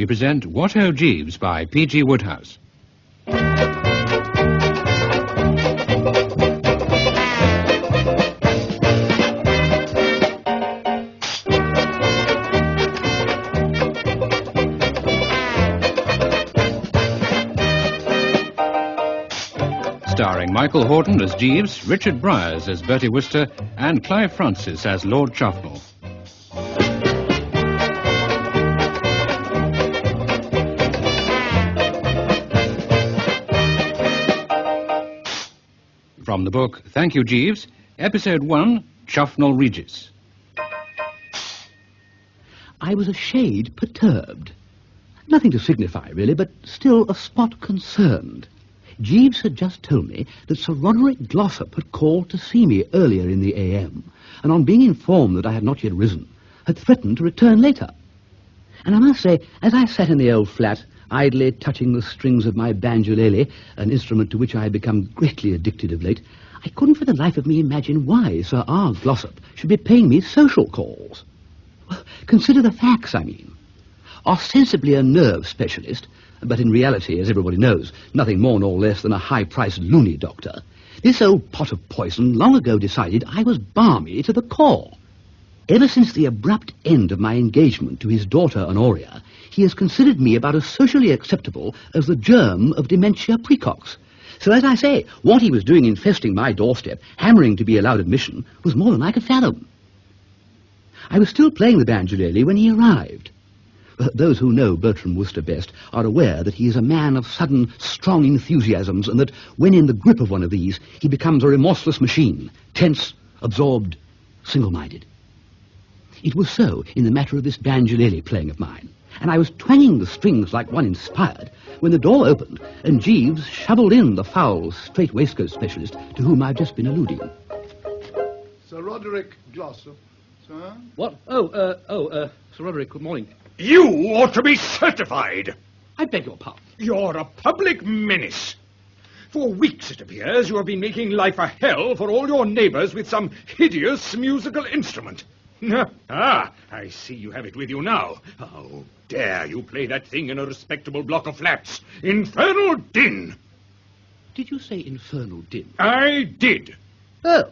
we present What Ho, Jeeves by P.G. Wodehouse. Starring Michael Hordern as Jeeves, Richard Briers as Bertie Wooster, and Clive Francis as Lord Chuffnell. From the book Thank You, Jeeves, Episode 1, Chuffnell Regis. I was a shade perturbed. Nothing to signify, really, but still a spot concerned. Jeeves had just told me that Sir Roderick Glossop had called to see me earlier in the AM, and on being informed that I had not yet risen, had threatened to return later. And I must say, as I sat in the old flat, idly touching the strings of my banjolele, an instrument to which I had become greatly addicted of late, I couldn't for the life of me imagine why Sir R. Glossop should be paying me social calls. Well, consider the facts, I mean. Ostensibly a nerve specialist, but in reality, as everybody knows, nothing more nor less than a high-priced loony doctor, this old pot of poison long ago decided I was balmy to the core. Ever since the abrupt end of my engagement to his daughter Honoria, he has considered me about as socially acceptable as the germ of dementia precox. So, as I say, what he was doing infesting my doorstep, hammering to be allowed admission, was more than I could fathom. I was still playing the banjolele when he arrived. Those who know Bertie Wooster best are aware that he is a man of sudden, strong enthusiasms, and that when in the grip of one of these, he becomes a remorseless machine, tense, absorbed, single-minded. It was so in the matter of this banjolele playing of mine, and I was twanging the strings like one inspired when the door opened and Jeeves shoveled in the foul, straight-waistcoat specialist to whom I've just been alluding. Sir Roderick Glossop, sir? What? Sir Roderick, good morning. You ought to be certified. I beg your pardon. You're a public menace. For weeks, it appears, you have been making life a hell for all your neighbours with some hideous musical instrument. Ah, I see you have it with you now. How dare you play that thing in a respectable block of flats? Infernal din! Did you say infernal din? I did. Oh.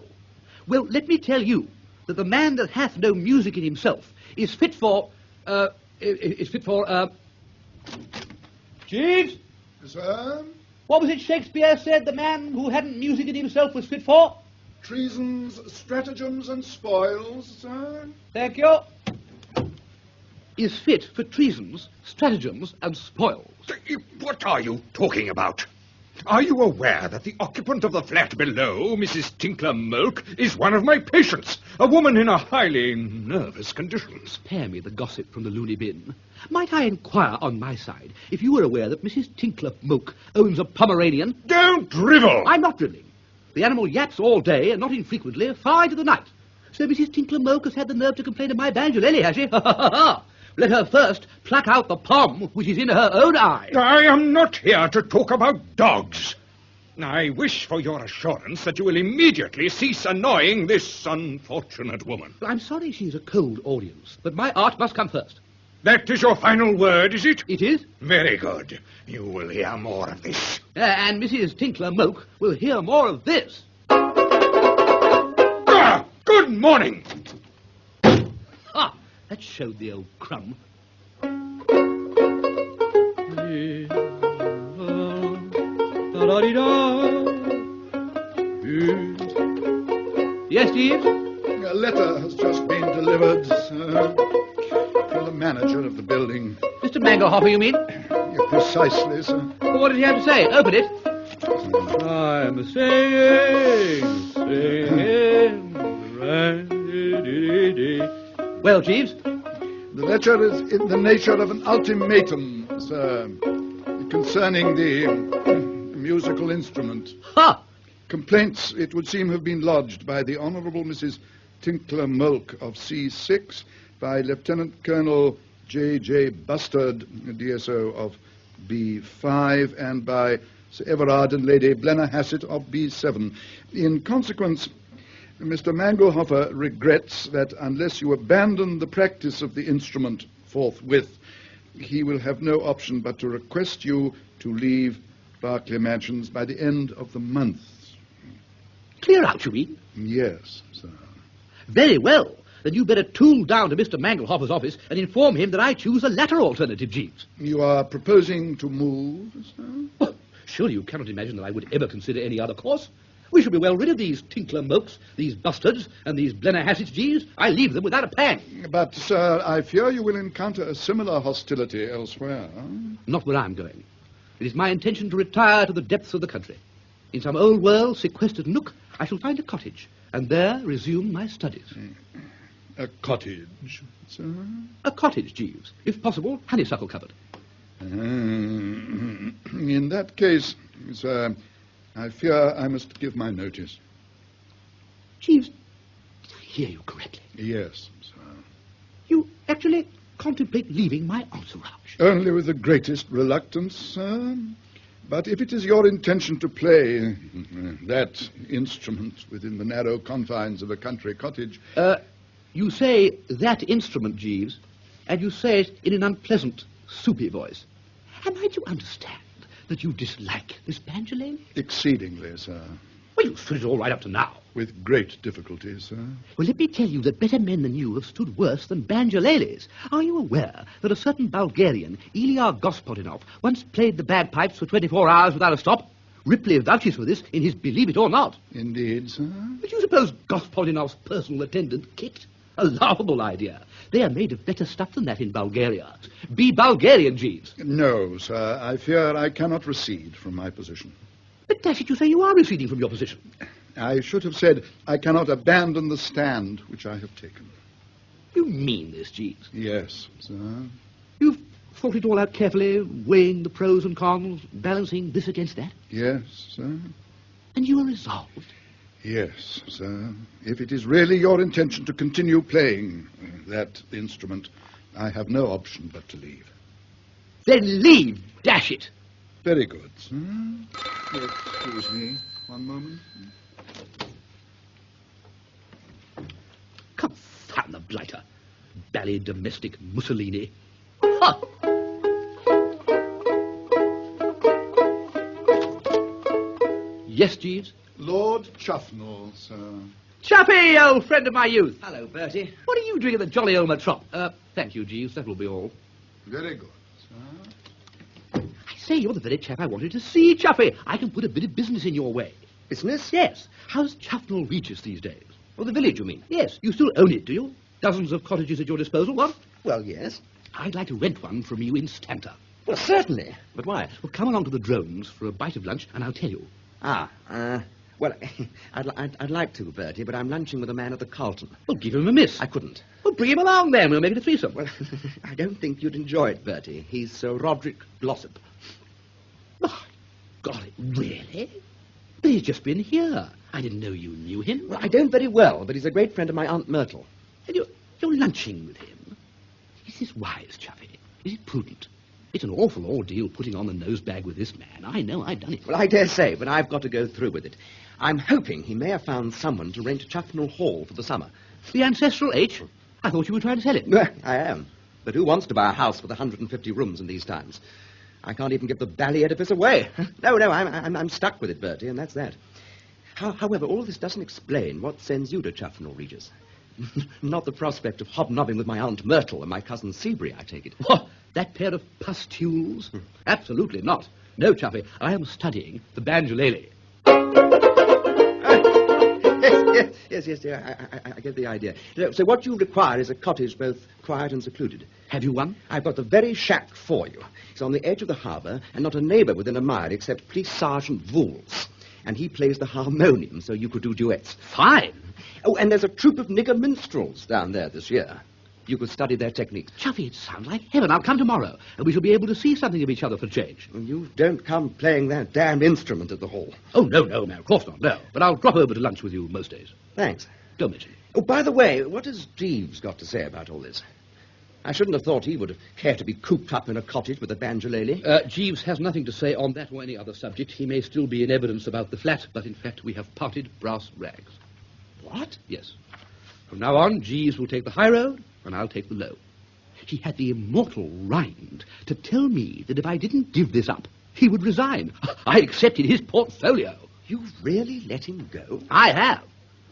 Well, let me tell you that the man that hath no music in himself is fit for... Jeeves? Sir? What was it Shakespeare said the man who hadn't music in himself was fit for? Treasons, stratagems, and spoils, sir? Thank you. Is fit for treasons, stratagems, and spoils. What are you talking about? Are you aware that the occupant of the flat below, Mrs. Tinkler Mulk, is one of my patients, a woman in a highly nervous condition? Spare me the gossip from the loony bin. Might I inquire on my side if you were aware that Mrs. Tinkler Mulk owns a Pomeranian? Don't drivel! I'm not drivelling. The animal yaps all day, and not infrequently, far into the night. So Mrs. Tinkler Mulk has had the nerve to complain of my banjolele, has she? Ha ha ha ha! Let her first pluck out the pom which is in her own eye. I am not here to talk about dogs. I wish for your assurance that you will immediately cease annoying this unfortunate woman. I'm sorry she's a cold audience, but my art must come first. That is your final word, is it? It is. Very good. You will hear more of this. And Mrs. Tinkler Mulk will hear more of this. Ah, good morning. Ah, that showed the old crumb. Yes, Jeeves? A letter has just been delivered, sir, from the manager of the building. Mr. Mango Hopper, you mean? Yeah, precisely, sir. Well, what did he have to say? Open it. I'm singing. Well, Jeeves? The letter is in the nature of an ultimatum, sir, concerning the musical instrument. Ha! Complaints, it would seem, have been lodged by the Honourable Mrs. Tinkler Mulk of C6, by Lieutenant Colonel J.J. Bustard, DSO of B5, and by Sir Everard and Lady Blennerhassett of B7. In consequence, Mr. Mangelhofer regrets that unless you abandon the practice of the instrument forthwith, he will have no option but to request you to leave Berkeley Mansions by the end of the month. Clear out, you mean? Yes, sir. Very well. Then you better tool down to Mr. Manglehopper's office and inform him that I choose the latter alternative, Jeeves. You are proposing to move, sir? Well, surely you cannot imagine that I would ever consider any other course. We shall be well rid of these Tinkler Mokes, these Bustards, and these Blennerhassett Jeeves. I leave them without a pang. But, sir, I fear you will encounter a similar hostility elsewhere. Not where I'm going. It is my intention to retire to the depths of the country. In some old world sequestered nook, I shall find a cottage, and there resume my studies. A cottage, sir? A cottage, Jeeves. If possible, honeysuckle covered. In that case, sir, I fear I must give my notice. Jeeves, did I hear you correctly? Yes, sir. You actually contemplate leaving my entourage? Only with the greatest reluctance, sir. But if it is your intention to play that instrument within the narrow confines of a country cottage... You say that instrument, Jeeves, and you say it in an unpleasant, soupy voice. Am I to understand that you dislike this banjolele? Exceedingly, sir. Well, you've stood it all right up to now. With great difficulty, sir. Well, let me tell you that better men than you have stood worse than banjoleles. Are you aware that a certain Bulgarian, Ilya Gospodinov, once played the bagpipes for 24 hours without a stop? Ripley vouches for this in his Believe It or Not. Indeed, sir. But you suppose Gospodinov's personal attendant kicked? A laughable idea. They are made of better stuff than that in Bulgaria. Be Bulgarian, Jeeves. No, sir. I fear I cannot recede from my position. But dash it, you say you are receding from your position. I should have said I cannot abandon the stand which I have taken. You mean this, Jeeves? Yes, sir. You've thought it all out carefully, weighing the pros and cons, balancing this against that? Yes, sir. And you are resolved? Yes, sir. If it is really your intention to continue playing that instrument, I have no option but to leave. Then leave, dash it! Very good, sir. Excuse me one moment. Confound the blighter. Bally domestic Mussolini. Ha! Yes, Jeeves? Lord Chuffnell, sir. Chuffy, old friend of my youth. Hello, Bertie. What are you doing at the jolly old Metrop? Thank you, Jeeves. That will be all. Very good, sir. I say, you're the very chap I wanted to see, Chuffy. I can put a bit of business in your way. Business? Yes. How's Chuffnell Regis these days? Well, the village, you mean? Yes. You still own it, do you? Dozens of cottages at your disposal, what? Well, yes. I'd like to rent one from you instanter. Well, certainly. But why? Well, come along to the drones for a bite of lunch, and I'll tell you. Well, I'd like to, Bertie, but I'm lunching with a man at the Carlton. Well, give him a miss. I couldn't. Well, bring him along then. We'll make it a threesome. Well, I don't think you'd enjoy it, Bertie. He's Sir Roderick Glossop. Oh, golly, really? But he's just been here. I didn't know you knew him. Well, I don't very well, but he's a great friend of my Aunt Myrtle. And you're lunching with him. Is this wise, Chuffy? Is it prudent? It's an awful ordeal putting on the nosebag with this man. I know, I've done it. Well, I dare say, but I've got to go through with it. I'm hoping he may have found someone to rent Chuffnell Hall for the summer. The ancestral H? I thought you were trying to sell it. Well, I am. But who wants to buy a house with 150 rooms in these times? I can't even give the bally edifice away. No, I'm stuck with it, Bertie, and that's that. However, all this doesn't explain what sends you to Chuffnell, Regis. Not the prospect of hobnobbing with my Aunt Myrtle and my cousin Seabury, I take it. What? That pair of pustules? Absolutely not. No, Chuffy, I am studying the banjolele. Yes, I get the idea. So what you require is a cottage both quiet and secluded. Have you one? I've got the very shack for you. It's on the edge of the harbour and not a neighbour within a mile except Police Sergeant Vools. And he plays the harmonium, so you could do duets. Fine. Oh, and there's a troupe of nigger minstrels down there this year. You could study their techniques. Chuffy, it sounds like heaven. I'll come tomorrow, and we shall be able to see something of each other for change. You don't come playing that damn instrument at the hall. Oh, no, man, of course not, no. But I'll drop over to lunch with you most days. Thanks. Don't mention it. Oh, by the way, what has Jeeves got to say about all this? I shouldn't have thought he would have cared to be cooped up in a cottage with a banjolele. Jeeves has nothing to say on that or any other subject. He may still be in evidence about the flat, but in fact we have parted brass rags. What? Yes. From now on, Jeeves will take the high road, and I'll take the low. He had the immortal rind to tell me that if I didn't give this up, he would resign. I accepted his portfolio. You've really let him go? I have.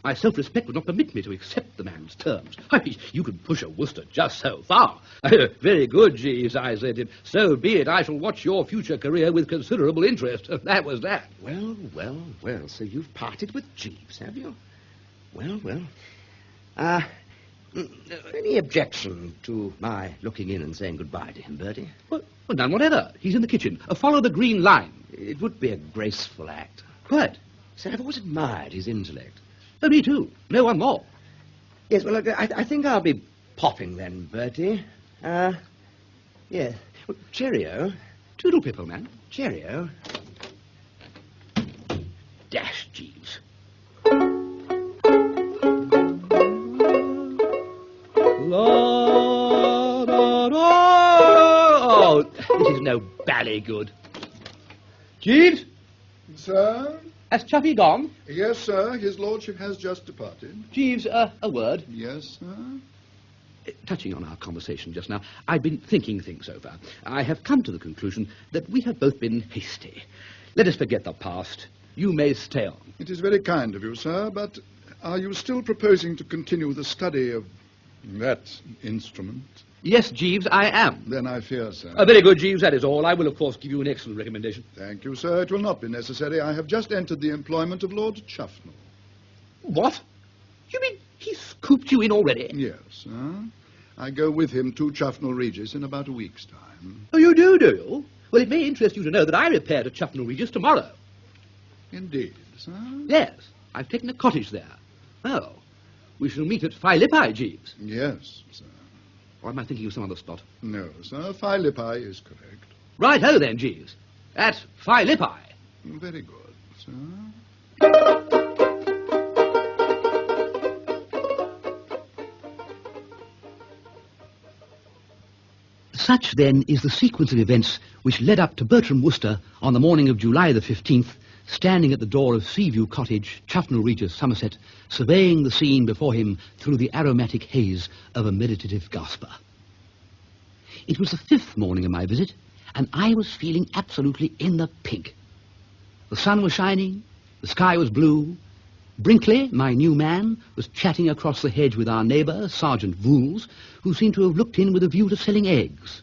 My self-respect would not permit me to accept the man's terms. I mean, you can push a Wooster just so far. Very good, Jeeves, I said to him. So be it. I shall watch your future career with considerable interest. That was that. Well, well, well. So you've parted with Jeeves, have you? Well, well. Any objection to my looking in and saying goodbye to him, Bertie? Well, none whatever. He's in the kitchen. Follow the green line. It would be a graceful act. Quite. So I've always admired his intellect. Oh, me too. No one more. Yes, well, look, I think I'll be popping then, Bertie. Yeah. Well, cheerio. Toodle pipple, man. Cheerio. Dash, Jeeves. La, da, da. Oh, this is no bally good. Jeeves? Sir? Has Chuffy gone? Yes, sir. His lordship has just departed. Jeeves, a word. Yes, sir. Touching on our conversation just now, I've been thinking things over. I have come to the conclusion that we have both been hasty. Let us forget the past. You may stay on. It is very kind of you, sir, but are you still proposing to continue the study of that instrument? Yes, Jeeves, I am. Then I fear, sir. Very good, Jeeves, that is all. I will, of course, give you an excellent recommendation. Thank you, sir. It will not be necessary. I have just entered the employment of Lord Chuffnell. What? You mean he scooped you in already? Yes, sir. I go with him to Chuffnell Regis in about a week's time. Oh, you do you? Well, it may interest you to know that I repair to Chuffnell Regis tomorrow. Indeed, sir. Yes, I've taken a cottage there. Oh, we shall meet at Philippi, Jeeves. Yes, sir. Or am I thinking of some other spot? No, sir. Philippi is correct. Right-ho, then, Jeeves. At Philippi. Very good, sir. Such, then, is the sequence of events which led up to Bertram Wooster on the morning of July the 15th, standing at the door of Seaview Cottage, Chuffnell Regis, Somerset, surveying the scene before him through the aromatic haze of a meditative gasper. It was the 5th morning of my visit, and I was feeling absolutely in the pink. The sun was shining, the sky was blue. Brinkley, my new man, was chatting across the hedge with our neighbour, Sergeant Vooles, who seemed to have looked in with a view to selling eggs.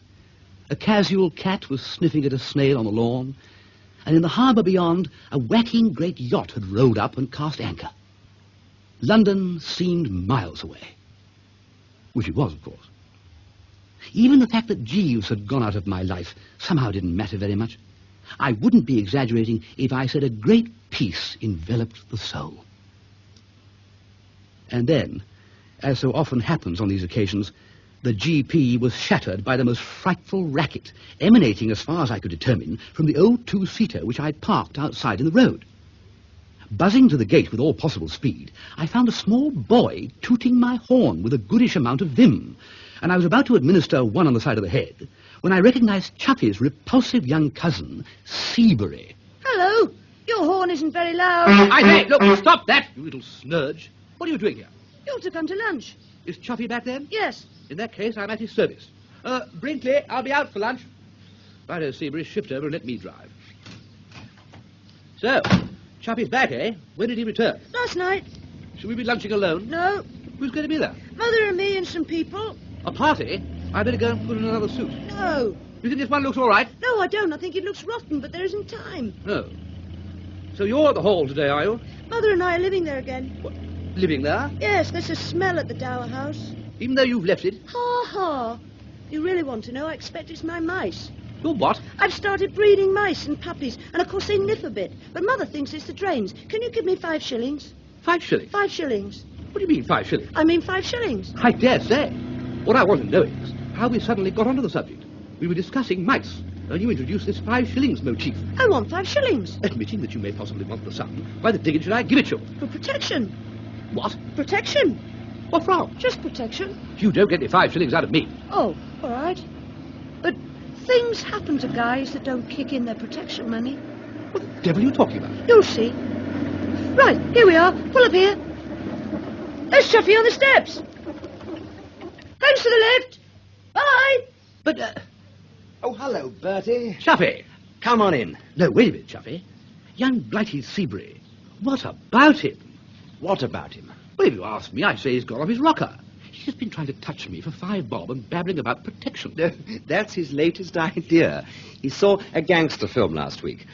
A casual cat was sniffing at a snail on the lawn, and in the harbour beyond, a whacking great yacht had rolled up and cast anchor. London seemed miles away. Which it was, of course. Even the fact that Jeeves had gone out of my life somehow didn't matter very much. I wouldn't be exaggerating if I said a great peace enveloped the soul. And then, as so often happens on these occasions, the GP was shattered by the most frightful racket, emanating, as far as I could determine, from the old two-seater which I'd parked outside in the road. Buzzing to the gate with all possible speed, I found a small boy tooting my horn with a goodish amount of vim, and I was about to administer one on the side of the head when I recognized Chuffy's repulsive young cousin, Seabury. Hello. Your horn isn't very loud. I say, look, stop that, you little snurge. What are you doing here? You're to come to lunch. Is Chuffy back then? Yes. In that case, I'm at his service. Brinkley, I'll be out for lunch. Righto, Seabury, shift over and let me drive. So, Chuffy's back, eh? When did he return? Last night. Should we be lunching alone? No. Who's going to be there? Mother and me and some people. A party? I better go and put on another suit. No. You think this one looks all right? No, I don't. I think it looks rotten, but there isn't time. No. So you're at the hall today, are you? Mother and I are living there again. What, living there? Yes, there's a smell at the Dower House. Even though you've left it? Ha ha. You really want to know? I expect it's my mice. Your what? I've started breeding mice and puppies, and of course they nip a bit. But Mother thinks it's the drains. Can you give me 5 shillings? 5 shillings? 5 shillings. What do you mean 5 shillings? I mean 5 shillings. I dare say. What I want to know is how we suddenly got onto the subject. We were discussing mice, and you introduced this 5 shillings motif. I want 5 shillings. Admitting that you may possibly want the sum, why the dickens should I give it you? For protection. What? Protection. What from? Just protection. You don't get the 5 shillings out of me. Oh, all right. But things happen to guys that don't kick in their protection money. What the devil are you talking about? You'll see. Right, here we are. Pull up here. There's Chuffy on the steps. Hands to the left. Bye! But, Oh, hello, Bertie. Chuffy! Come on in. No, wait a minute, Chuffy. Young Blighty Seabury. What about him? What about him? Well, if you ask me, I say he's gone off his rocker. He's just been trying to touch me for 5 bob and babbling about protection. That's his latest idea. He saw a gangster film last week.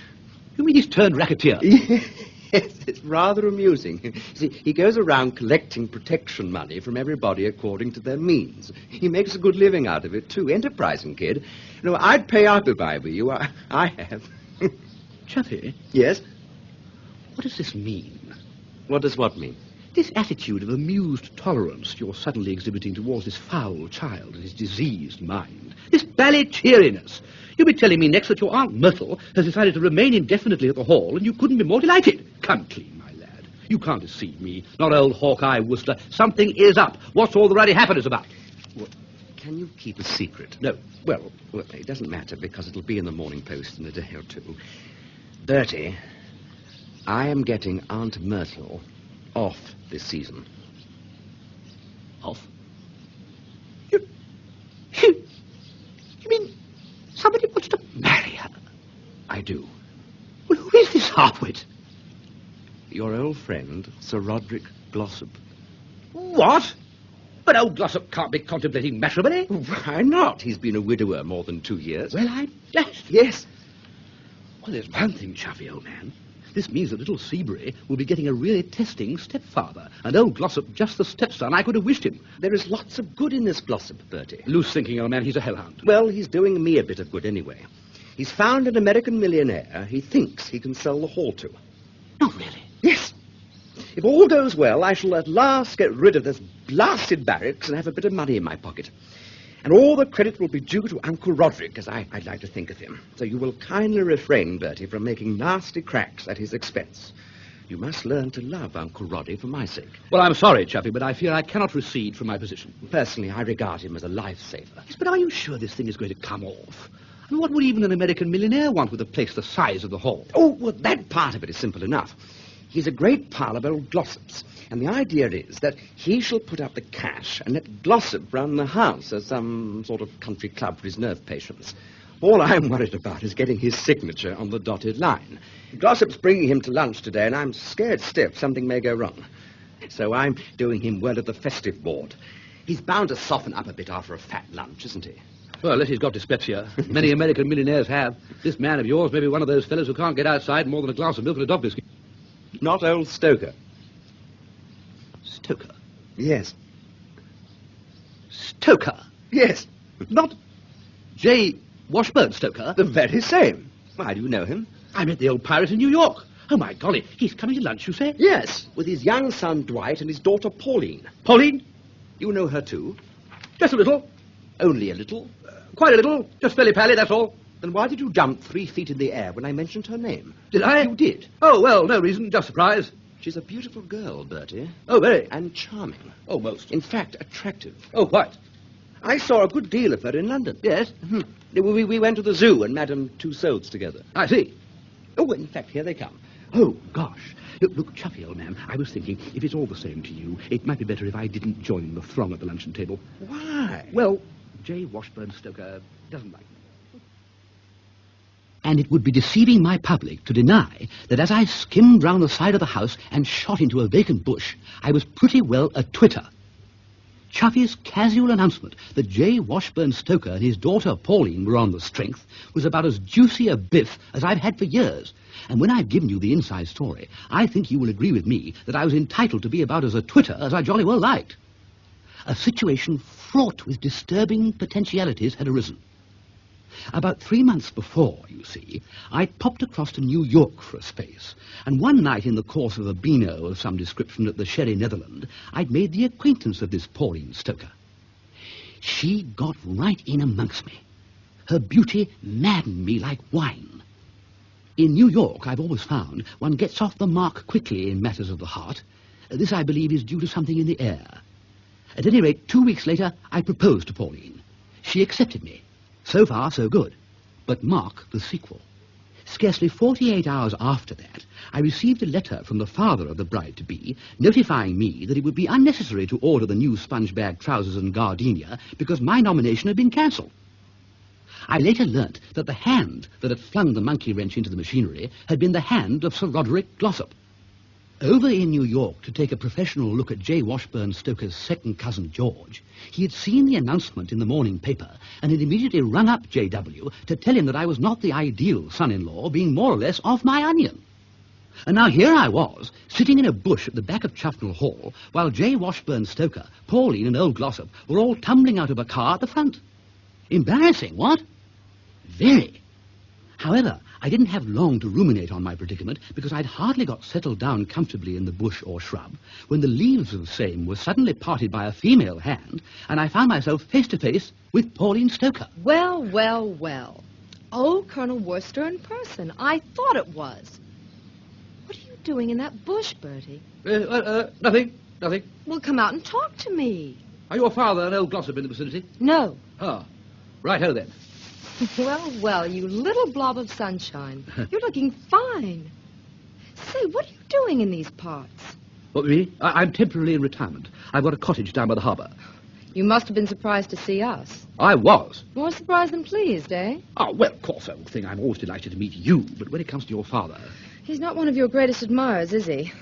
You mean he's turned racketeer? Yes, it's rather amusing. See, he goes around collecting protection money from everybody according to their means. He makes a good living out of it, too. Enterprising kid. You know, I'd pay up if I were you. I have. Chuffy, Yes? what does this mean? What does what mean? This attitude of amused tolerance you're suddenly exhibiting towards this foul child and his diseased mind. This bally cheeriness. You'll be telling me next that your Aunt Myrtle has decided to remain indefinitely at the Hall, and you couldn't be more delighted. Come clean, my lad. You can't deceive me, not old Hawkeye Wooster. Something is up. What's all the ruddy happiness about? Well, can you keep a secret? No. Well, it doesn't matter, because it'll be in the Morning Post in a day or two. Bertie, I am getting Aunt Myrtle off this season. Off? You mean somebody wants to marry her? I do. Well, who is this halfwit? Your old friend, Sir Roderick Glossop. What? But old Glossop can't be contemplating matrimony. Why not? He's been a widower more than 2 years. Well, I'm dashed. Yes. Well, there's one thing, Chuffy, old man. This means that little Seabury will be getting a really testing stepfather, and old Glossop just the stepson I could have wished him. There is lots of good in this Glossop, Bertie. Loose thinking, old man, he's a hellhound. Well, he's doing me a bit of good anyway. He's found an American millionaire he thinks he can sell the Hall to. Not really. Yes. If all goes well, I shall at last get rid of this blasted barracks and have a bit of money in my pocket. And all the credit will be due to Uncle Roderick, as I'd like to think of him. So you will kindly refrain, Bertie, from making nasty cracks at his expense. You must learn to love Uncle Roddy for my sake. Well, I'm sorry, Chuffy, but I fear I cannot recede from my position. Personally, I regard him as a lifesaver. Yes, but are you sure this thing is going to come off? I mean, what would even an American millionaire want with a place the size of the Hall? Oh, well, that part of it is simple enough. He's a great pal of old Glossop's, and the idea is that he shall put up the cash and let Glossop run the house as some sort of country club for his nerve patients. All I'm worried about is getting his signature on the dotted line. Glossop's bringing him to lunch today, and I'm scared stiff something may go wrong. So I'm doing him well at the festive board. He's bound to soften up a bit after a fat lunch, isn't he? Well, unless he's got dyspepsia. Many American millionaires have. This man of yours may be one of those fellows who can't get outside more than a glass of milk and a dog biscuit. Not old Stoker. Stoker? Yes. Stoker? Yes. Not J. Washburn Stoker? The very same. Why, do you know him? I met the old pirate in New York. Oh, my golly, he's coming to lunch, you say? Yes, with his young son Dwight and his daughter Pauline. Pauline? You know her too? Just a little. Only a little? Quite a little. Just fairly pally, that's all. Then why did you jump 3 feet in the air when I mentioned her name? Did I? You did. Oh, well, no reason, just surprise. She's a beautiful girl, Bertie. Oh, very. And charming. Oh, most. In fact, attractive. Oh, quite. I saw a good deal of her in London. Yes? We went to the zoo and Madame Tussauds together. I see. Oh, in fact, here they come. Oh, gosh. Look, Chuffy, old man, I was thinking, if it's all the same to you, it might be better if I didn't join the throng at the luncheon table. Why? Well, J. Washburn Stoker doesn't like me. And it would be deceiving my public to deny that as I skimmed round the side of the house and shot into a vacant bush, I was pretty well a twitter. Chuffy's casual announcement that J. Washburn Stoker and his daughter Pauline were on the strength was about as juicy a biff as I've had for years. And when I've given you the inside story, I think you will agree with me that I was entitled to be about as a twitter as I jolly well liked. A situation fraught with disturbing potentialities had arisen. About 3 months before, you see, I'd popped across to New York for a space, and one night in the course of a beano of some description at the Sherry Netherland, I'd made the acquaintance of this Pauline Stoker. She got right in amongst me. Her beauty maddened me like wine. In New York, I've always found one gets off the mark quickly in matters of the heart. This, I believe, is due to something in the air. At any rate, 2 weeks later, I proposed to Pauline. She accepted me. So far, so good. But mark the sequel. Scarcely 48 hours after that, I received a letter from the father of the bride-to-be notifying me that it would be unnecessary to order the new sponge-bag trousers and gardenia because my nomination had been cancelled. I later learnt that the hand that had flung the monkey wrench into the machinery had been the hand of Sir Roderick Glossop. Over in New York to take a professional look at J. Washburn Stoker's second cousin George, he had seen the announcement in the morning paper and had immediately rung up J.W. to tell him that I was not the ideal son-in-law, being more or less off my onion. And now here I was, sitting in a bush at the back of Chuffnell Hall, while J. Washburn Stoker, Pauline and old Glossop were all tumbling out of a car at the front. Embarrassing, what? Very. However, I didn't have long to ruminate on my predicament because I'd hardly got settled down comfortably in the bush or shrub when the leaves of the same were suddenly parted by a female hand and I found myself face to face with Pauline Stoker. Well, well, well. Old Colonel Wooster in person. I thought it was. What are you doing in that bush, Bertie? Nothing. Well, come out and talk to me. Are your father and old Glossop in the vicinity? No. Ah, righto then. Well, well, you little blob of sunshine. You're looking fine. Say, what are you doing in these parts? What, me? I'm temporarily in retirement. I've got a cottage down by the harbour. You must have been surprised to see us. I was. More surprised than pleased, eh? Oh, well, of course, old thing, I'm always delighted to meet you, but when it comes to your father... He's not one of your greatest admirers, is he?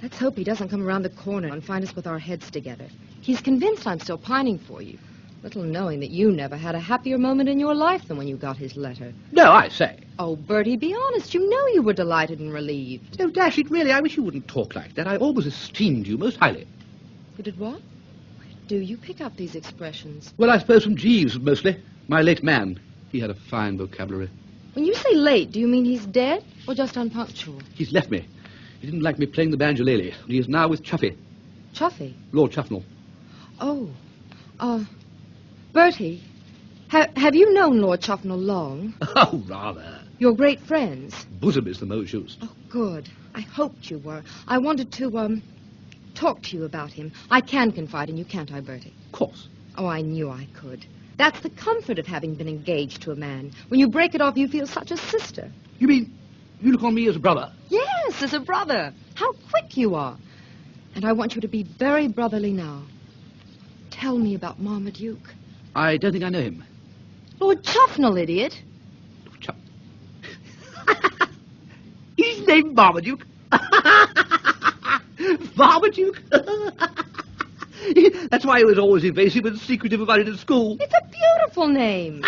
Let's hope he doesn't come around the corner and find us with our heads together. He's convinced I'm still pining for you. Little knowing that you never had a happier moment in your life than when you got his letter. No, I say. Oh, Bertie, be honest. You know you were delighted and relieved. Oh, dash it, really, I wish you wouldn't talk like that. I always esteemed you most highly. You did what? Where do you pick up these expressions? Well, I suppose from Jeeves, mostly. My late man. He had a fine vocabulary. When you say late, do you mean he's dead or just unpunctual? He's left me. He didn't like me playing the banjolele, and he is now with Chuffy. Chuffy? Lord Chuffnell. Oh, Bertie, have you known Lord Chuffnell long? Oh, rather. You're great friends? Bosom is the most used. Oh, good. I hoped you were. I wanted to, talk to you about him. I can confide in you, can't I, Bertie? Of course. Oh, I knew I could. That's the comfort of having been engaged to a man. When you break it off, you feel such a sister. You mean you look on me as a brother? Yes, as a brother. How quick you are. And I want you to be very brotherly now. Tell me about Marmaduke. I don't think I know him. Lord Chuffnell, idiot. He's named Marmaduke. Marmaduke? That's why he was always evasive and secretive about it at school. It's a beautiful name.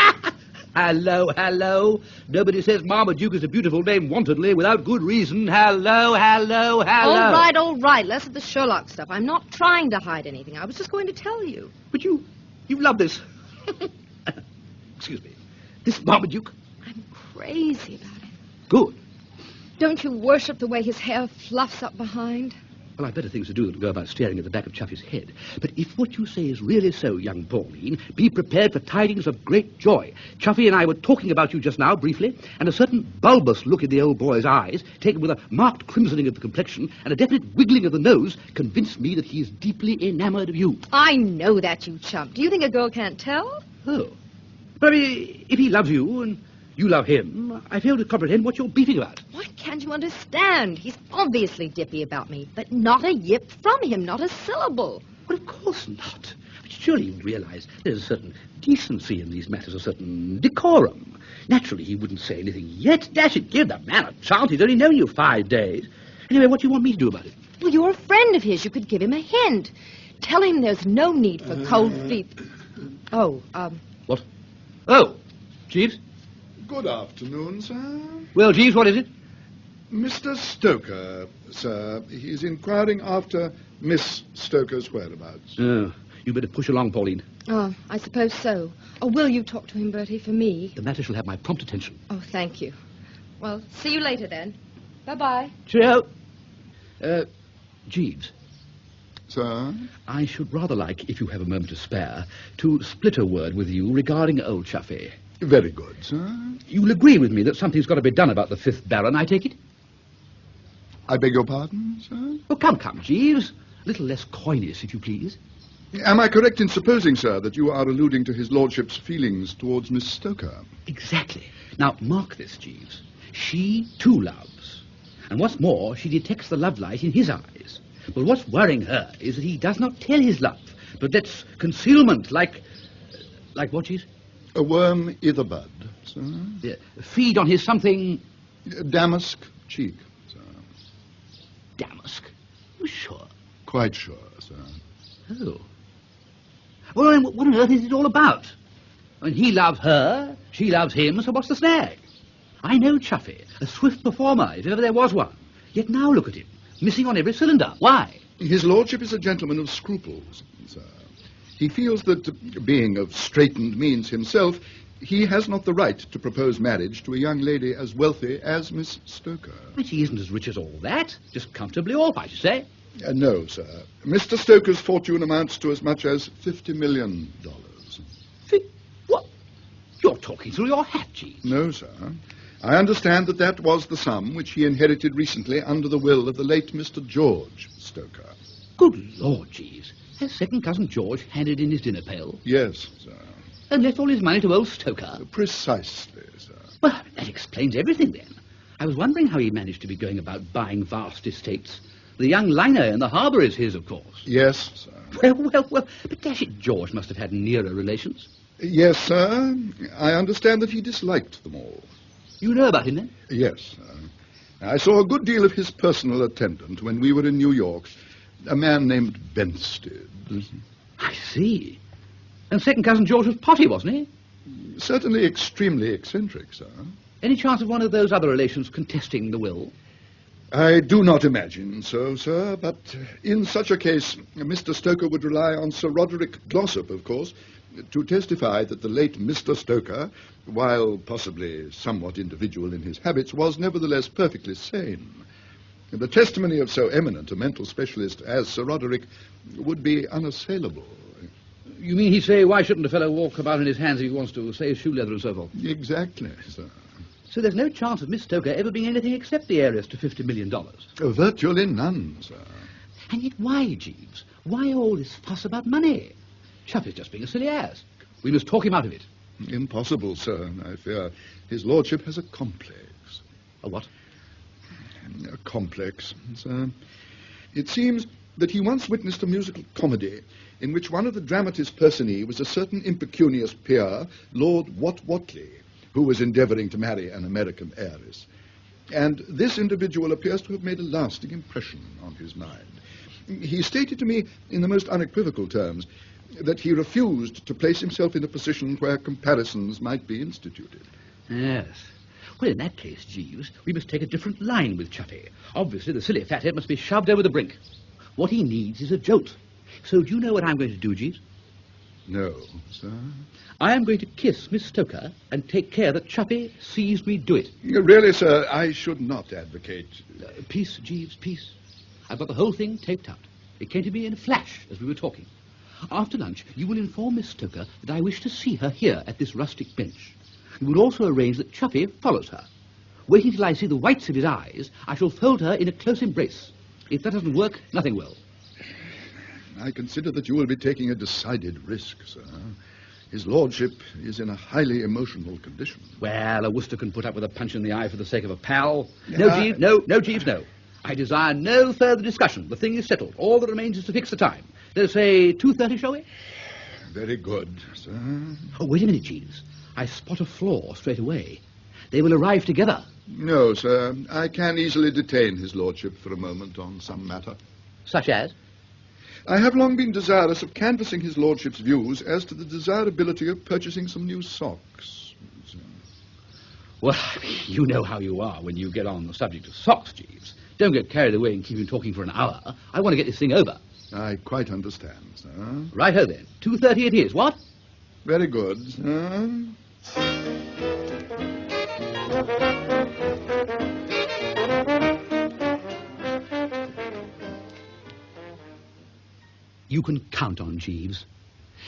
Hello. Nobody says Marmaduke is a beautiful name wantedly without good reason. Hello. All right. Less of the Sherlock stuff. I'm not trying to hide anything. I was just going to tell you. But you love this. Excuse me. This Marmaduke? I'm crazy about it. Good. Don't you worship the way his hair fluffs up behind? Well, I've better things to do than go about staring at the back of Chuffy's head. But if what you say is really so, young Pauline, be prepared for tidings of great joy. Chuffy and I were talking about you just now, briefly, and a certain bulbous look in the old boy's eyes, taken with a marked crimsoning of the complexion and a definite wiggling of the nose, convinced me that he is deeply enamored of you. I know that, you chump. Do you think a girl can't tell? Oh. But I mean, if he loves you and you love him, I fail to comprehend what you're beefing about. Why can't you understand? He's obviously dippy about me, but not a yip from him, not a syllable. Well, of course not. But surely you realize there's a certain decency in these matters, a certain decorum. Naturally, he wouldn't say anything yet. Dash it, give the man a chance. He's only known you 5 days. Anyway, what do you want me to do about it? Well, you're a friend of his. You could give him a hint. Tell him there's no need for cold feet. What? Oh, Jeeves? Good afternoon, sir. Well, Jeeves, what is it? Mr. Stoker, sir. He's inquiring after Miss Stoker's whereabouts. Oh, you better push along, Pauline. Oh, I suppose so. Oh, will you talk to him, Bertie, for me? The matter shall have my prompt attention. Oh, thank you. Well, see you later, then. Bye-bye. Cheerio. Jeeves. Sir? I should rather like, if you have a moment to spare, to split a word with you regarding old Chuffy. Very good, sir. You'll agree with me that something's got to be done about the 5th Baron, I take it? I beg your pardon, sir? Oh, come, Jeeves. A little less coyness, if you please. Am I correct in supposing, sir, that you are alluding to his lordship's feelings towards Miss Stoker? Exactly. Now, mark this, Jeeves. She, too, loves. And what's more, she detects the love light in his eyes. But what's worrying her is that he does not tell his love, but lets concealment, like what, Jeeves? A worm i' the bud, sir. Yeah, feed on his something... Damask cheek, sir. Damask? You sure? Quite sure, sir. Oh. Well, then, what on earth is it all about? I mean, he loves her, she loves him, so what's the snag? I know Chuffy, a swift performer, if ever there was one. Yet now look at him, missing on every cylinder. Why? His lordship is a gentleman of scruples, sir. He feels that, being of straitened means himself, he has not the right to propose marriage to a young lady as wealthy as Miss Stoker. But she isn't as rich as all that. Just comfortably off, I should say. No, sir. Mr. Stoker's fortune amounts to as much as $50 million. What? You're talking through your hat, Jeeves. No, sir. I understand that was the sum which he inherited recently under the will of the late Mr. George Stoker. Good Lord, Jeeves. Has second cousin George handed in his dinner pail? Yes, sir. And left all his money to old Stoker? Precisely, sir. Well, that explains everything, then. I was wondering how he managed to be going about buying vast estates. The young liner in the harbour is his, of course. Yes, sir. Well, but dash it, George must have had nearer relations. Yes, sir. I understand that he disliked them all. You know about him, then? Yes, sir. I saw a good deal of his personal attendant when we were in New York, a man named Benstead. I see. And second cousin George was potty, wasn't he? Certainly extremely eccentric, sir. Any chance of one of those other relations contesting the will? I do not imagine so, sir, but in such a case, Mr. Stoker would rely on Sir Roderick Glossop, of course, to testify that the late Mr. Stoker, while possibly somewhat individual in his habits, was nevertheless perfectly sane. The testimony of so eminent a mental specialist as Sir Roderick would be unassailable. You mean he'd say, why shouldn't a fellow walk about in his hands if he wants to, say, his shoe leather and so forth? Exactly, sir. So there's no chance of Miss Stoker ever being anything except the heiress to $50 million? Oh, virtually none, sir. And yet why, Jeeves? Why all this fuss about money? Chuffy's just being a silly ass. We must talk him out of it. Impossible, sir, I fear. His lordship has a complex. A what? A complex, sir. It seems that he once witnessed a musical comedy in which one of the dramatis personae was a certain impecunious peer, Lord Whatley, who was endeavouring to marry an American heiress. And this individual appears to have made a lasting impression on his mind. He stated to me in the most unequivocal terms that he refused to place himself in a position where comparisons might be instituted. Yes. Well, in that case, Jeeves, we must take a different line with Chuffy. Obviously, the silly fathead must be shoved over the brink. What he needs is a jolt. So do you know what I'm going to do, Jeeves? No, sir. I am going to kiss Miss Stoker and take care that Chuffy sees me do it. Really, sir, I should not advocate... Peace, Jeeves, peace. I've got the whole thing taped out. It came to me in a flash as we were talking. After lunch, you will inform Miss Stoker that I wish to see her here at this rustic bench. You will also arrange that Chuffy follows her. Waiting till I see the whites of his eyes, I shall fold her in a close embrace. If that doesn't work, nothing will. I consider that you will be taking a decided risk, sir. His lordship is in a highly emotional condition. Well, a Wooster can put up with a punch in the eye for the sake of a pal. No, Jeeves, no, Jeeves, no. I desire no further discussion. The thing is settled. All that remains is to fix the time. Let's say 2:30, shall we? Very good, sir. Oh, wait a minute, Jeeves. I spot a flaw straight away. They will arrive together. No, sir. I can easily detain his lordship for a moment on some matter. Such as? I have long been desirous of canvassing his lordship's views as to the desirability of purchasing some new socks. Well, you know how you are when you get on the subject of socks, Jeeves. Don't get carried away and keep him talking for an hour. I want to get this thing over. I quite understand, sir. Righto then. 2:30 it is, what? Very good, sir. You can count on Jeeves.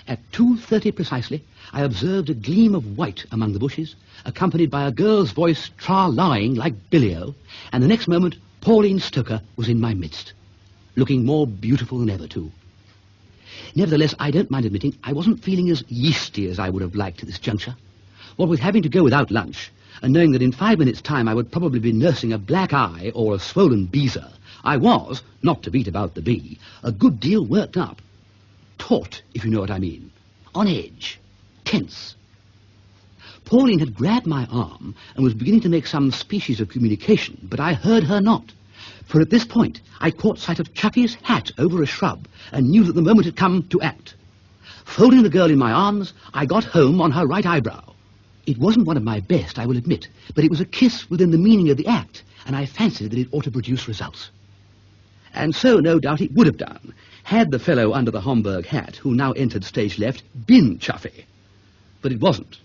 At 2:30 precisely, I observed a gleam of white among the bushes, accompanied by a girl's voice tra-lying like Billy-O, and the next moment, Pauline Stoker was in my midst, looking more beautiful than ever, too. Nevertheless, I don't mind admitting I wasn't feeling as yeasty as I would have liked at this juncture. What with having to go without lunch, and knowing that in 5 minutes' time I would probably be nursing a black eye or a swollen beezer, I was, not to beat about the bee, a good deal worked up. Taut, if you know what I mean. On edge. Tense. Pauline had grabbed my arm and was beginning to make some species of communication, but I heard her not. For at this point, I caught sight of Chuffy's hat over a shrub and knew that the moment had come to act. Folding the girl in my arms, I got home on her right eyebrow. It wasn't one of my best, I will admit, but it was a kiss within the meaning of the act, and I fancied that it ought to produce results. And so, no doubt, it would have done, had the fellow under the Homburg hat, who now entered stage left, been Chuffy. But it wasn't.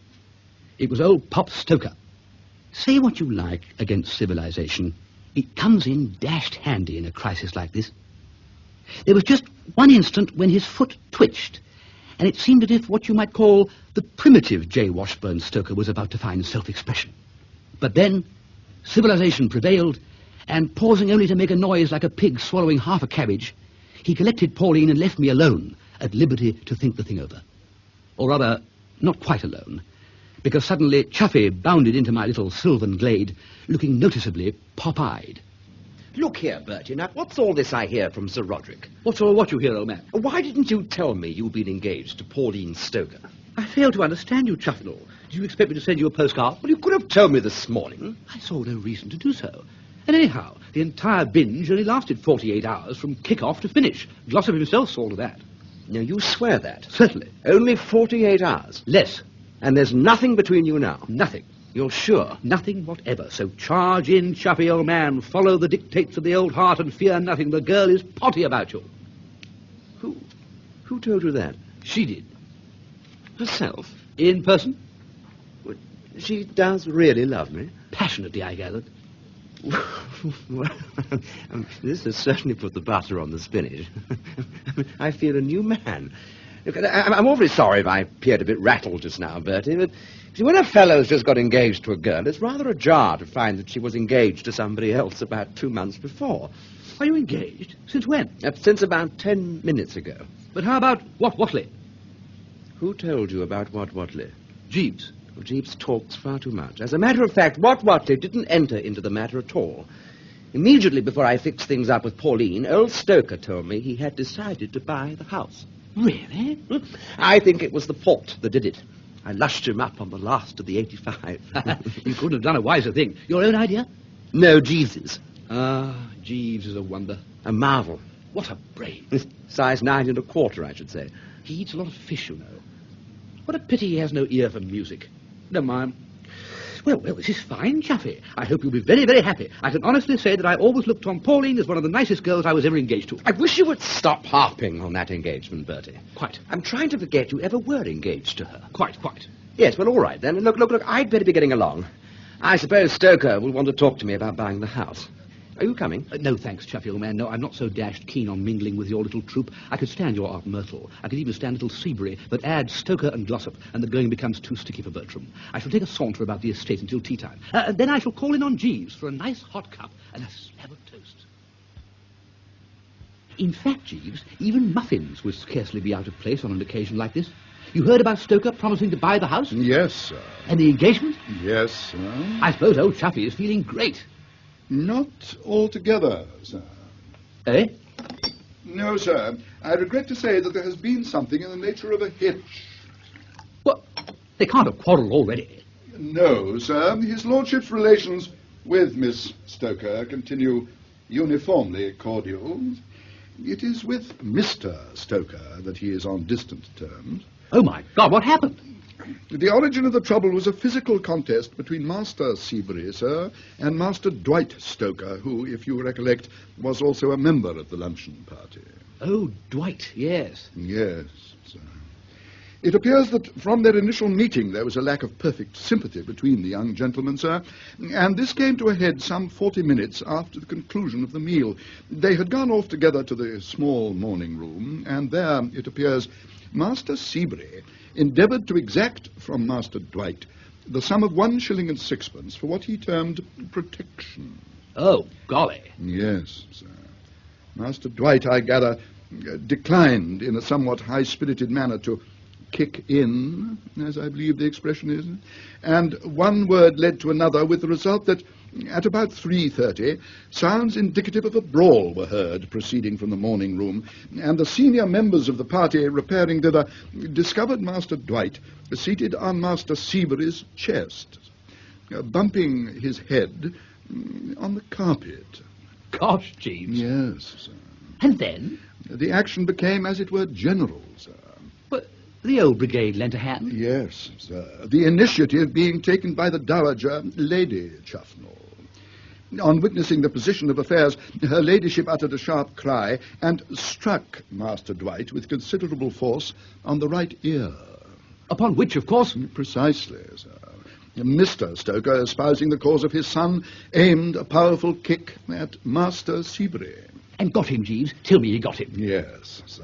It was old Pop Stoker. Say what you like against civilization, it comes in dashed handy in a crisis like this. There was just one instant when his foot twitched, and it seemed as if what you might call the primitive J. Washburn Stoker was about to find self-expression. But then, civilization prevailed, and pausing only to make a noise like a pig swallowing half a cabbage, he collected Pauline and left me alone, at liberty to think the thing over. Or rather, not quite alone, because suddenly Chuffy bounded into my little sylvan glade, looking noticeably pop-eyed. Look here, Bertie, now, what's all this I hear from Sir Roderick? What's all what you hear, old man? Why didn't you tell me you'd been engaged to Pauline Stoker? I fail to understand you, Chuffnell. Do you expect me to send you a postcard? Well, you could have told me this morning. I saw no reason to do so. And anyhow, the entire binge only lasted 48 hours from kick-off to finish. Glossop himself saw to that. Now, you swear that? Certainly. Only 48 hours? Less. And there's nothing between you now? Nothing. You're sure? Nothing whatever. So charge in, Chuffy, old man. Follow the dictates of the old heart and fear nothing. The girl is potty about you. Who told you that? She did. Herself? In person? Well, she does really love me? Passionately, I gathered. Well, this has certainly put the butter on the spinach. I feel a new man. Look, I'm awfully sorry if I appeared a bit rattled just now, Bertie, but see, when a fellow's just got engaged to a girl, it's rather a jar to find that she was engaged to somebody else about 2 months before. Are you engaged? Since when? Since about 10 minutes ago. But how about Watley? Who told you about Watley? Jeeves. Well, Jeeves talks far too much. As a matter of fact, Watley didn't enter into the matter at all. Immediately before I fixed things up with Pauline, old Stoker told me he had decided to buy the house. Really? I think it was the port that did it. I lushed him up on the last of the 85. You couldn't have done a wiser thing. Your own idea? No, Jeeves's. Ah, Jeeves is a wonder. A marvel. What a brain. Size 9 1/4, I should say. He eats a lot of fish, you know. What a pity he has no ear for music. Never mind. Well, this is fine, Chuffy. I hope you'll be very, very happy. I can honestly say that I always looked on Pauline as one of the nicest girls I was ever engaged to. I wish you would stop harping on that engagement, Bertie. Quite. I'm trying to forget you ever were engaged to her. Quite. Yes, well, all right, then. Look, I'd better be getting along. I suppose Stoker will want to talk to me about buying the house. Are you coming? No, thanks, Chuffy, old man. No, I'm not so dashed keen on mingling with your little troupe. I could stand your Aunt Myrtle. I could even stand little Seabury, but add Stoker and Glossop, and the going becomes too sticky for Bertram. I shall take a saunter about the estate until tea time. Then I shall call in on Jeeves for a nice hot cup and a slab of toast. In fact, Jeeves, even muffins would scarcely be out of place on an occasion like this. You heard about Stoker promising to buy the house? Yes, sir. And the engagement? Yes, sir. I suppose old Chuffy is feeling great. Not altogether, sir. Eh? No, sir. I regret to say that there has been something in the nature of a hitch. What? They can't have quarrelled already. No, sir. His lordship's relations with Miss Stoker continue uniformly cordial. It is with Mr. Stoker that he is on distant terms. Oh, my God, what happened? The origin of the trouble was a physical contest between Master Seabury, sir, and Master Dwight Stoker, who, if you recollect, was also a member of the luncheon party. Oh, Dwight, yes. Yes, sir. It appears that from their initial meeting there was a lack of perfect sympathy between the young gentlemen, sir, and this came to a head some 40 minutes after the conclusion of the meal. They had gone off together to the small morning room, and there, it appears, Master Seabury endeavoured to exact from Master Dwight the sum of 1 shilling and 6pence for what he termed protection. Oh, golly. Yes, sir. Master Dwight, I gather, declined in a somewhat high-spirited manner to kick in, as I believe the expression is, and one word led to another, with the result that at about 3:30, sounds indicative of a brawl were heard proceeding from the morning room, and the senior members of the party repairing thither discovered Master Dwight seated on Master Seabury's chest, bumping his head on the carpet. Gosh, Jeeves. Yes, sir. And then? The action became, as it were, general, sir. But the old brigade lent a hand? Yes, sir. The initiative being taken by the Dowager Lady Chuffnell. On witnessing the position of affairs, her ladyship uttered a sharp cry and struck Master Dwight with considerable force on the right ear. Upon which, of course... Precisely, sir. Mr. Stoker, espousing the cause of his son, aimed a powerful kick at Master Seabury. And got him, Jeeves. Tell me he got him. Yes, sir.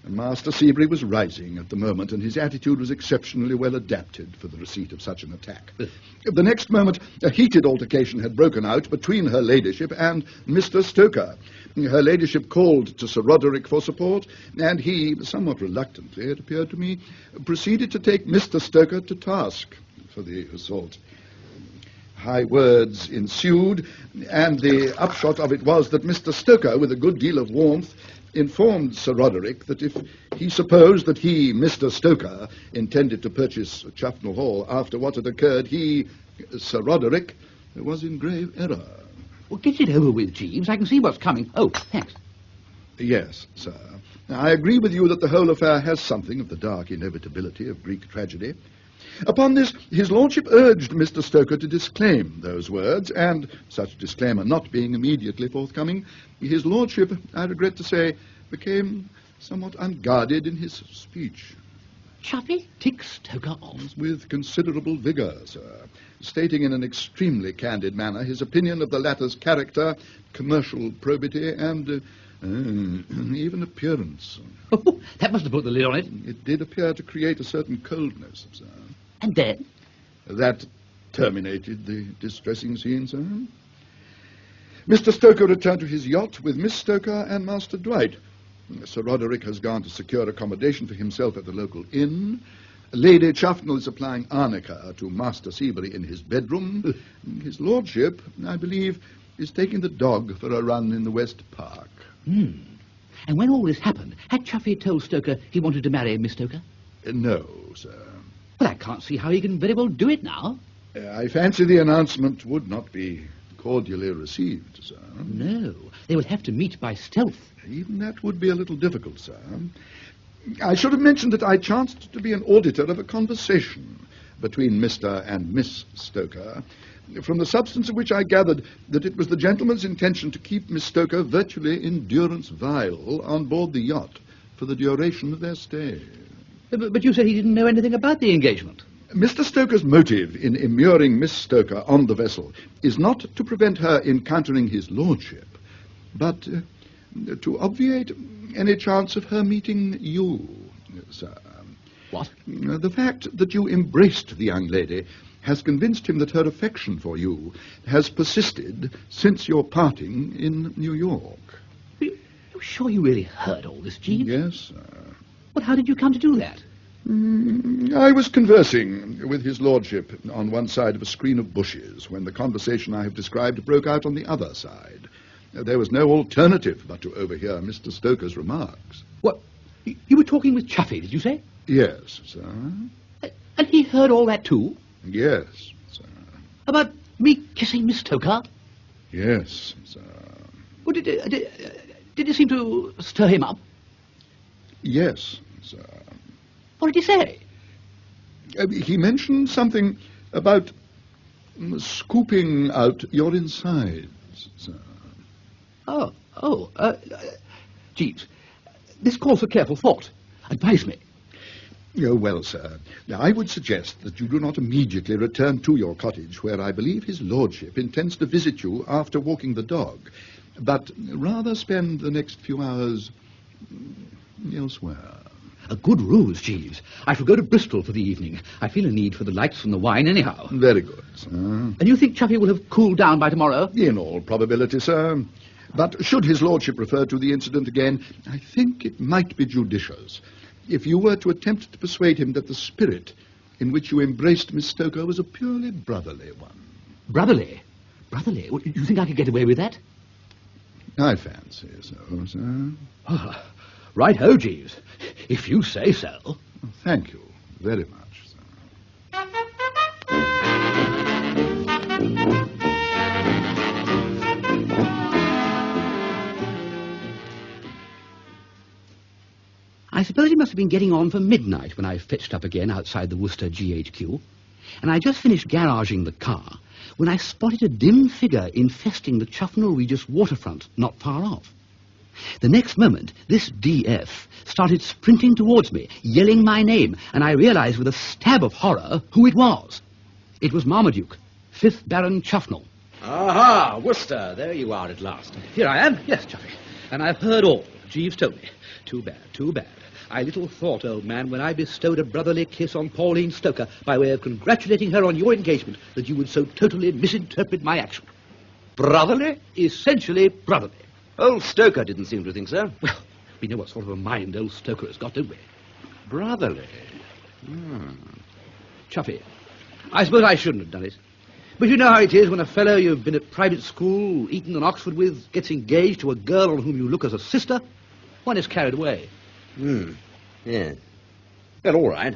Master Seabury was rising at the moment, and his attitude was exceptionally well adapted for the receipt of such an attack. The next moment, a heated altercation had broken out between her ladyship and Mr. Stoker. Her ladyship called to Sir Roderick for support, and he, somewhat reluctantly, it appeared to me, proceeded to take Mr. Stoker to task for the assault. High words ensued, and the upshot of it was that Mr. Stoker, with a good deal of warmth, informed Sir Roderick that if he supposed that he, Mr. Stoker, intended to purchase Chuffnell Hall after what had occurred, he, Sir Roderick, was in grave error. Well, get it over with, Jeeves. I can see what's coming. Oh, thanks. Yes, sir. I agree with you that the whole affair has something of the dark inevitability of Greek tragedy. Upon this, his lordship urged Mr. Stoker to disclaim those words, and, such disclaimer not being immediately forthcoming, his lordship, I regret to say, became somewhat unguarded in his speech. Chuffy ticks Stoker off. With considerable vigour, sir, stating in an extremely candid manner his opinion of the latter's character, commercial probity, and even appearance. Oh, that must have put the lid on it. It did appear to create a certain coldness, sir. And then? That terminated the distressing scene, sir. Mr. Stoker returned to his yacht with Miss Stoker and Master Dwight. Sir Roderick has gone to secure accommodation for himself at the local inn. Lady Chuffnell is applying arnica to Master Seabury in his bedroom. His lordship, I believe, is taking the dog for a run in the West Park. And when all this happened, had Chuffy told Stoker he wanted to marry Miss Stoker? No, sir. Well, I can't see how he can very well do it now. I fancy the announcement would not be cordially received, sir. No, they will have to meet by stealth. Even that would be a little difficult, sir. I should have mentioned that I chanced to be an auditor of a conversation between Mr. and Miss Stoker, from the substance of which I gathered that it was the gentleman's intention to keep Miss Stoker virtually in durance vile on board the yacht for the duration of their stay. But you said he didn't know anything about the engagement. Mr. Stoker's motive in immuring Miss Stoker on the vessel is not to prevent her encountering his lordship, but to obviate any chance of her meeting you, sir. What? The fact that you embraced the young lady has convinced him that her affection for you has persisted since your parting in New York. Are you sure you really heard all this, Jeeves? Yes, sir. Well, how did you come to do that? I was conversing with his lordship on one side of a screen of bushes when the conversation I have described broke out on the other side. There was no alternative but to overhear Mr. Stoker's remarks. What? You were talking with Chuffy, did you say? Yes, sir. And he heard all that too? Yes, sir. About me kissing Miss Stoker? Yes, sir. Well, did it seem to stir him up? Yes, sir. What did he say? He mentioned something about scooping out your insides, sir. Jeeves, this calls for careful thought. Advise me. Oh, well, sir, now I would suggest that you do not immediately return to your cottage, where I believe his lordship intends to visit you after walking the dog, but rather spend the next few hours elsewhere. A good ruse, Jeeves. I shall go to Bristol for the evening. I feel a need for the lights and the wine anyhow. Very good, sir. And you think Chuffy will have cooled down by tomorrow? In all probability, sir. But should his lordship refer to the incident again, I think it might be judicious if you were to attempt to persuade him that the spirit in which you embraced Miss Stoker was a purely brotherly one. Brotherly? Brotherly? You think I could get away with that? I fancy so, sir. Ah, right-ho, Jeeves. If you say so. Well, thank you very much, sir. I suppose it must have been getting on for midnight when I fetched up again outside the Wooster GHQ, and I just finished garaging the car when I spotted a dim figure infesting the Chuffnell Regis waterfront not far off. The next moment, this DF started sprinting towards me, yelling my name, and I realized with a stab of horror who it was. It was Marmaduke, 5th Baron Chuffnell. Aha, Wooster, there you are at last. Here I am, yes, Chuffy, and I've heard all. Jeeves told me. Too bad, too bad. I little thought, old man, when I bestowed a brotherly kiss on Pauline Stoker by way of congratulating her on your engagement, that you would so totally misinterpret my action. Brotherly? Essentially brotherly. Old Stoker didn't seem to think so. Well, we know what sort of a mind old Stoker has got, don't we? Brotherly? Chuffy, I suppose I shouldn't have done it. But you know how it is when a fellow you've been at private school, Eton and Oxford with, gets engaged to a girl on whom you look as a sister? One is carried away. Yeah. Well, all right.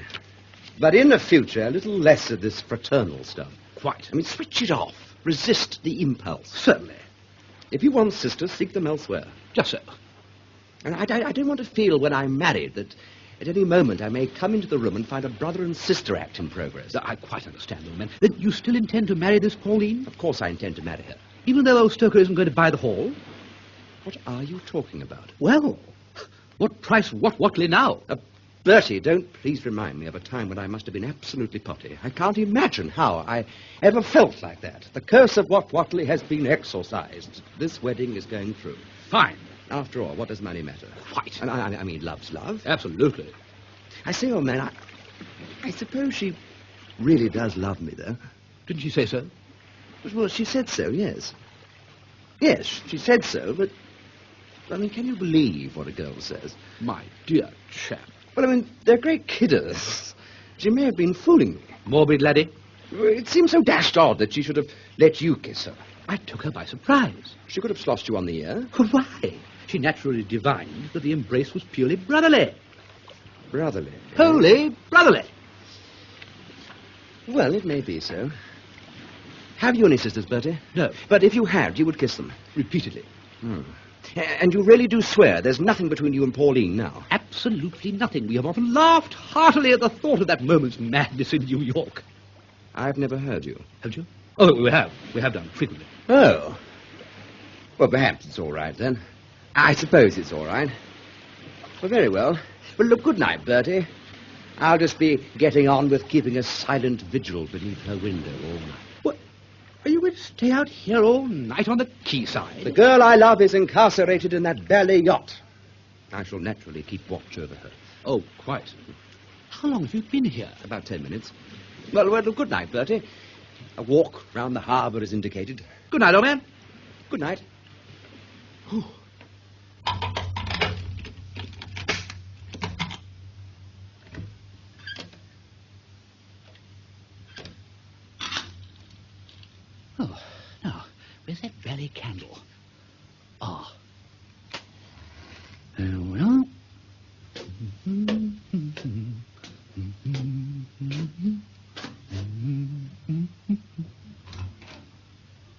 But in the future, a little less of this fraternal stuff. Quite. I mean, switch it off. Resist the impulse. Certainly. If you want sisters, seek them elsewhere. Just so. And I don't want to feel when I'm married that at any moment I may come into the room and find a brother and sister act in progress. I quite understand, old man. Then you still intend to marry this Pauline? Of course I intend to marry her. Even though old Stoker isn't going to buy the hall? What are you talking about? Well, what price Watley now? Bertie, don't please remind me of a time when I must have been absolutely potty. I can't imagine how I ever felt like that. The curse of Watley has been exorcised. This wedding is going through. Fine. After all, what does money matter? Quite. And I mean, love's love. Absolutely. I say, old man, I suppose she really does love me, though. Didn't she say so? Well, she said so, yes. Yes, she said so, but, I mean, can you believe what a girl says? My dear chap. Well, I mean, they're great kidders. She may have been fooling me. Morbid laddie. It seems so dashed odd that she should have let you kiss her. I took her by surprise. She could have sloshed you on the ear. Why? She naturally divined that the embrace was purely brotherly. Brotherly? Wholly brotherly. Well, it may be so. Have you any sisters, Bertie? No. But if you had, you would kiss them? Repeatedly. And you really do swear there's nothing between you and Pauline now? Absolutely nothing. We have often laughed heartily at the thought of that moment's madness in New York. I've never heard you. Haven't you? Oh, we have. We have done, frequently. Oh. Well, perhaps it's all right, then. I suppose it's all right. Well, very well. Well, look, good night, Bertie. I'll just be getting on with keeping a silent vigil beneath her window all night. What? Are you going to stay out here all night on the quayside? The girl I love is incarcerated in that bally yacht. I shall naturally keep watch over her. Oh, quite. How long have you been here? About 10 minutes. Well, good night, Bertie. A walk round the harbour is indicated. Good night, old man. Good night. Oh. Oh, now, where's that valley candle? Ah. There we are.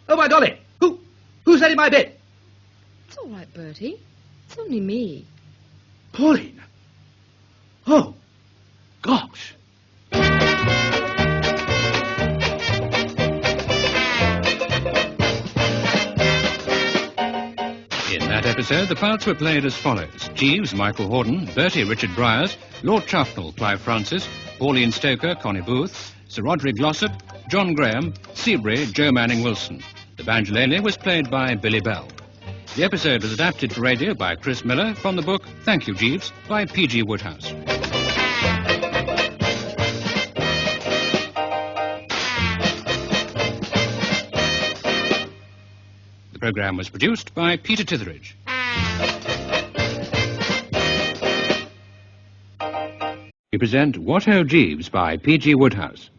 Oh, my golly! Who's that in my bed? It's all right, Bertie. It's only me. Pauline! Oh, gosh! In that episode, the parts were played as follows. Jeeves, Michael Hordern, Bertie, Richard Briers, Lord Chuffnell, Clive Francis, Pauline Stoker, Connie Booth, Sir Roderick Glossop, John Graham, Seabury, Joe Manning Wilson. The banjolele was played by Billy Bell. The episode was adapted for radio by Chris Miller from the book Thank You, Jeeves, by P.G. Wodehouse. The programme was produced by Peter Titheridge. we present What Ho Jeeves by P.G. Wodehouse.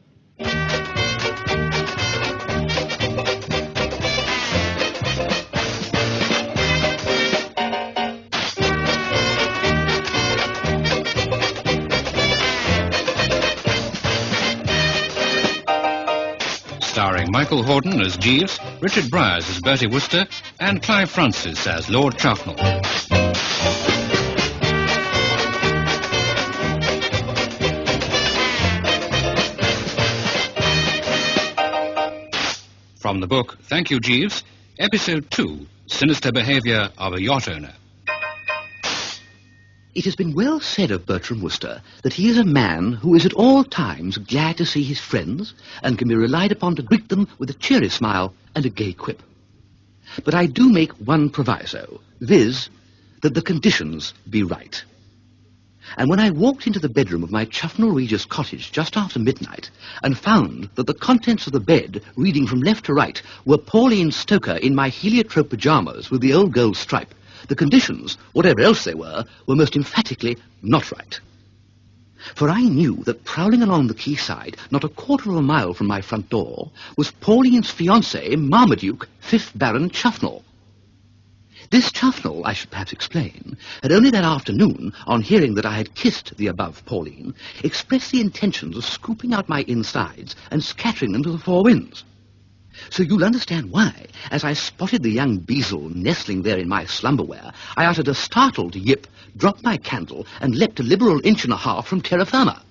Starring Michael Hordern as Jeeves, Richard Briers as Bertie Wooster, and Clive Francis as Lord Chuffnell. From the book Thank You, Jeeves, Episode 2, Sinister Behaviour of a Yacht Owner. It has been well said of Bertram Wooster that he is a man who is at all times glad to see his friends and can be relied upon to greet them with a cheery smile and a gay quip. But I do make one proviso, viz., that the conditions be right. And when I walked into the bedroom of my Chuffnell Regis cottage just after midnight and found that the contents of the bed, reading from left to right, were Pauline Stoker in my heliotrope pyjamas with the old gold stripe, the conditions, whatever else they were most emphatically not right. For I knew that prowling along the quayside, not a quarter of a mile from my front door, was Pauline's fiancé, Marmaduke, 5th Baron Chuffnell. This Chuffnell, I should perhaps explain, had only that afternoon, on hearing that I had kissed the above Pauline, expressed the intentions of scooping out my insides and scattering them to the four winds. So you'll understand why, as I spotted the young Beazle nestling there in my slumberware, I uttered a startled yip, dropped my candle, and leapt a liberal inch and a half from terra firma.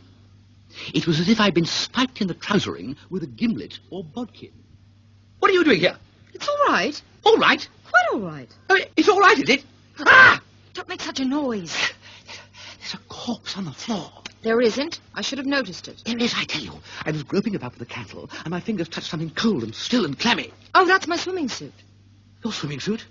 It was as if I'd been spiked in the trousering with a gimlet or bodkin. What are you doing here? It's all right. All right? Quite all right. Oh, it's all right, is it? Ah! Don't make such a noise. There's a corpse on the floor. There isn't. I should have noticed it. There is, I tell you. I was groping about with a candle, and my fingers touched something cold and still and clammy. Oh, that's my swimming suit. Your swimming suit?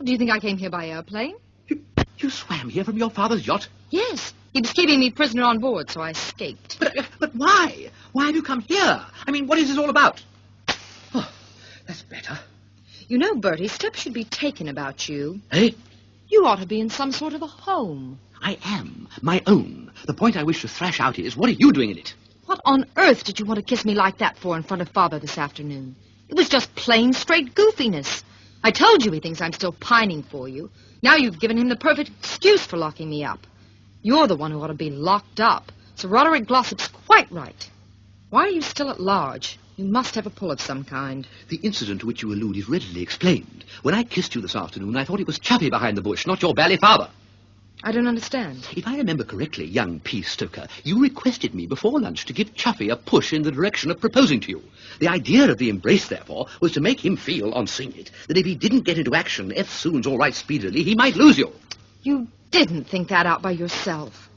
Do you think I came here by airplane? You swam here from your father's yacht? Yes. He was keeping me prisoner on board, so I escaped. But why? Why have you come here? I mean, what is this all about? Oh, that's better. You know, Bertie, steps should be taken about you. Eh? You ought to be in some sort of a home. I am. My own. The point I wish to thrash out is, what are you doing in it? What on earth did you want to kiss me like that for in front of Father this afternoon? It was just plain straight goofiness. I told you he thinks I'm still pining for you. Now you've given him the perfect excuse for locking me up. You're the one who ought to be locked up. So Roderick Glossop's quite right. Why are you still at large? You must have a pull of some kind. The incident to which you allude is readily explained. When I kissed you this afternoon, I thought it was Chuffy behind the bush, not your bally father. I don't understand. If I remember correctly, young P. Stoker, you requested me before lunch to give Chuffy a push in the direction of proposing to you. The idea of the embrace, therefore, was to make him feel, on seeing it, that if he didn't get into action eftsoons all right speedily, he might lose you. You didn't think that out by yourself.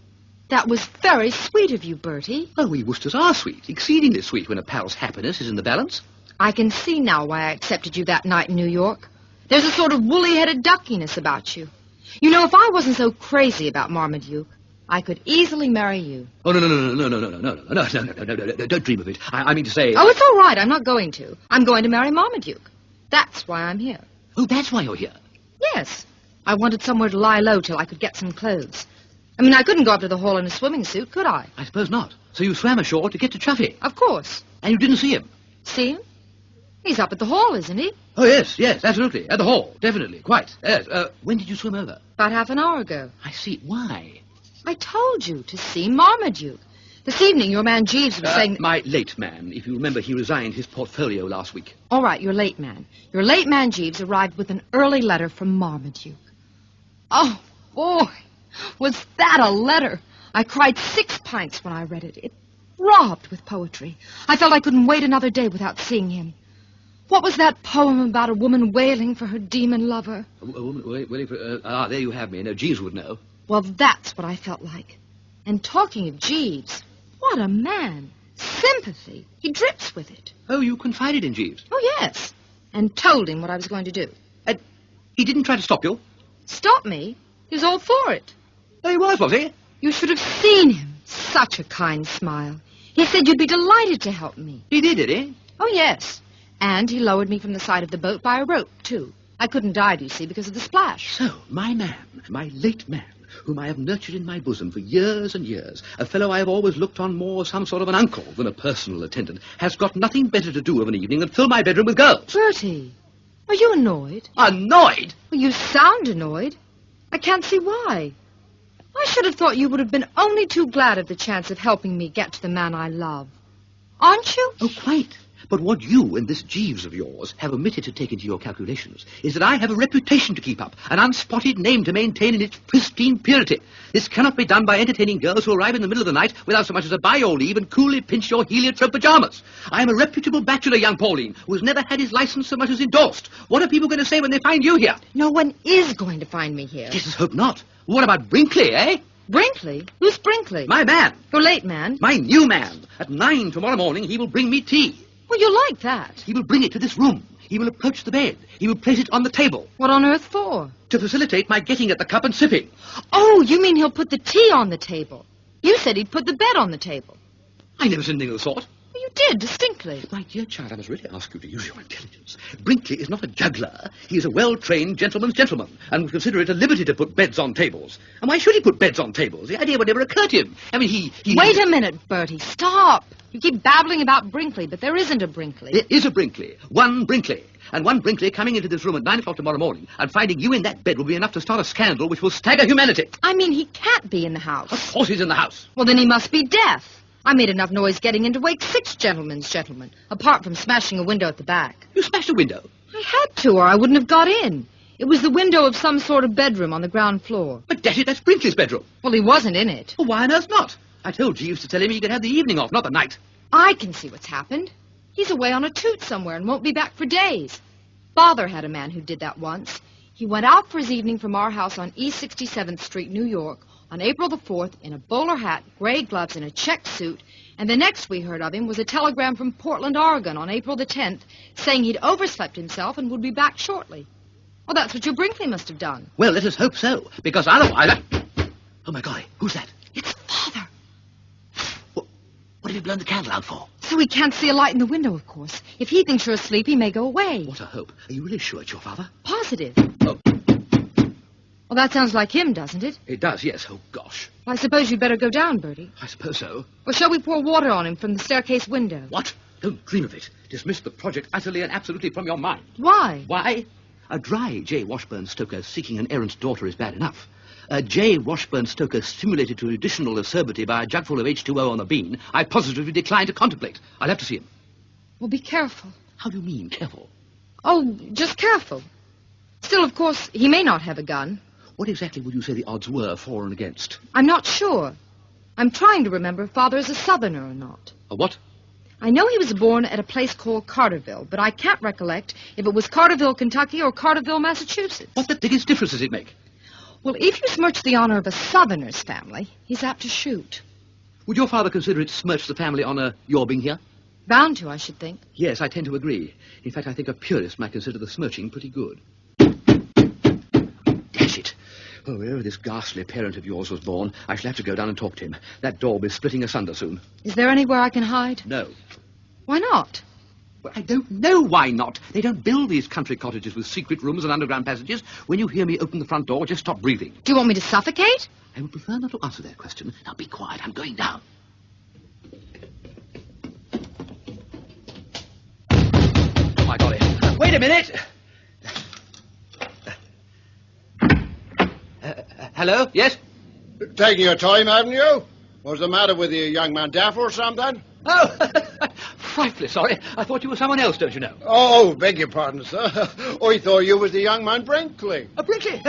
That was very sweet of you, Bertie. Well, we Woosters are sweet, exceedingly sweet when a pal's happiness is in the balance. I can see now why I accepted you that night in New York. There's a sort of woolly-headed duckiness about you. You know, if I wasn't so crazy about Marmaduke, I could easily marry you. Oh, no, don't dream of it. I mean to say... Oh, it's all right. I'm not going to. I'm going to marry Marmaduke. That's why I'm here. Oh, that's why you're here? Yes. I wanted somewhere to lie low till I could get some clothes. I mean, I couldn't go up to the hall in a swimming suit, could I? I suppose not. So you swam ashore to get to Chuffy? Of course. And you didn't see him? See him? He's up at the hall, isn't he? Oh, yes, absolutely. At the hall, definitely, quite. Yes. When did you swim over? About half an hour ago. I see. Why? I told you, to see Marmaduke. This evening, your man Jeeves was saying... My late man. If you remember, he resigned his portfolio last week. All right, your late man. Your late man Jeeves arrived with an early letter from Marmaduke. Oh, boy, was that a letter. I cried 6 pints when I read it. It throbbed with poetry. I felt I couldn't wait another day without seeing him. What was that poem about a woman wailing for her demon lover? A woman wailing for... there you have me. No, Jeeves would know. Well, that's what I felt like. And talking of Jeeves, what a man. Sympathy. He drips with it. Oh, you confided in Jeeves? Oh, yes. And told him what I was going to do. And he didn't try to stop you? Stop me? He was all for it. Oh, he was he? You should have seen him. Such a kind smile. He said you'd be delighted to help me. He did he? Oh, yes. And he lowered me from the side of the boat by a rope, too. I couldn't dive, you see, because of the splash. So, my man, my late man, whom I have nurtured in my bosom for years and years, a fellow I have always looked on more as some sort of an uncle than a personal attendant, has got nothing better to do of an evening than fill my bedroom with girls. Bertie, are you annoyed? Annoyed? Well, you sound annoyed. I can't see why. I should have thought you would have been only too glad of the chance of helping me get to the man I love. Aren't you? Oh, quite. But what you and this Jeeves of yours have omitted to take into your calculations is that I have a reputation to keep up, an unspotted name to maintain in its pristine purity. This cannot be done by entertaining girls who arrive in the middle of the night without so much as a buy your leave and coolly pinch your heliotrope pyjamas. I am a reputable bachelor, young Pauline, who has never had his license so much as endorsed. What are people going to say when they find you here? No one is going to find me here. Jesus, hope not. What about Brinkley, eh? Brinkley? Who's Brinkley? My man. Your late man? My new man. At 9 tomorrow morning, he will bring me tea. Well, you like that. He will bring it to this room. He will approach the bed. He will place it on the table. What on earth for? To facilitate my getting at the cup and sipping. Oh, you mean he'll put the tea on the table? You said he'd put the bed on the table. I never said anything of the sort. Well, you did, distinctly. My dear child, I must really ask you to use your intelligence. Brinkley is not a juggler. He is a well-trained gentleman's gentleman, and would consider it a liberty to put beds on tables. And why should he put beds on tables? The idea would never occur to him. I mean, he... Wait a minute, Bertie. Stop. You keep babbling about Brinkley, but there isn't a Brinkley. There is a Brinkley. One Brinkley. And one Brinkley coming into this room at 9 o'clock tomorrow morning and finding you in that bed will be enough to start a scandal which will stagger humanity. I mean, he can't be in the house. Of course he's in the house. Well, then he must be deaf. I made enough noise getting in to wake 6 gentlemen's gentlemen, apart from smashing a window at the back. You smashed a window? I had to, or I wouldn't have got in. It was the window of some sort of bedroom on the ground floor. But dash it, that's Brinkley's bedroom. Well, he wasn't in it. Well, why on earth not? I told Jeeves to tell him he could have the evening off, not the night. I can see what's happened. He's away on a toot somewhere and won't be back for days. Father had a man who did that once. He went out for his evening from our house on East 67th Street, New York, on April the 4th in a bowler hat, gray gloves, and a check suit, and the next we heard of him was a telegram from Portland, Oregon on April the 10th saying he'd overslept himself and would be back shortly. Well, that's what your Brinkley must have done. Well, let us hope so, because otherwise... Oh, my golly, who's that? It's Father. What have you blown the candle out for? So he can't see a light in the window, of course. If he thinks you're asleep, he may go away. What a hope. Are you really sure it's your father? Positive. Oh. Well, that sounds like him, doesn't it? It does, yes. Oh, gosh. Well, I suppose you'd better go down, Bertie. I suppose so. Or shall we pour water on him from the staircase window? What? Don't dream of it. Dismiss the project utterly and absolutely from your mind. Why? Why? A dry J. Washburn Stoker seeking an errant daughter is bad enough. A J. Washburn Stoker stimulated to additional acerbity by a jugful of H2O on the bean, I positively decline to contemplate. I'll have to see him. Well, be careful. How do you mean, careful? Oh, just careful. Still, of course, he may not have a gun. What exactly would you say the odds were for and against? I'm not sure. I'm trying to remember if Father is a Southerner or not. A what? I know he was born at a place called Carterville, but I can't recollect if it was Carterville, Kentucky, or Carterville, Massachusetts. What the biggest difference does it make? Well, if you smirch the honor of a Southerner's family, he's apt to shoot. Would your father consider it smirch the family honor your being here? Bound to, I should think. Yes, I tend to agree. In fact, I think a purist might consider the smirching pretty good. Dash it. Well, wherever this ghastly parent of yours was born, I shall have to go down and talk to him. That door will be splitting asunder soon. Is there anywhere I can hide? No. Why not? Well, I don't know why not. They don't build these country cottages with secret rooms and underground passages. When you hear me open the front door, just stop breathing. Do you want me to suffocate? I would prefer not to answer that question. Now be quiet. I'm going down. Oh, my golly. Wait a minute. Hello? Yes? Taking your time, haven't you? What's the matter with you, young man? Deaf or something? Oh, frightfully sorry. I thought you were someone else, don't you know? Oh, beg your pardon, sir. I thought you was the young man Brinkley. Oh, Brinkley.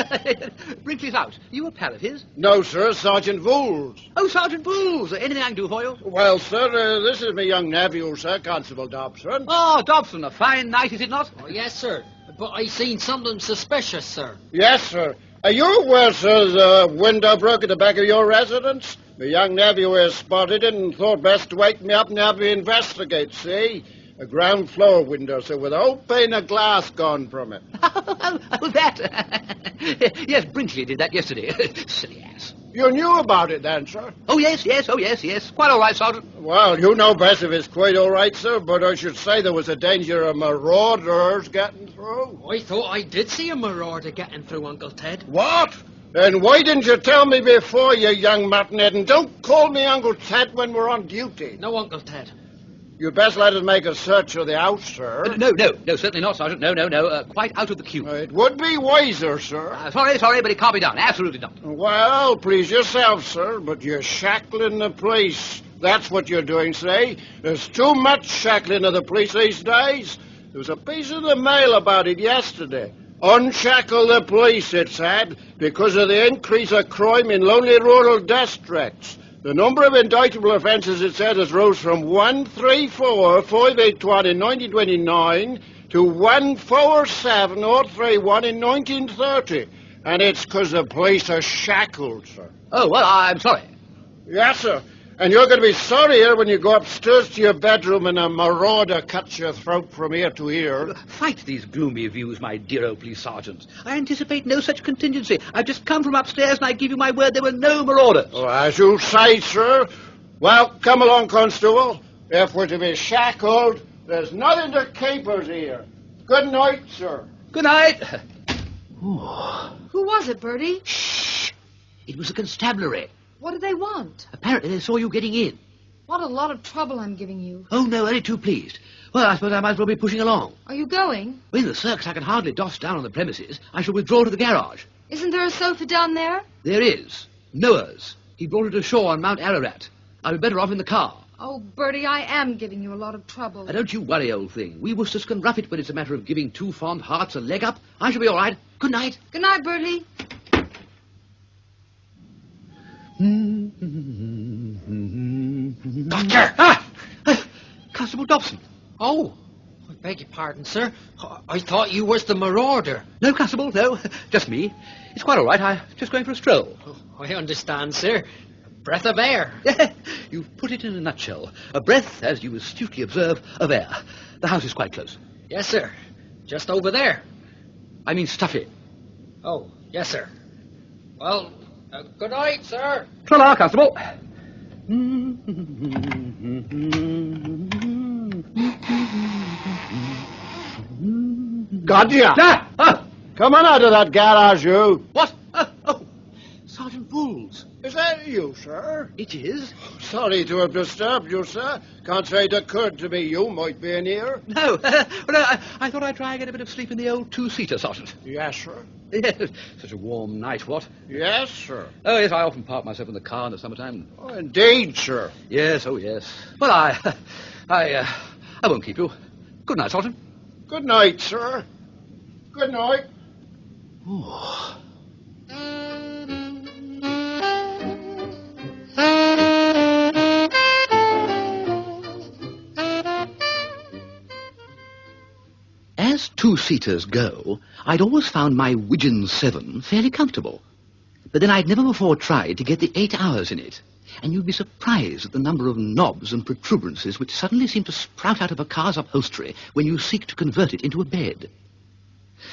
Brinkley's out. Are you a pal of his? No, sir, Sergeant Vools. Oh, Sergeant Vools. Anything I can do for you? Well, sir, this is my young nephew, sir, Constable Dobson. Oh, Dobson, a fine night, is it not? Oh, yes, sir. But I seen something suspicious, sir. Yes, sir. Are you aware, sir, the window broke at the back of your residence? My young nephew has spotted it and thought best to wake me up and have me investigate, see? A ground floor window, sir, with a whole pane of glass gone from it. Oh, that. Yes, Brinkley did that yesterday. Silly ass. You knew about it then, sir? Oh, yes. Quite all right, Sergeant. Well, you know best if it's quite all right, sir, but I should say there was a danger of marauders getting through. I thought I did see a marauder getting through, Uncle Ted. What? Then why didn't you tell me before, you young martinet, and don't call me Uncle Ted when we're on duty? No, Uncle Ted. You'd best let us make a search of the house, sir. No, certainly not, Sergeant. No, quite out of the cue. It would be wiser, sir. Sorry, but it can't be done. Absolutely not. Well, please yourself, sir, but you're shackling the police. That's what you're doing, say. There's too much shackling of the police these days. There was a piece in the mail about it yesterday. Unshackle the police, it said, because of the increase of crime in lonely rural districts. The number of indictable offences, it said, has rose from 134,581 in 1929 to 147,031 in 1930. And it's because the police are shackled, sir. Oh, well, I'm sorry. Yes, sir. And you're going to be sorrier when you go upstairs to your bedroom and a marauder cuts your throat from ear to ear. Fight these gloomy views, my dear old police sergeant. I anticipate no such contingency. I've just come from upstairs and I give you my word there were no marauders. Oh, as you say, sir. Well, come along, Constable. If we're to be shackled, there's nothing to keep us here. Good night, sir. Good night. Who was it, Bertie? Shh. It was a constabulary. What did they want? Apparently they saw you getting in. What a lot of trouble I'm giving you. Oh, no, only too pleased. Well, I suppose I might as well be pushing along. Are you going? Well, in the circus I can hardly doss down on the premises. I shall withdraw to the garage. Isn't there a sofa down there? There is. Noah's. He brought it ashore on Mount Ararat. I'll be better off in the car. Oh, Bertie, I am giving you a lot of trouble. Now, don't you worry, old thing. We Woosters can rough it when it's a matter of giving two fond hearts a leg up. I shall be all right. Good night. Good night, Bertie. Doctor! Constable Dobson. Oh, I beg your pardon, sir. I thought you was the marauder. No, Constable, no. Just me. It's quite all right. I'm just going for a stroll. Oh, I understand, sir. A breath of air. You've put it in a nutshell. A breath, as you astutely observe, of air. The house is quite close. Yes, sir. Just over there. I mean stuffy. Oh, yes, sir. Well, good night, sir. Ta-ra, Constable. Got ya! Come on out of that garage, you. What? Oh, Sergeant Bowles. Is that you, sir? It is. Sorry to have disturbed you, sir. Can't say it occurred to me you might be in here. No, I thought I'd try and get a bit of sleep in the old two-seater, Sergeant. Yes, sir. Yes, such a warm night, what? Yes, sir. Oh, yes, I often park myself in the car in the summertime. Oh, indeed, sir. Yes, oh, yes. Well, I won't keep you. Good night, Sergeant. Good night, sir. Good night. Oh. As two-seaters go, I'd always found my Widgeon 7 fairly comfortable. But then I'd never before tried to get the 8 hours in it. And you'd be surprised at the number of knobs and protuberances which suddenly seem to sprout out of a car's upholstery when you seek to convert it into a bed.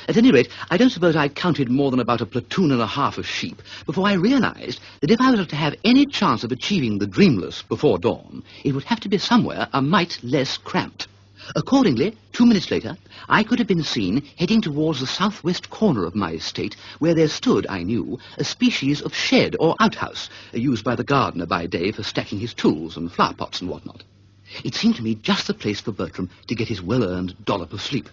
At any rate, I don't suppose I counted more than about a platoon and a half of sheep before I realized that if I was to have any chance of achieving the dreamless before dawn, it would have to be somewhere a mite less cramped. Accordingly, 2 minutes later, I could have been seen heading towards the southwest corner of my estate, where there stood, I knew, a species of shed or outhouse, used by the gardener by day for stacking his tools and flower pots and whatnot. It seemed to me just the place for Bertram to get his well-earned dollop of sleep.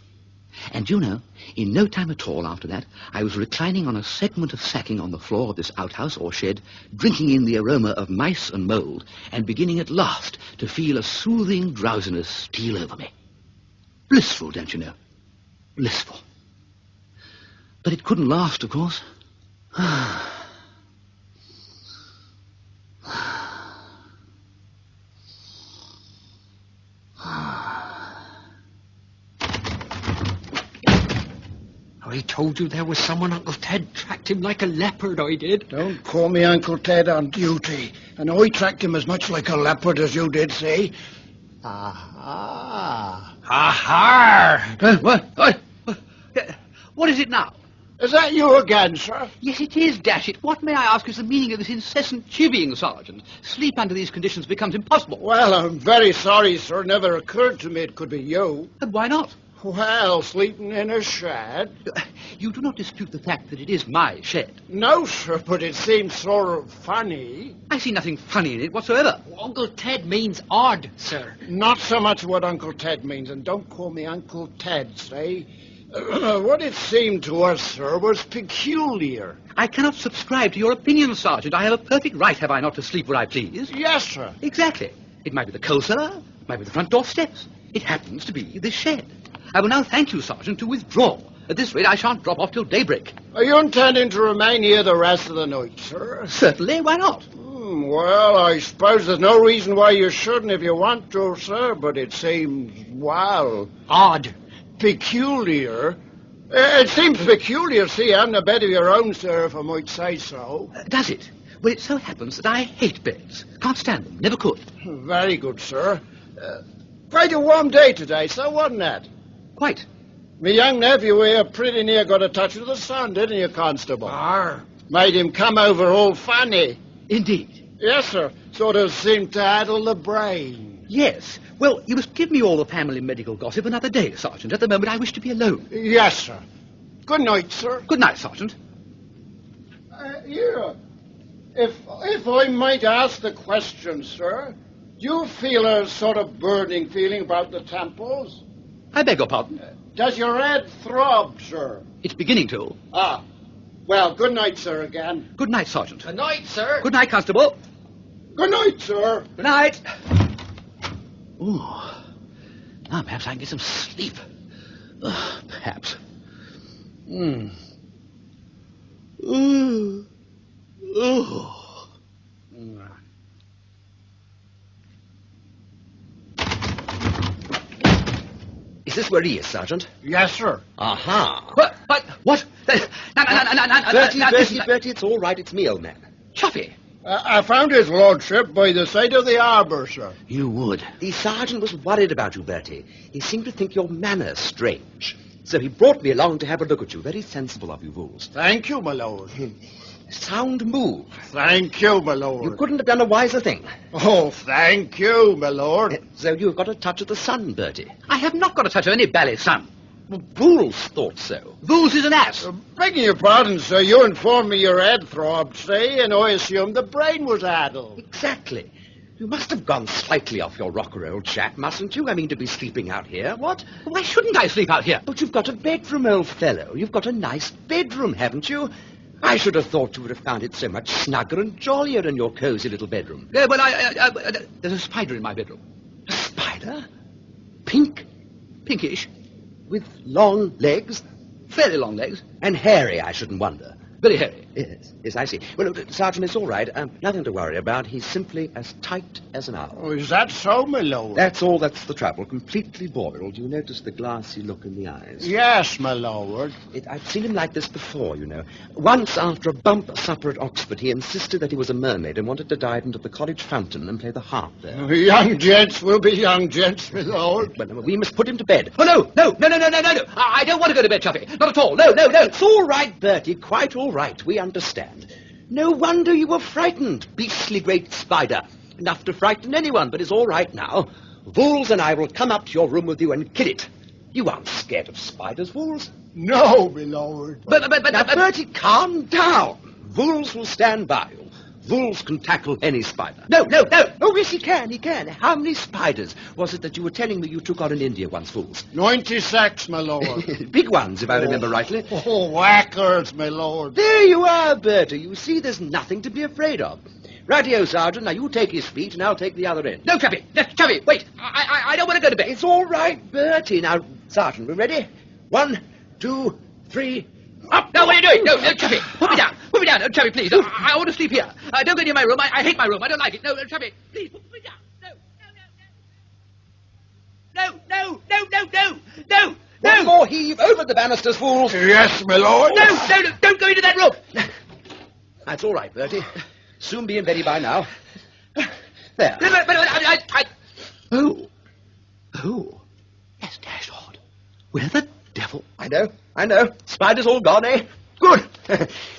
And you know, in no time at all after that, I was reclining on a segment of sacking on the floor of this outhouse or shed, drinking in the aroma of mice and mould, and beginning at last to feel a soothing drowsiness steal over me. Blissful, don't you know? Blissful. But it couldn't last, of course. I told you there was someone, Uncle Ted. Tracked him like a leopard, I did. Don't call me Uncle Ted on duty. And I tracked him as much like a leopard as you did, see? Aha. Ha-ha! What is it now? Is that you again, sir? Yes, it is, dash it. What, may I ask, is the meaning of this incessant chivying, Sergeant? Sleep under these conditions becomes impossible. Well, I'm very sorry, sir. Never occurred to me it could be you. And why not? Well, sleeping in a shed? You do not dispute the fact that it is my shed. No, sir, but it seems sort of funny. I see nothing funny in it whatsoever. Uncle Ted means odd, sir. Not so much what Uncle Ted means, and don't call me Uncle Ted, say. What it seemed to us, sir, was peculiar. I cannot subscribe to your opinion, Sergeant. I have a perfect right, have I not, to sleep where I please? Yes, sir. Exactly. It might be the coal cellar, it might be the front door steps. It happens to be this shed. I will now thank you, Sergeant, to withdraw. At this rate, I shan't drop off till daybreak. Are you intending to remain here the rest of the night, sir? Certainly, why not? Well, I suppose there's no reason why you shouldn't if you want to, sir, but it seems, well... Odd. Peculiar? It seems peculiar, see, having a bed of your own, sir, if I might say so. Does it? Well, it so happens that I hate beds. Can't stand them. Never could. Very good, sir. Quite a warm day today, sir, wasn't it? Quite. My young nephew here pretty near got a touch of the sun, didn't you, Constable? Made him come over all funny. Indeed. Yes, sir. Sort of seemed to addle the brain. Yes. Well, you must give me all the family medical gossip another day, Sergeant. At the moment, I wish to be alone. Yes, sir. Good night, sir. Good night, Sergeant. Here, if I might ask the question, sir, do you feel a sort of burning feeling about the temples? I beg your pardon? Does your head throb, sir? It's beginning to. Ah. Well, good night, sir, again. Good night, Sergeant. Good night, sir. Good night, Constable. Good night, sir. Good night. Ooh. Now, perhaps I can get some sleep. Perhaps. Ooh. Ooh. Is this where he is, Sergeant? Yes, sir. Aha. What? Bertie, it's all right. It's me, old man. Chuffy. I found his lordship by the side of the arbour, sir. You would. The sergeant was worried about you, Bertie. He seemed to think your manners strange. So he brought me along to have a look at you. Very sensible of you, Vools. Thank you, my lord. Sound move. Thank you, my lord. You couldn't have done a wiser thing. Oh, thank you, my lord. So you've got a touch of the sun, Bertie. I have not got a touch of any bally sun. Well, Vools thought so. Vools is an ass. Begging your pardon, sir, you informed me your head throbbed, say, and I assumed the brain was addled. Exactly. You must have gone slightly off your rocker, old chap, mustn't you? I mean, to be sleeping out here. What? Why shouldn't I sleep out here? But you've got a bedroom, old fellow. You've got a nice bedroom, haven't you? I should have thought you would have found it so much snugger and jollier in your cosy little bedroom. Yeah, well, there's a spider in my bedroom. A spider? Pink? Pinkish. With long legs? Fairly long legs. And hairy, I shouldn't wonder. Very hairy. Yes, I see. Well, look, Sergeant, it's all right. Nothing to worry about. He's simply as tight as an owl. Oh, is that so, my lord? That's all. That's the trouble. Completely boiled. You notice the glassy look in the eyes? Yes, my lord. I've seen him like this before, you know. Once, after a bump supper at Oxford, he insisted that he was a mermaid and wanted to dive into the college fountain and play the harp there. Young gents will be young gents, my lord. Well, we must put him to bed. Oh, no. I don't want to go to bed, Chuffy. Not at all. No. It's all right, Bertie. Quite all right. We understand. No wonder you were frightened, beastly great spider. Enough to frighten anyone, but it's all right now. Vools and I will come up to your room with you and kill it. You aren't scared of spiders, Vools? No, my lord. But Now, Bertie, calm down. Vools will stand by you. Vools can tackle any spider. No. Oh, yes, he can. How many spiders was it that you were telling me you took on in India once, Vools? 96, my lord. Big ones, if I remember rightly. Oh, whackers, my lord. There you are, Bertie. You see, there's nothing to be afraid of. Rightio, Sergeant. Now, you take his feet, and I'll take the other end. No, Chuffy, wait. I don't want to go to bed. It's all right, Bertie. Now, Sergeant, we ready? 1, 2, 3... Up! No, what are you doing? No, Chuffy, put me down. Put me down. No, Chuffy, please. I want to sleep here. Don't go near my room. I hate my room. I don't like it. No, Chuffy, please, put me down. No. One more heave over the banisters, Fools. Yes, my lord. No, don't go into that room. That's all right, Bertie. Soon be in bed by now. There. But Oh. That's dashed odd. Where the devil? I know. Spider's all gone, eh? Good.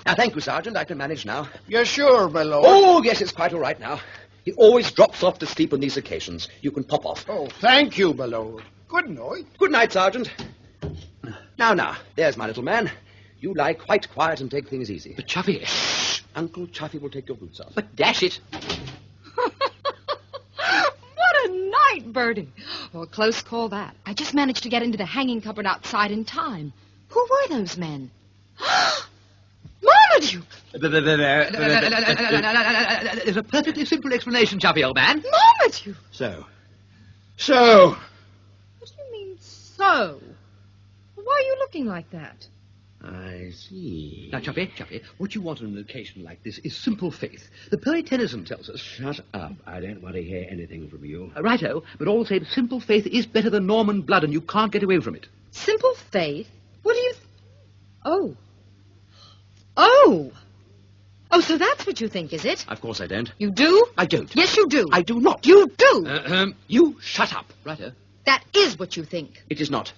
Now, thank you, Sergeant. I can manage now. You're sure, my lord? Oh, yes, it's quite all right now. He always drops off to sleep on these occasions. You can pop off. Oh, thank you, my lord. Good night. Good night, Sergeant. Now, there's my little man. You lie quite quiet and take things easy. But Chuffy... Shh! Uncle Chuffy will take your boots off. But dash it. What a night, Bertie. Well, close call that. I just managed to get into the hanging cupboard outside in time. Who were those men? Marmaduke! There's a perfectly simple explanation, Chuffy, old man. Marmaduke! So, What do you mean, so? Why are you looking like that? I see. Now, Chuffy, what you want on an occasion like this is simple faith. The poet Tennyson tells us... Shut up. I don't want to hear anything from you. Righto, but all said, simple faith is better than Norman blood, and you can't get away from it. Simple faith? What do you... Oh, so that's what you think, is it? Of course I don't. You do? I don't. Yes, you do. I do not. You do. You shut up. Righto. That is what you think. It is not.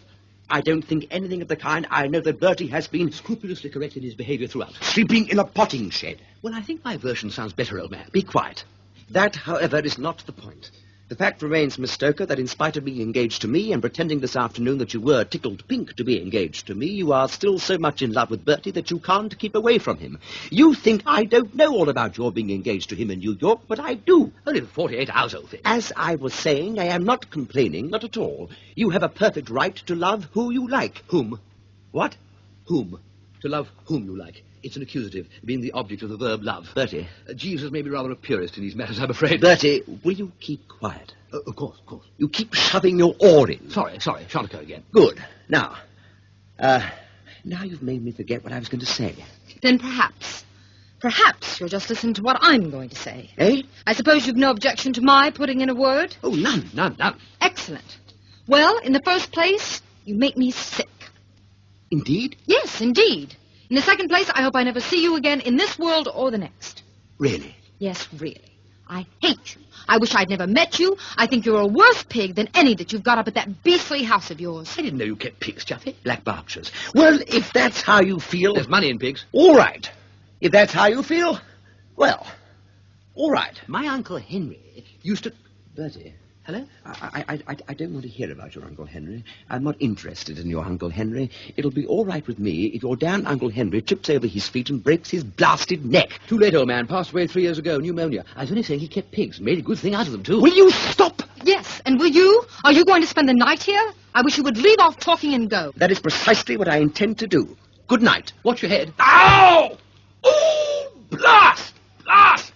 I don't think anything of the kind. I know that Bertie has been Scrupulously correct in his behaviour throughout. sleeping in a potting shed. Well, I think my version sounds better, old man. Be quiet. That, however, is not the point. The fact remains, Miss Stoker, that in spite of being engaged to me and pretending this afternoon that you were tickled pink to be engaged to me, you are still so much in love with Bertie that you can't keep away from him. You think I don't know all about your being engaged to him in New York, but I do. Only for 48 hours, old thing. As I was saying, I am not complaining, not at all. You have a perfect right to love who you like. Whom? What? Whom? To love whom you like. It's an accusative, being the object of the verb love. Bertie. Jeeves is maybe rather a purist in these matters, I'm afraid. Bertie, will you keep quiet? Of course. You keep shoving your oar in. Sorry. Shan't occur again. Good. Now you've made me forget what I was going to say. Then perhaps you'll just listen to what I'm going to say. Eh? I suppose you've no objection to my putting in a word? Oh, none. Excellent. Well, in the first place, you make me sick. Indeed? Yes, indeed. In the second place, I hope I never see you again in this world or the next. Really? Yes, really. I hate you. I wish I'd never met you. I think you're a worse pig than any that you've got up at that beastly house of yours. I didn't know you kept pigs, Chuffy. Black Berkshires. Well, if that's how you feel... There's money in pigs. All right. If that's how you feel, well, all right. My Uncle Henry used to... Bertie. Hello? I don't want to hear about your Uncle Henry. I'm not interested in your Uncle Henry. It'll be all right with me if your damn Uncle Henry trips over his feet and breaks his blasted neck. Too late, old man. Passed away 3 years ago. Pneumonia. I was only saying he kept pigs. Made a good thing out of them, too. Will you stop? Yes, and will you? Are you going to spend the night here? I wish you would leave off talking and go. That is precisely what I intend to do. Good night. Watch your head. Ow! Ooh! Blast! Ah!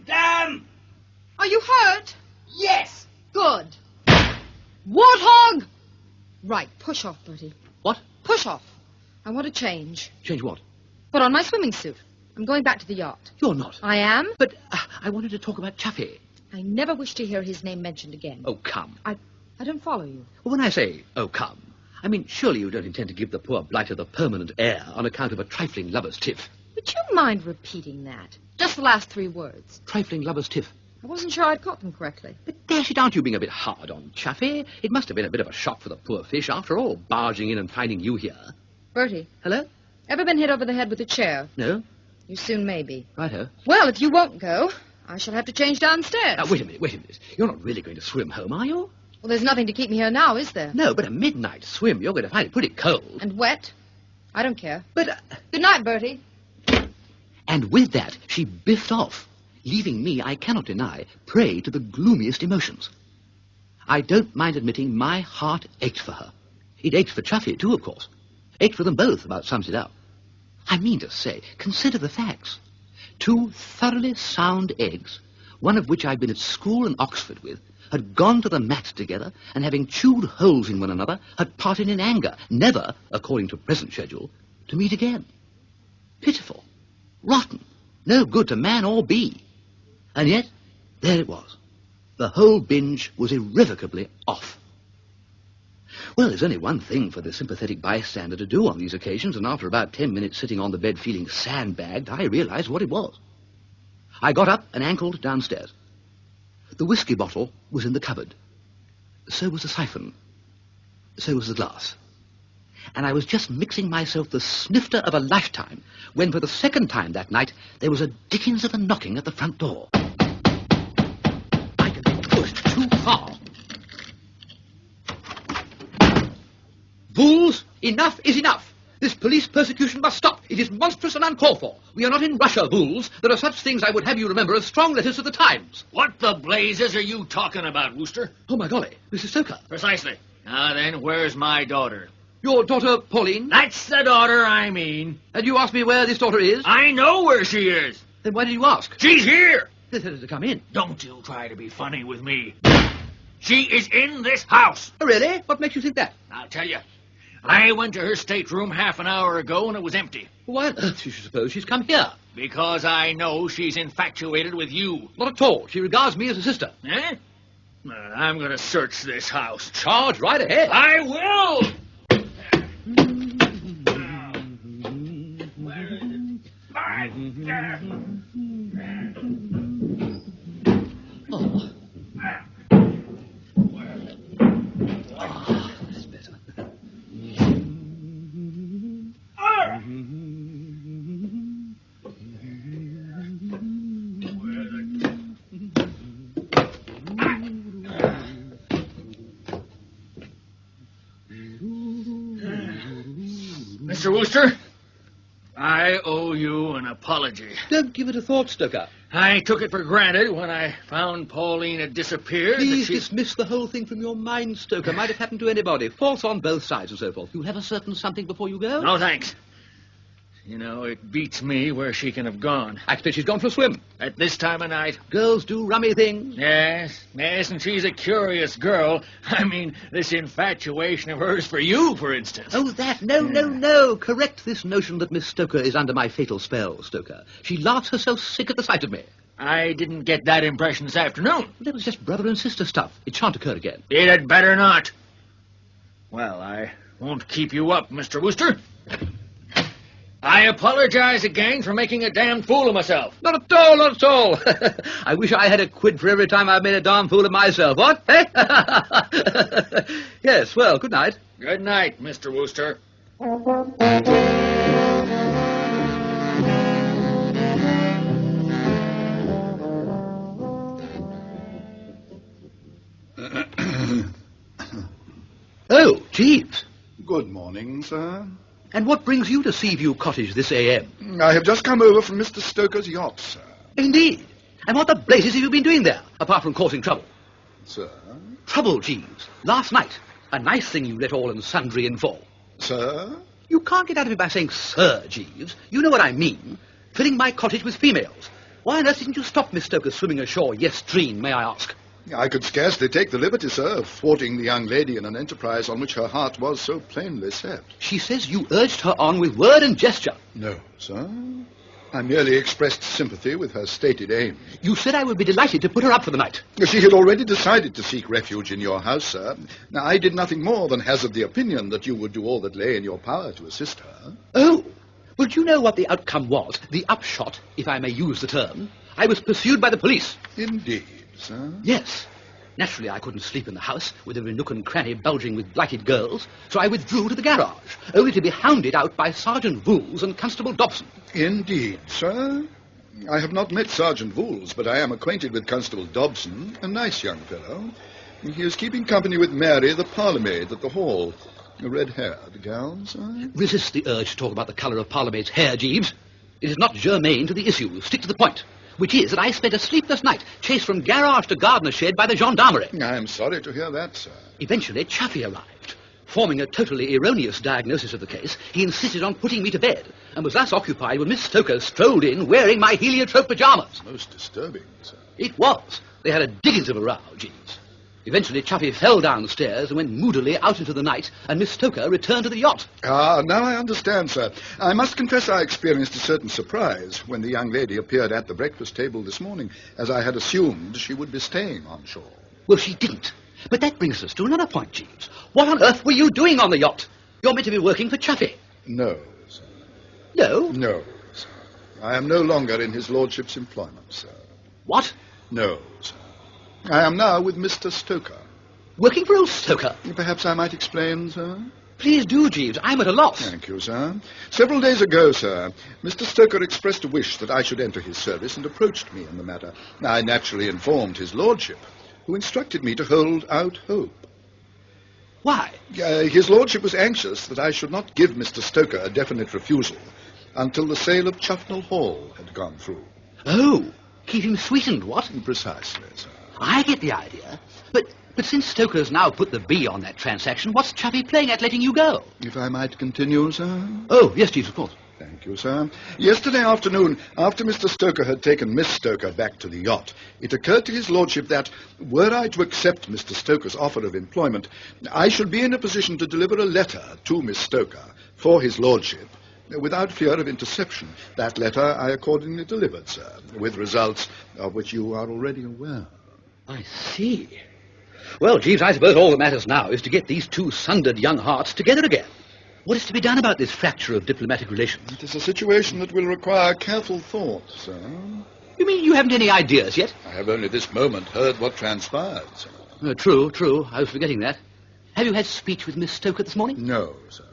Damn! Are you hurt? Yes! Good. Warthog! Right, push off, Bertie. What? Push off. I want to change. Change what? Put on my swimming suit. I'm going back to the yacht. You're not. I am? But I wanted to talk about Chuffy. I never wish to hear his name mentioned again. Oh, come. I don't follow you. Well, when I say, oh, come, I mean, surely you don't intend to give the poor blighter the permanent heir on account of a trifling lover's tiff. Would you mind repeating that? Just the last 3 words. Trifling lover's tiff. I wasn't sure I'd caught them correctly. But dash it, aren't you being a bit hard on Chuffy? It must have been a bit of a shock for the poor fish, after all, barging in and finding you here. Bertie, Hello? ever been hit over the head with a chair? No? You soon may be. Righto. Well, if you won't go, I shall have to change downstairs. Now, wait a minute. You're not really going to swim home, are you? Well, there's nothing to keep me here now, is there? No, but a midnight swim, you're going to find it pretty cold. And wet? I don't care. But... Good night, Bertie. And with that, she biffed off, leaving me, I cannot deny, prey to the gloomiest emotions. I don't mind admitting my heart ached for her. It ached for Chuffy, too, of course. Ached for them both, about sums it up. I mean to say, consider the facts. 2 thoroughly sound eggs, one of which I'd been at school in Oxford with, had gone to the mat together, and having chewed holes in one another, had parted in anger, never, according to present schedule, to meet again. Pitiful. Rotten. No good to man or bee. And yet, there it was. The whole binge was irrevocably off. Well, there's only one thing for the sympathetic bystander to do on these occasions, and after about 10 minutes sitting on the bed feeling sandbagged, I realized what it was. I got up and ankled downstairs. The whiskey bottle was in the cupboard. So was the siphon. So was the glass. And I was just mixing myself the snifter of a lifetime when, for the second time that night, there was a dickens of a knocking at the front door. I had been pushed too far. Enough is enough. This police persecution must stop. It is monstrous and uncalled for. We are not in Russia, Vools. There are such things I would have you remember as strong letters to the Times. What the blazes are you talking about, Wooster? Oh, my golly, Mrs. Stoker. Precisely. Now then, where's my daughter? Your daughter, Pauline? That's the daughter I mean. And you asked me where this daughter is? I know where she is. Then why did you ask? She's here. Come in. Don't you try to be funny with me. She is in this house. Oh, really? What makes you think that? I'll tell you. I went to her stateroom half an hour ago and it was empty. Why on earth do you suppose she's come here? Because I know she's infatuated with you. Not at all. She regards me as a sister. Eh? I'm going to search this house. Charge right ahead. I will! Oh. That's better. Mr. Wooster, I owe you an apology. Don't give it a thought, Stoker. I took it for granted when I found Pauline had disappeared. Please dismiss the whole thing from your mind, Stoker. Might have happened to anybody. False on both sides and so forth. You'll have a certain something before you go? No, thanks. You know, it beats me where she can have gone. I expect she's gone for a swim. At this time of night. Girls do rummy things. Yes, and she's a curious girl. I mean, this infatuation of hers for you, for instance. Oh, that? No. Correct this notion that Miss Stoker is under my fatal spell, Stoker. She laughs herself sick at the sight of me. I didn't get that impression this afternoon. That was just brother and sister stuff. It shan't occur again. It had better not. Well, I won't keep you up, Mr. Wooster. I apologize again for making a damn fool of myself. Not at all. I wish I had a quid for every time I've made a darn fool of myself, what? Eh? Yes, well, good night. Good night, Mr. Wooster. Oh, Jeeves. Good morning, sir. And what brings you to Seaview Cottage this a.m.? I have just come over from Mr. Stoker's yacht, sir. Indeed. And what the blazes have you been doing there, apart from causing trouble? Sir? Trouble, Jeeves. Last night. A nice thing you let all and sundry in for. Sir? You can't get out of it by saying Sir, Jeeves. You know what I mean. Filling my cottage with females. Why on earth didn't you stop Miss Stoker swimming ashore yestreen, may I ask? I could scarcely take the liberty, sir, of thwarting the young lady in an enterprise on which her heart was so plainly set. She says you urged her on with word and gesture. No, sir. I merely expressed sympathy with her stated aim. You said I would be delighted to put her up for the night. She had already decided to seek refuge in your house, sir. Now, I did nothing more than hazard the opinion that you would do all that lay in your power to assist her. Oh, well, do you know what the outcome was? The upshot, if I may use the term. I was pursued by the police. Indeed, sir? Yes. Naturally, I couldn't sleep in the house with every nook and cranny bulging with blighted girls, so I withdrew to the garage, only to be hounded out by Sergeant Vools and Constable Dobson. Indeed, sir. I have not met Sergeant Vools, but I am acquainted with Constable Dobson, a nice young fellow. He is keeping company with Mary, the parlourmaid at the hall. A red-haired gal, sir. Resist the urge to talk about the colour of parlourmaid's hair, Jeeves. It is not germane to the issue. Stick to the point. Which is that I spent a sleepless night, chased from garage to gardener shed by the gendarmerie. I am sorry to hear that, sir. Eventually, Chuffy arrived. Forming a totally erroneous diagnosis of the case, he insisted on putting me to bed, and was thus occupied when Miss Stoker strolled in wearing my heliotrope pyjamas. Most disturbing, sir. It was. They had a diggins of a row, Jeeves. Eventually, Chuffy fell downstairs and went moodily out into the night, and Miss Stoker returned to the yacht. Ah, now I understand, sir. I must confess I experienced a certain surprise when the young lady appeared at the breakfast table this morning, as I had assumed she would be staying on shore. Well, she didn't. But that brings us to another point, Jeeves. What on earth were you doing on the yacht? You're meant to be working for Chuffy. No, sir. No? No, sir. I am no longer in his lordship's employment, sir. What? No, sir. I am now with Mr. Stoker. Working for old Stoker? Perhaps I might explain, sir? Please do, Jeeves. I'm at a loss. Thank you, sir. Several days ago, sir, Mr. Stoker expressed a wish that I should enter his service and approached me in the matter. I naturally informed his lordship, who instructed me to hold out hope. Why? His lordship was anxious that I should not give Mr. Stoker a definite refusal until the sale of Chuffnell Hall had gone through. Oh, keep him sweetened, what? Precisely, sir. I get the idea. But since Stoker's now put the B on that transaction, what's Chuffy playing at letting you go? If I might continue, sir? Oh, yes, Jeeves, of course. Thank you, sir. Yesterday afternoon, after Mr. Stoker had taken Miss Stoker back to the yacht, it occurred to his lordship that, were I to accept Mr. Stoker's offer of employment, I should be in a position to deliver a letter to Miss Stoker for his lordship, without fear of interception. That letter I accordingly delivered, sir, with results of which you are already aware. I see. Well, Jeeves, I suppose all that matters now is to get these two sundered young hearts together again. What is to be done about this fracture of diplomatic relations? It is a situation that will require careful thought, sir. You mean you haven't any ideas yet? I have only this moment heard what transpired, sir. True. I was forgetting that. Have you had speech with Miss Stoker this morning? No, sir.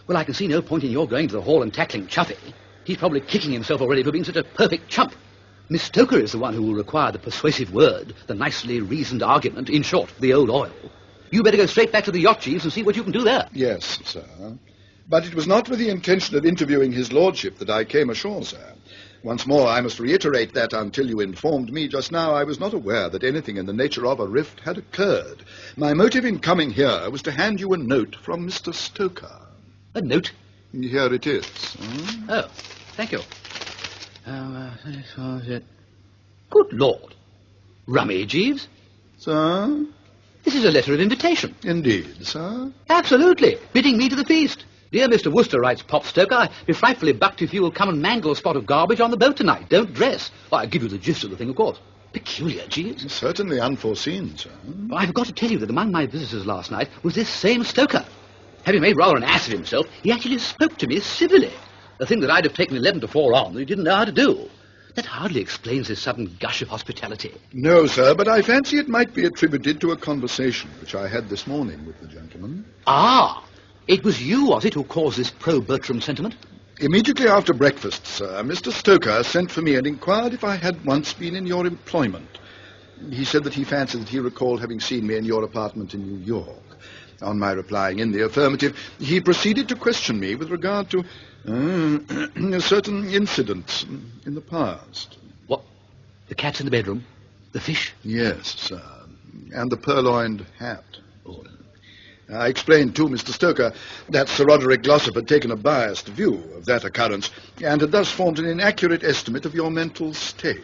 Well, I can see no point in your going to the hall and tackling Chuffy. He's probably kicking himself already for being such a perfect chump. Miss Stoker is the one who will require the persuasive word, the nicely reasoned argument, in short, the old oil. You better go straight back to the yacht, Jeeves, and see what you can do there. Yes, sir. But it was not with the intention of interviewing his lordship that I came ashore, sir. Once more, I must reiterate that until you informed me just now, I was not aware that anything in the nature of a rift had occurred. My motive in coming here was to hand you a note from Mr. Stoker. A note? Here it is. Oh, thank you. Good Lord. Rummy, Jeeves. Sir? This is a letter of invitation. Indeed, sir. Absolutely. Bidding me to the feast. Dear Mr. Wooster, writes Pop Stoker, I'd be frightfully bucked if you will come and mangle a spot of garbage on the boat tonight. Don't dress. Well, I'll give you the gist of the thing, of course. Peculiar, Jeeves. Certainly unforeseen, sir. Well, I forgot to tell you that among my visitors last night was this same Stoker. Having made rather an ass of himself, he actually spoke to me civilly. A thing that I'd have taken 11 to 4 on that he didn't know how to do. That hardly explains his sudden gush of hospitality. No, sir, but I fancy it might be attributed to a conversation which I had this morning with the gentleman. Ah, it was you, was it, who caused this pro-Bertram sentiment? Immediately after breakfast, sir, Mr. Stoker sent for me and inquired if I had once been in your employment. He said that he fancied that he recalled having seen me in your apartment in New York. On my replying in the affirmative, he proceeded to question me with regard to certain incidents in the past. What? The cats in the bedroom? The fish? Yes, sir. And the purloined hat. Oh. I explained to Mr. Stoker that Sir Roderick Glossop had taken a biased view of that occurrence and had thus formed an inaccurate estimate of your mental state.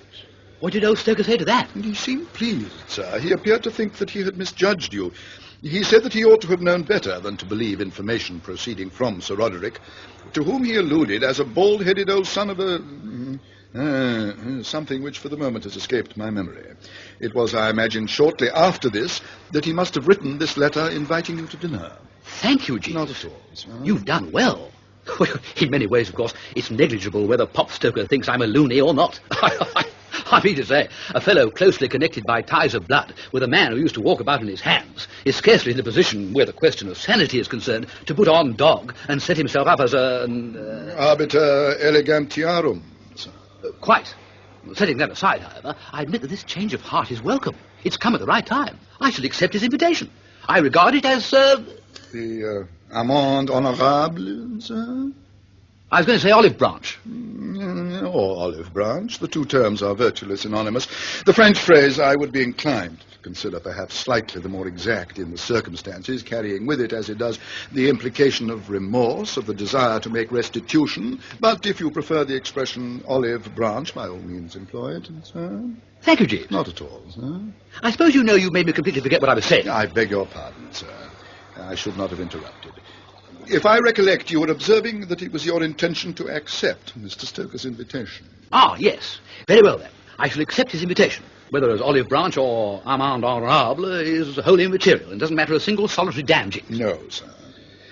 What did old Stoker say to that? And he seemed pleased, sir. He appeared to think that he had misjudged you. He said that he ought to have known better than to believe information proceeding from Sir Roderick, to whom he alluded as a bald-headed old son of a... something which for the moment has escaped my memory. It was, I imagine, shortly after this that he must have written this letter inviting you to dinner. Thank you, Jeeves. Not at all, sir. You've done well. Well, in many ways, of course, it's negligible whether Pop Stoker thinks I'm a loony or not. I mean to say, a fellow closely connected by ties of blood with a man who used to walk about in his hands is scarcely in the position, where the question of sanity is concerned, to put on dog and set himself up as Arbiter elegantiarum, sir. Quite. Setting that aside, however, I admit that this change of heart is welcome. It's come at the right time. I shall accept his invitation. I regard it as, The amende honorable, sir? I was going to say olive branch. Or olive branch. The two terms are virtually synonymous. The French phrase I would be inclined to consider perhaps slightly the more exact in the circumstances, carrying with it, as it does, the implication of remorse, of the desire to make restitution. But if you prefer the expression olive branch, by all means employ it, sir. Thank you, Jeeves. Not at all, sir. I suppose you know you made me completely forget what I was saying. I beg your pardon, sir. I should not have interrupted. If I recollect, you were observing that it was your intention to accept Mr. Stoker's invitation. Ah, yes. Very well, then. I shall accept his invitation. Whether as olive branch or amende honorable is wholly immaterial and doesn't matter a single solitary damn, Jeeves. No, sir.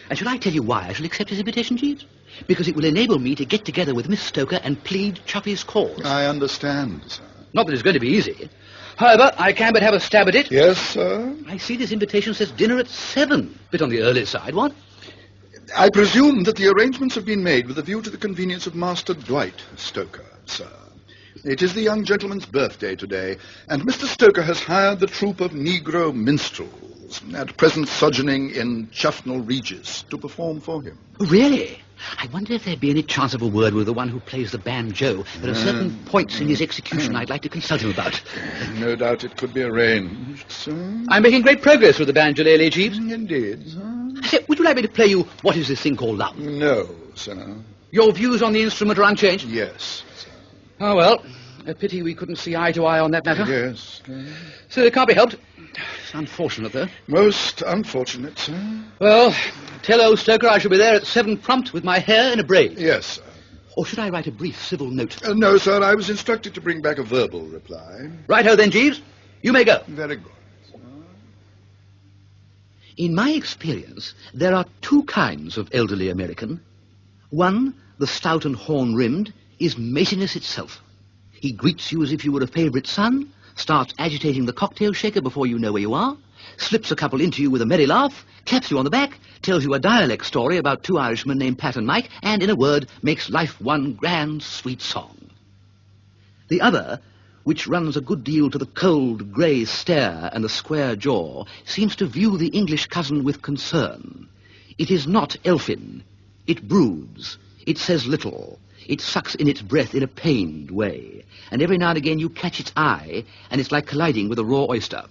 And shall I tell you why I shall accept his invitation, Jeeves? Because it will enable me to get together with Miss Stoker and plead Chuffy's cause. I understand, sir. Not that it's going to be easy. However, I can but have a stab at it. Yes, sir? I see this invitation says dinner at 7. Bit on the early side, what? I presume that the arrangements have been made with a view to the convenience of Master Dwight Stoker, sir. It is the young gentleman's birthday today, and Mr. Stoker has hired the troupe of Negro minstrels Wools, at present sojourning in Chuffnell Regis, to perform for him. Really? I wonder if there'd be any chance of a word with the one who plays the banjo. There are certain points in his execution I'd like to consult him about. No doubt it could be arranged, sir. I'm making great progress with the banjolele, Jeeves. Indeed, sir. I say, would you like me to play you What Is This Thing Called Love? No, sir. Your views on the instrument are unchanged? Yes, sir. Oh, well, a pity we couldn't see eye to eye on that matter. Yes. So it can't be helped. It's unfortunate, though. Most unfortunate, sir. Well, tell old Stoker I shall be there at 7 prompt with my hair in a braid. Yes, sir. Or should I write a brief civil note? No, sir, I was instructed to bring back a verbal reply. Righto then, Jeeves. You may go. Very good. In my experience, there are 2 kinds of elderly American. One, the stout and horn-rimmed, is matiness itself. He greets you as if you were a favourite son, starts agitating the cocktail shaker before you know where you are, slips a couple into you with a merry laugh, claps you on the back, tells you a dialect story about 2 Irishmen named Pat and Mike, and, in a word, makes life one grand, sweet song. The other, which runs a good deal to the cold, grey stare and the square jaw, seems to view the English cousin with concern. It is not elfin. It broods. It says little. It sucks in its breath in a pained way, and every now and again you catch its eye, and it's like colliding with a raw oyster.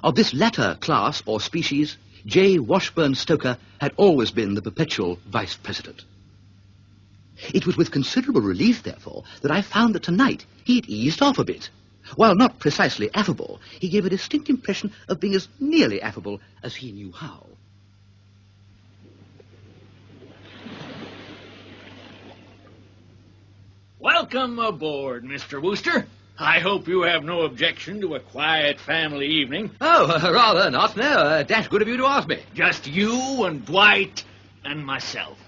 Of this latter class or species, J. Washburn Stoker had always been the perpetual vice president. It was with considerable relief, therefore, that I found that tonight he had eased off a bit. While not precisely affable, he gave a distinct impression of being as nearly affable as he knew how. Welcome aboard, Mr. Wooster. I hope you have no objection to a quiet family evening. Oh, rather not, no. Dash good of you to ask me. Just you and Dwight and myself.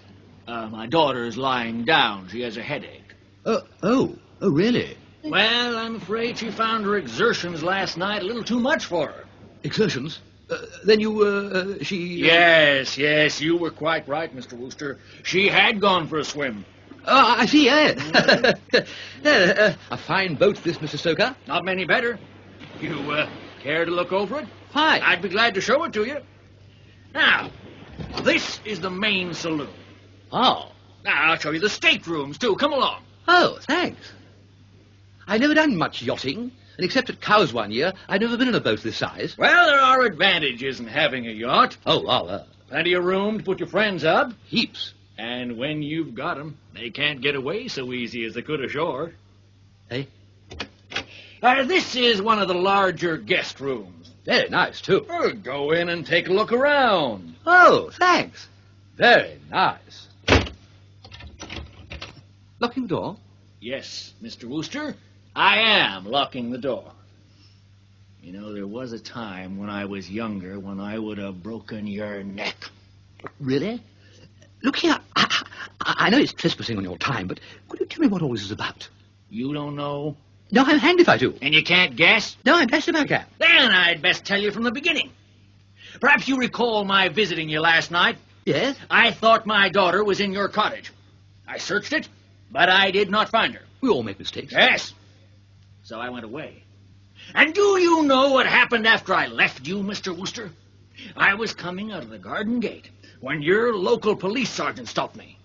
My daughter's lying down. She has a headache. Oh, really? Well, I'm afraid she found her exertions last night a little too much for her. Exertions? Then you, she... Yes, you were quite right, Mr. Wooster. She had gone for a swim. Oh, I see, a fine boat, this, Mr. Stoker. Not many better. You, care to look over it? Fine. I'd be glad to show it to you. Now, this is the main saloon. Oh. Now, I'll show you the staterooms, too. Come along. Oh, thanks. I've never done much yachting, and except at Cowes one year, I've never been in a boat this size. Well, there are advantages in having a yacht. Oh, well, Plenty of room to put your friends up. heaps. And when you've got 'em, they can't get away so easy as they could ashore. Eh? This is one of the larger guest rooms. Very nice, too. Go in and take a look around. Oh, thanks. Very nice. Locking the door? Yes, Mr. Wooster, I am locking the door. You know, there was a time when I was younger when I would have broken your neck. Really? Look here, I know it's trespassing on your time, but could you tell me what all this is about? You don't know? No, I'm hanged if I do. And you can't guess? No, I'm best if I can. Then I'd best tell you from the beginning. Perhaps you recall my visiting you last night. Yes? I thought my daughter was in your cottage. I searched it, but I did not find her. We all make mistakes. Yes. So I went away. And do you know what happened after I left you, Mr. Wooster? I was coming out of the garden gate when your local police sergeant stopped me.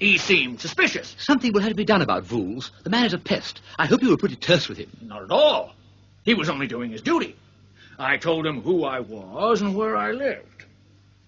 He seemed suspicious. Something will have to be done about Vools. The man is a pest. I hope you were pretty terse with him. Not at all. He was only doing his duty. I told him who I was and where I lived.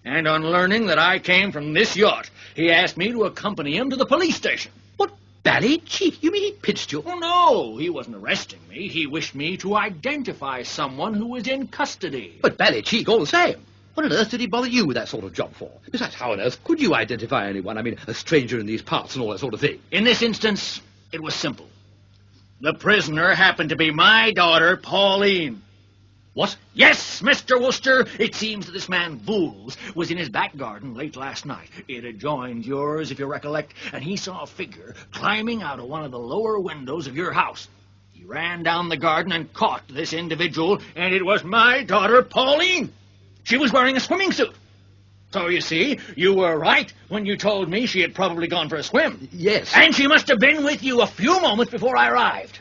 And on learning that I came from this yacht, he asked me to accompany him to the police station. What bally cheek? You mean he pinched you? Oh, no, he wasn't arresting me. He wished me to identify someone who was in custody. But bally cheek all the same. What on earth did he bother you with that sort of job for? Besides, how on earth could you identify anyone? I mean, a stranger in these parts and all that sort of thing. In this instance, it was simple. The prisoner happened to be my daughter, Pauline. What? Yes, Mr. Wooster. It seems that this man, Vools, was in his back garden late last night. It adjoined yours, if you recollect, and he saw a figure climbing out of one of the lower windows of your house. He ran down the garden and caught this individual, and it was my daughter, Pauline. She was wearing a swimming suit. So, you see, you were right when you told me she had probably gone for a swim. Yes. And she must have been with you a few moments before I arrived.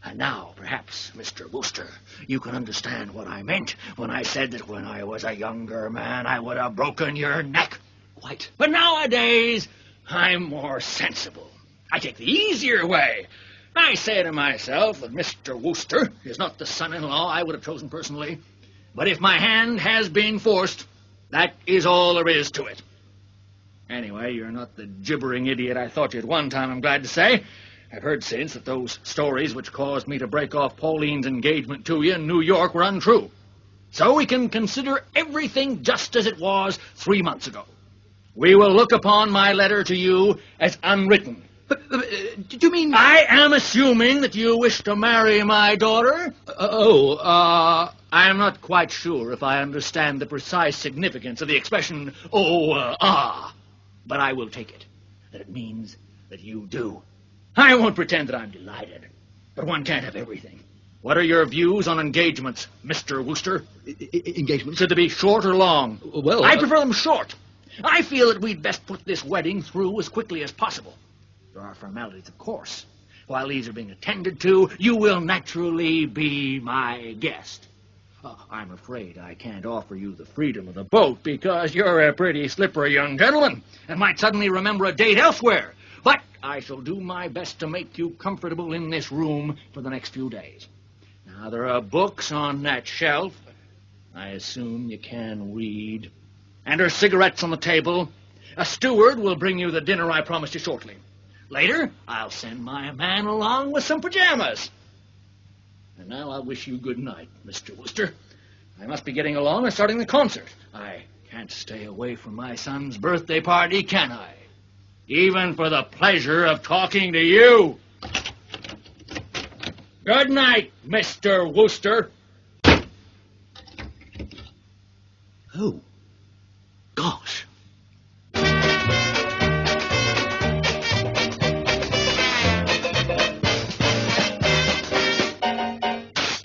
And now, perhaps, Mr. Wooster, you can understand what I meant when I said that when I was a younger man, I would have broken your neck. Quite. But nowadays, I'm more sensible. I take the easier way. I say to myself that Mr. Wooster is not the son-in-law I would have chosen personally. But if my hand has been forced, that is all there is to it. Anyway, you're not the gibbering idiot I thought you at one time, I'm glad to say. I've heard since that those stories which caused me to break off Pauline's engagement to you in New York were untrue. So we can consider everything just as it was 3 months ago. We will look upon my letter to you as unwritten. But, did you mean... I am assuming that you wish to marry my daughter. I am not quite sure if I understand the precise significance of the expression, but I will take it, that it means that you do. I won't pretend that I'm delighted, but one can't have everything. What are your views on engagements, Mr. Wooster? Engagements? Should they be short or long? Well... I prefer them short. I feel that we'd best put this wedding through as quickly as possible. There are formalities, of course. While these are being attended to, you will naturally be my guest. I'm afraid I can't offer you the freedom of the boat because you're a pretty slippery young gentleman and might suddenly remember a date elsewhere. But I shall do my best to make you comfortable in this room for the next few days. Now, there are books on that shelf. I assume you can read. And there are cigarettes on the table. A steward will bring you the dinner I promised you shortly. Later, I'll send my man along with some pajamas. And now I'll wish you good night, Mr. Wooster. I must be getting along and starting the concert. I can't stay away from my son's birthday party, can I? Even for the pleasure of talking to you. Good night, Mr. Wooster. Oh, gosh.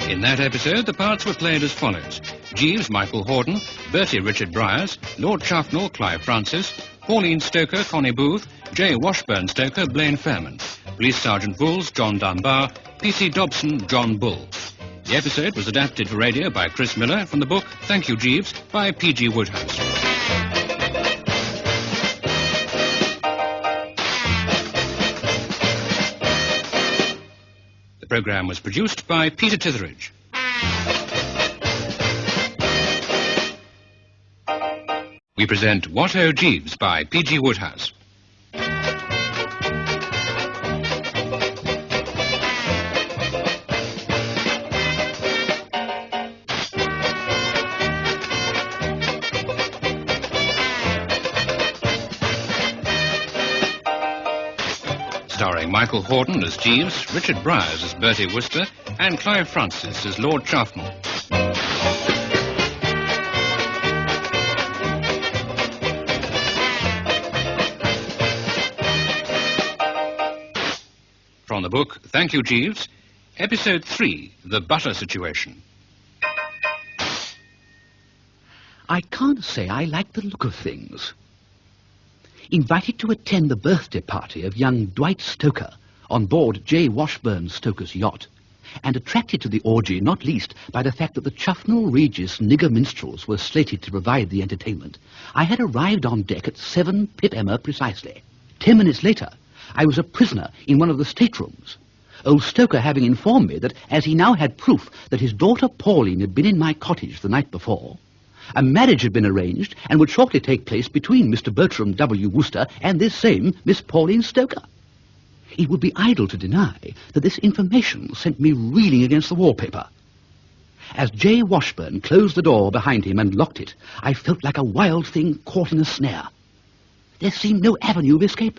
In that episode, the parts were played as follows. Jeeves, Michael Hordern, Bertie Richard Briers, Lord Chuffnell, Clive Francis, Pauline Stoker, Connie Booth, J. Washburn Stoker, Blaine Fairman, Police Sergeant Bulls, John Dunbar, P.C. Dobson, John Bull. The episode was adapted for radio by Chris Miller from the book Thank You, Jeeves, by P.G. Wodehouse. The programme was produced by Peter Titheridge. We present What Ho Jeeves by P.G. Wodehouse. Starring Michael Hordern as Jeeves, Richard Briers as Bertie Wooster, and Clive Francis as Lord Chuffnell. From the book Thank You, Jeeves, Episode 3, The Butter Situation. I can't say I like the look of things. Invited to attend the birthday party of young Dwight Stoker on board J. Washburn Stoker's yacht, and attracted to the orgy not least by the fact that the Chuffnell Regis nigger minstrels were slated to provide the entertainment, I had arrived on deck at 7 pip-emma precisely. 10 minutes later, I was a prisoner in one of the staterooms, old Stoker having informed me that, as he now had proof that his daughter Pauline had been in my cottage the night before, a marriage had been arranged and would shortly take place between Mr. Bertram W. Wooster and this same Miss Pauline Stoker. It would be idle to deny that this information sent me reeling against the wallpaper. As J. Washburn closed the door behind him and locked it, I felt like a wild thing caught in a snare. There seemed no avenue of escape.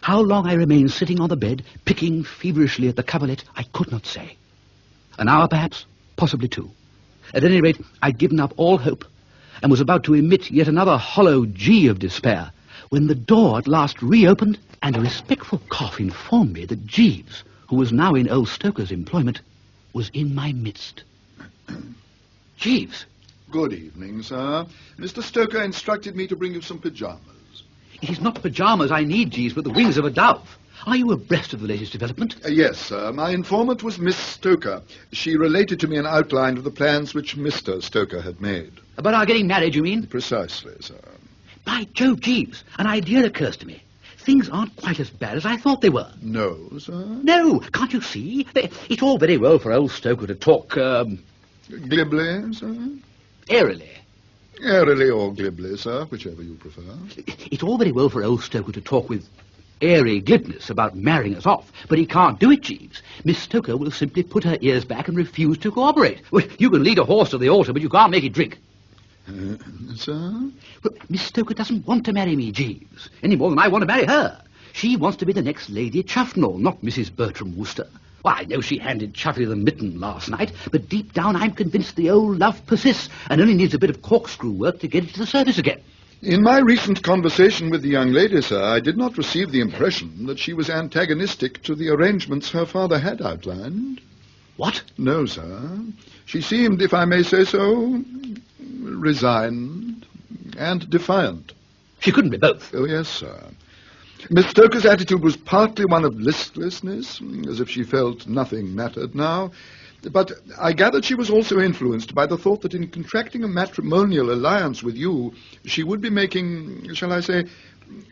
How long I remained sitting on the bed, picking feverishly at the coverlet, I could not say. An hour, perhaps, possibly 2. At any rate, I'd given up all hope and was about to emit yet another hollow G of despair when the door at last reopened and a respectful cough informed me that Jeeves, who was now in old Stoker's employment, was in my midst. Jeeves. Good evening, sir. Mr. Stoker instructed me to bring you some pyjamas. It is not pyjamas I need, Jeeves, but the wings of a dove. Are you abreast of the latest development? Yes, sir. My informant was Miss Stoker. She related to me an outline of the plans which Mr. Stoker had made. About our getting married, you mean? Precisely, sir. By Jove, Jeeves, an idea occurs to me. Things aren't quite as bad as I thought they were. No, sir? No, can't you see? It's all very well for old Stoker to talk, Glibly, sir? airily. Airily or glibly, sir, whichever you prefer. It's all very well for old Stoker to talk with airy glibness about marrying us off, but he can't do it, Jeeves. Miss Stoker will simply put her ears back and refuse to cooperate. Well, you can lead a horse to the altar, but you can't make it drink. Sir? Well, Miss Stoker doesn't want to marry me, Jeeves, any more than I want to marry her. She wants to be the next Lady Chuffnell, not Mrs. Bertram Wooster. Well, I know she handed Chuffy the mitten last night, but deep down I'm convinced the old love persists and only needs a bit of corkscrew work to get it to the surface again. In my recent conversation with the young lady, sir, I did not receive the impression that she was antagonistic to the arrangements her father had outlined. What? No, sir. She seemed, if I may say so, resigned and defiant. She couldn't be both. Oh, yes, sir. Miss Stoker's attitude was partly one of listlessness, as if she felt nothing mattered now. But I gathered she was also influenced by the thought that in contracting a matrimonial alliance with you, she would be making, shall I say,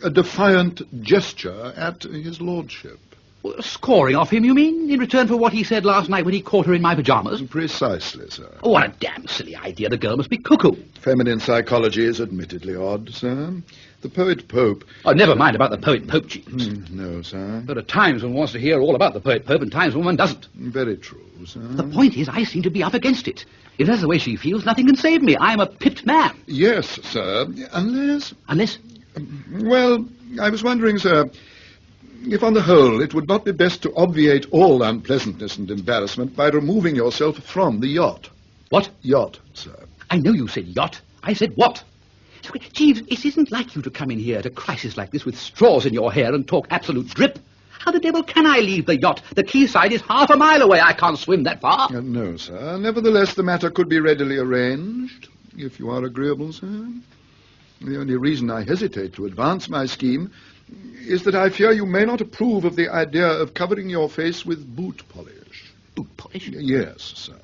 a defiant gesture at his lordship. Well, scoring off him, you mean, in return for what he said last night when he caught her in my pyjamas? Precisely, sir. Oh, what a damn silly idea. The girl must be cuckoo. Feminine psychology is admittedly odd, sir. The poet Pope... Oh, never mind about the poet Pope, Jeeves. No, sir. There are times one wants to hear all about the poet Pope and times when one doesn't. Very true, sir. The point is, I seem to be up against it. If that's the way she feels, nothing can save me. I'm a pipped man. Yes, sir. Unless... Unless? Well, I was wondering, sir, if on the whole it would not be best to obviate all unpleasantness and embarrassment by removing yourself from the yacht. What? Yacht, sir. I know you said yacht. I said what? Jeeves, it isn't like you to come in here at a crisis like this with straws in your hair and talk absolute drip. How the devil can I leave the yacht? The quayside is half a mile away. I can't swim that far. No, sir. Nevertheless, the matter could be readily arranged, if you are agreeable, sir. The only reason I hesitate to advance my scheme is that I fear you may not approve of the idea of covering your face with boot polish. Boot polish? Yes, sir.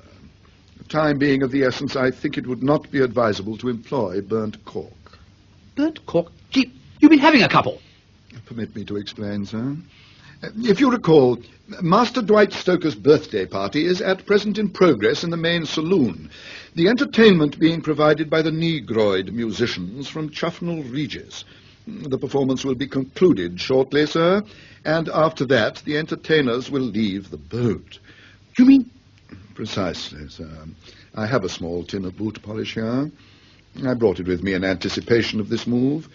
Time being of the essence, I think it would not be advisable to employ burnt cork. Burnt cork? Gee, you've been having a couple. Permit me to explain, sir. If you recall, Master Dwight Stoker's birthday party is at present in progress in the main saloon, the entertainment being provided by the Negroid musicians from Chuffnell Regis. The performance will be concluded shortly, sir, and after that the entertainers will leave the boat. You mean? Precisely, sir. I have a small tin of boot polish here. I brought it with me in anticipation of this move.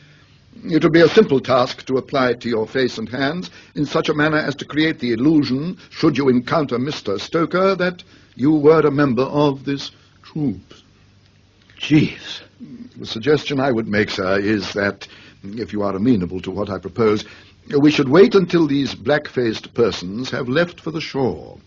It will be a simple task to apply it to your face and hands in such a manner as to create the illusion, should you encounter Mr. Stoker, that you were a member of this troupe. Jeeves. The suggestion I would make, sir, is that, if you are amenable to what I propose, we should wait until these black-faced persons have left for the shore.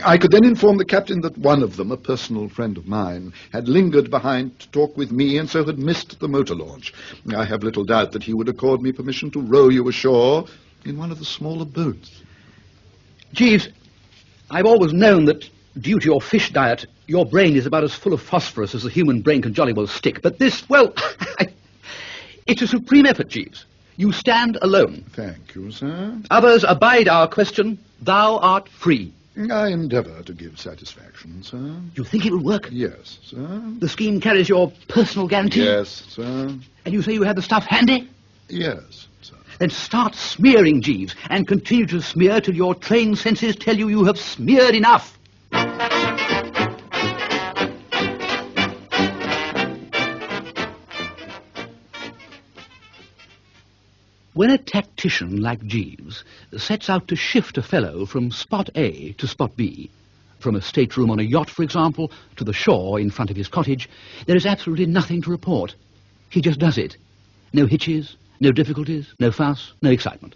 I could then inform the captain that one of them, a personal friend of mine, had lingered behind to talk with me and so had missed the motor launch. I have little doubt that he would accord me permission to row you ashore in one of the smaller boats. Jeeves, I've always known that, due to your fish diet, your brain is about as full of phosphorus as the human brain can jolly well stick. But this, well, it's a supreme effort, Jeeves. You stand alone. Thank you, sir. Others abide our question. Thou art free. I endeavour to give satisfaction, sir. You think it will work? Yes, sir. The scheme carries your personal guarantee? Yes, sir. And you say you have the stuff handy? Yes, sir. Then start smearing, Jeeves, and continue to smear till your trained senses tell you you have smeared enough. When a tactician like Jeeves sets out to shift a fellow from spot A to spot B, from a stateroom on a yacht, for example, to the shore in front of his cottage, there is absolutely nothing to report. He just does it. No hitches, no difficulties, no fuss, no excitement.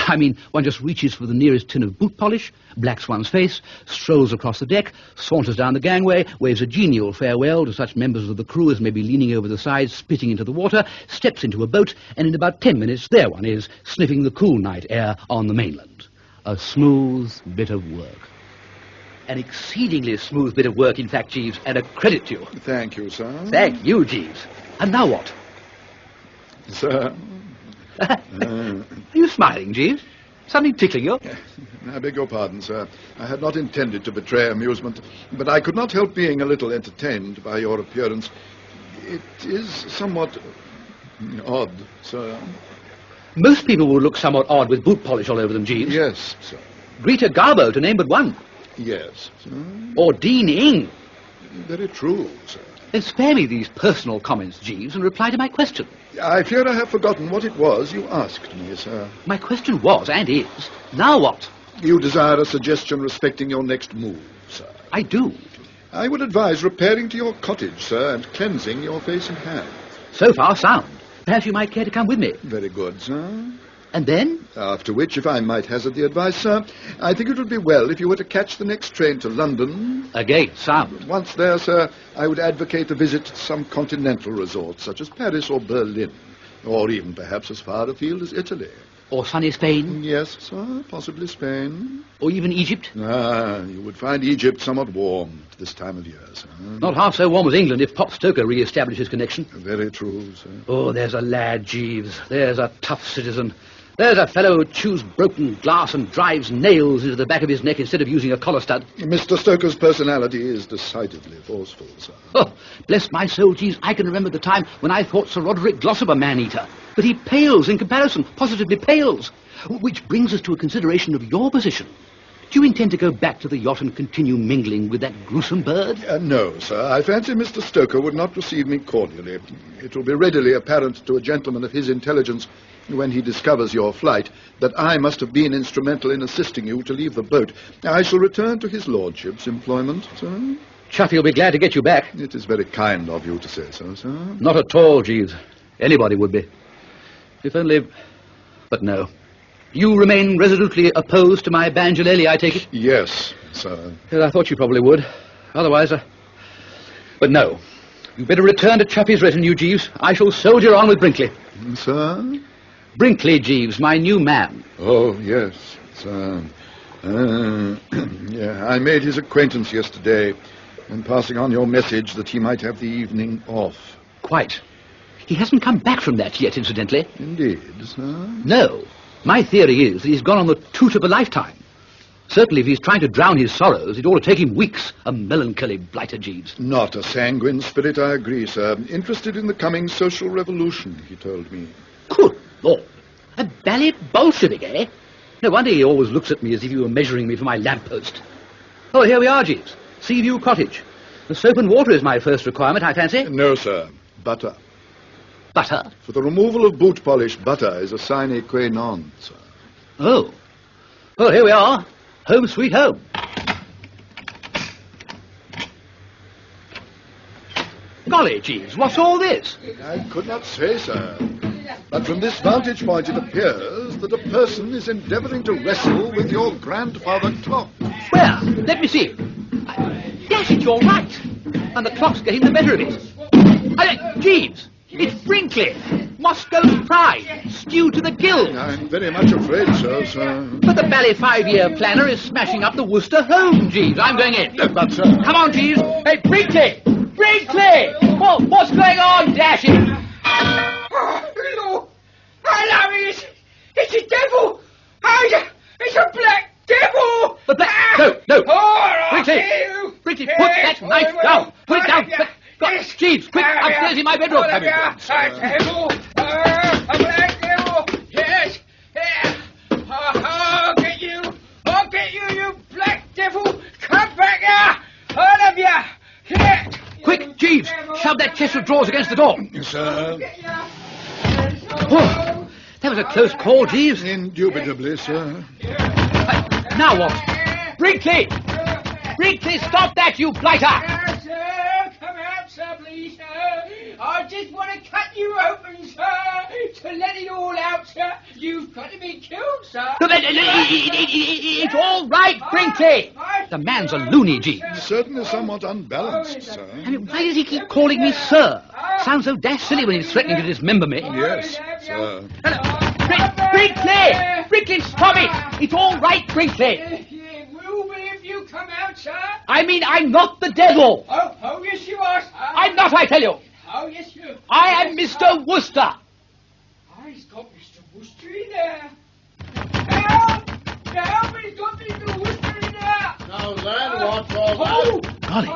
I mean, one just reaches for the nearest tin of boot polish, blacks one's face, strolls across the deck, saunters down the gangway, waves a genial farewell to such members of the crew as may be leaning over the side, spitting into the water, steps into a boat, and in about 10 minutes there one is, sniffing the cool night air on the mainland. A smooth bit of work. An exceedingly smooth bit of work, in fact, Jeeves, and a credit to you. Thank you, sir. Thank you, Jeeves. And now what? Sir. Are you smiling, Jeeves? Something tickling you? I beg your pardon, sir. I had not intended to betray amusement, but I could not help being a little entertained by your appearance. It is somewhat odd, sir. Most people would look somewhat odd with boot polish all over them, Jeeves. Yes, sir. Greta Garbo, to name but one. Yes, sir. Or Dean Ing. Very true, sir. Then spare me these personal comments, Jeeves, and reply to my question. I fear I have forgotten what it was you asked me, sir. My question was, and is, now what? You desire a suggestion respecting your next move, sir. I do. I would advise repairing to your cottage, sir, and cleansing your face and hands. So far, sound. Perhaps you might care to come with me. Very good, sir. And then? After which, if I might hazard the advice, sir, I think it would be well if you were to catch the next train to London. Again, sound. Once there, sir, I would advocate a visit to some continental resort, such as Paris or Berlin, or even perhaps as far afield as Italy. Or sunny Spain. Yes, sir, possibly Spain. Or even Egypt. You would find Egypt somewhat warm at this time of year, sir. Not half so warm as England if Pop Stoker re-establishes connection. Very true, sir. Oh, there's a lad, Jeeves. There's a tough citizen. There's a fellow who chews broken glass and drives nails into the back of his neck instead of using a collar stud. Mr. Stoker's personality is decidedly forceful, sir. Oh, bless my soul, Jeeves, I can remember the time when I thought Sir Roderick Glossop a man-eater. But he pales in comparison, positively pales. Which brings us to a consideration of your position. Do you intend to go back to the yacht and continue mingling with that gruesome bird? No, sir. I fancy Mr. Stoker would not receive me cordially. It will be readily apparent to a gentleman of his intelligence, when he discovers your flight, that I must have been instrumental in assisting you to leave the boat. I shall return to his lordship's employment, sir. Chuffy will be glad to get you back. It is very kind of you to say so, sir. Not at all, Jeeves. Anybody would be. If only... But no. You remain resolutely opposed to my banjolele, I take it? Yes, sir. Well, I thought you probably would. Otherwise, But no. You'd better return to Chuffy's retinue, Jeeves. I shall soldier on with Brinkley. Sir? Brinkley, Jeeves, my new man. Oh, yes, sir. Yeah, I made his acquaintance yesterday, and passing on your message that he might have the evening off. Quite. He hasn't come back from that yet, incidentally. Indeed, sir? No. My theory is that he's gone on the toot of a lifetime. Certainly, if he's trying to drown his sorrows, it ought to take him weeks. A melancholy blighter, Jeeves. Not a sanguine spirit, I agree, sir. Interested in the coming social revolution, he told me. Good Lord. A bally Bolshevik, eh? No wonder he always looks at me as if he were measuring me for my lamppost. Oh, here we are, Jeeves. Seaview Cottage. The soap and water is my first requirement, I fancy. No, sir. Butter. Butter? For the removal of boot polish, butter is a sine qua non, sir. Oh. Well, here we are. Home sweet home. Golly, Jeeves, what's all this? I could not say, sir. But from this vantage point it appears that a person is endeavouring to wrestle with your grandfather clock. Where? Let me see. Yes, you're right. And the clock's getting the better of it. Jeeves, it's Brinkley. Moscow's pride, stewed to the gills. I'm very much afraid so, sir. But the bally 5-year planner is smashing up the Wooster home, Jeeves. I'm going in. But, sir... Come on, Jeeves. Hey, Brinkley! Brinkley! What's going on, dash it? Oh, hello, it's a devil! It's a black devil! The black... No! Oh, Brinkley, put that knife down! Put it down! Jeeves, quick, upstairs in my bedroom! A devil! A black devil! Yes! Yeah. I'll get you, you black devil! Come back here! All of you! Yeah. Quick, Jeeves, shove that chest of drawers against the door. Yes, sir. Oh, that was a close call, Jeeves. Indubitably, sir. Now what? Brinkley! Brinkley, stop that, you blighter! Sir, come out, sir, please, sir. I just want to cut you open, sir, to let it all out, sir. You've got to be killed, sir. No, it's all right, Brinkley. The man's a loony, Jeeves. Certainly somewhat unbalanced, sir. I mean, why does he keep calling me sir? Sounds so dash silly when he's threatening to dismember me. Yes, sir. Brinkley! Brinkley, stop it! It's all right, Brinkley. It will be if you come out, sir. I mean, I'm not the devil. Oh, yes, you are, sir. I'm not, I tell you. Oh, yes, you. I am Mr. Wooster. He's got Mr. Wooster in there. Help! Help! He's got Mr. Wooster in there. Now then, what's all that? Golly.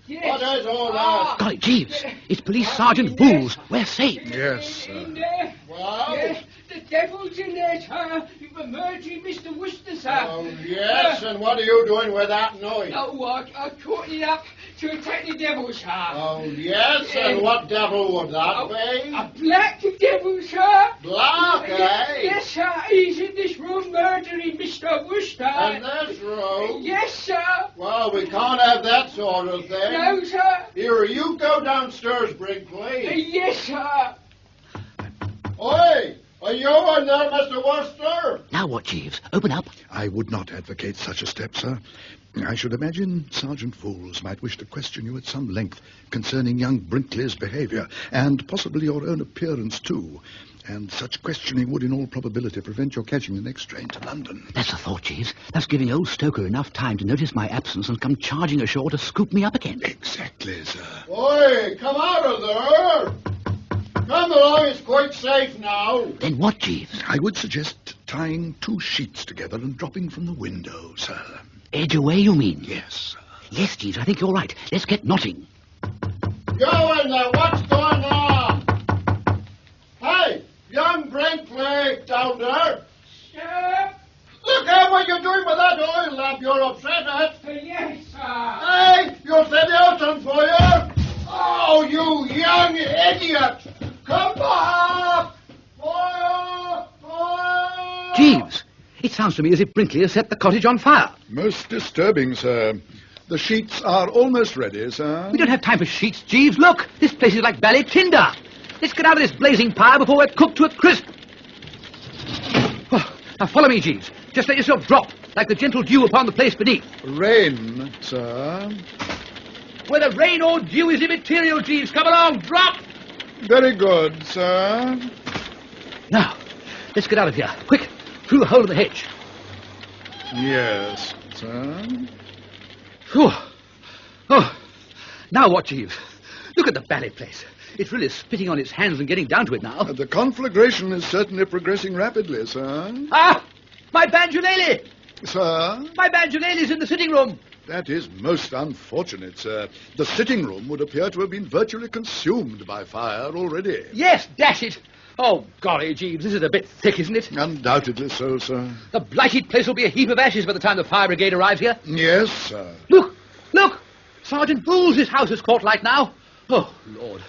Yes. What is all that? Golly, Jeeves, it's Police Sergeant Wools. We're safe. Yes, sir. In there. Well? Yes, the devil's in there, sir. You've emerged Mr. Wooster, sir. Oh, yes, and what are you doing with that noise? Oh, I caught it up to attack the devil, sir. Oh, yes, and what devil would that be? A black devil, sir. Black, eh? Yes, sir. He's in this room murdering Mr. Wooster. In this room? Yes, sir. Well, we can't have that sort of thing. No, sir. Here, you go downstairs, Brinkley. Yes, sir. Oi! Are you in there, Mr. Wooster? Now what, Jeeves? Open up. I would not advocate such a step, sir. I should imagine Sergeant Vooles might wish to question you at some length concerning young Brinkley's behaviour, and possibly your own appearance, too. And such questioning would, in all probability, prevent your catching the next train to London. That's the thought, Jeeves. That's giving old Stoker enough time to notice my absence and come charging ashore to scoop me up again. Exactly, sir. Oi, come out of there! Come along, it's quite safe now. Then what, Jeeves? I would suggest tying 2 sheets together and dropping from the window, sir. Edge away, you mean? Yes, sir. Yes, Jeeves, I think you're right. Let's get knotting. Go in there, what's going on? Hey, young Brinkley down there. Sir. Look at what you're doing with that oil lamp. You're upset at. Yes, sir. Hey, you'll set the house on fire. Oh, you young idiot. Come back. Fire, fire. Jeeves, it sounds to me as if Brinkley has set the cottage on fire. Most disturbing, sir. The sheets are almost ready, sir. We don't have time for sheets, Jeeves. Look, this place is like ballet tinder. Let's get out of this blazing pyre before we're cooked to a crisp. Oh, now follow me, Jeeves. Just let yourself drop, like the gentle dew upon the place beneath. Rain, sir. Whether rain or dew is immaterial, Jeeves. Come along, drop. Very good, sir. Now, let's get out of here. Quick, through the hole in the hedge. Yes, sir. Phew. Oh, now what, Jeeves? Look at the ballet place. It's really spitting on its hands and getting down to it now. The conflagration is certainly progressing rapidly, sir. Ah! My banjolele! Sir? My banjolele's in the sitting room. That is most unfortunate, sir. The sitting room would appear to have been virtually consumed by fire already. Yes, dash it. Oh, golly, Jeeves, this is a bit thick, isn't it? Undoubtedly so, sir. The blighted place will be a heap of ashes by the time the fire brigade arrives here. Yes, sir. Look! Sergeant Vooles' house is caught light now. Oh, Lord.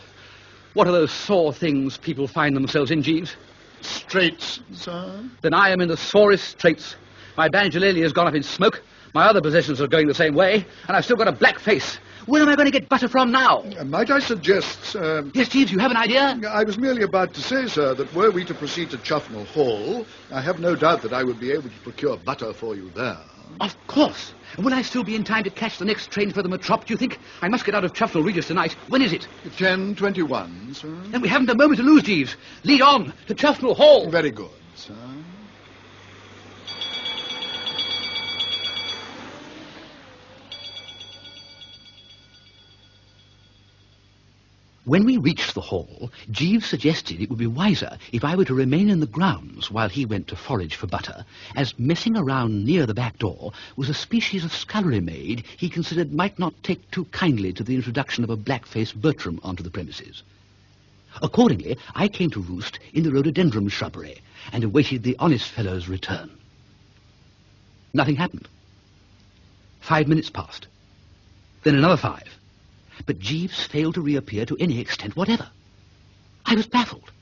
What are those sore things people find themselves in, Jeeves? Straits, sir. Then I am in the sorest straits. My banjolele has gone up in smoke. My other possessions are going the same way. And I've still got a black face. Where am I going to get butter from now? Might I suggest, sir... Yes, Jeeves, you have an idea? I was merely about to say, sir, that were we to proceed to Chuffnell Hall, I have no doubt that I would be able to procure butter for you there. Of course. Will I still be in time to catch the next train for the Metrop, do you think? I must get out of Chuffnell Regis tonight. When is it? 10:21, sir. Then we haven't a moment to lose, Jeeves. Lead on to Chuffnell Hall. Very good, sir. When we reached the hall, Jeeves suggested it would be wiser if I were to remain in the grounds while he went to forage for butter, as messing around near the back door was a species of scullery maid he considered might not take too kindly to the introduction of a black-faced Bertram onto the premises. Accordingly, I came to roost in the rhododendron shrubbery and awaited the honest fellow's return. Nothing happened. 5 minutes passed. Then another 5. But Jeeves failed to reappear to any extent whatever. I was baffled,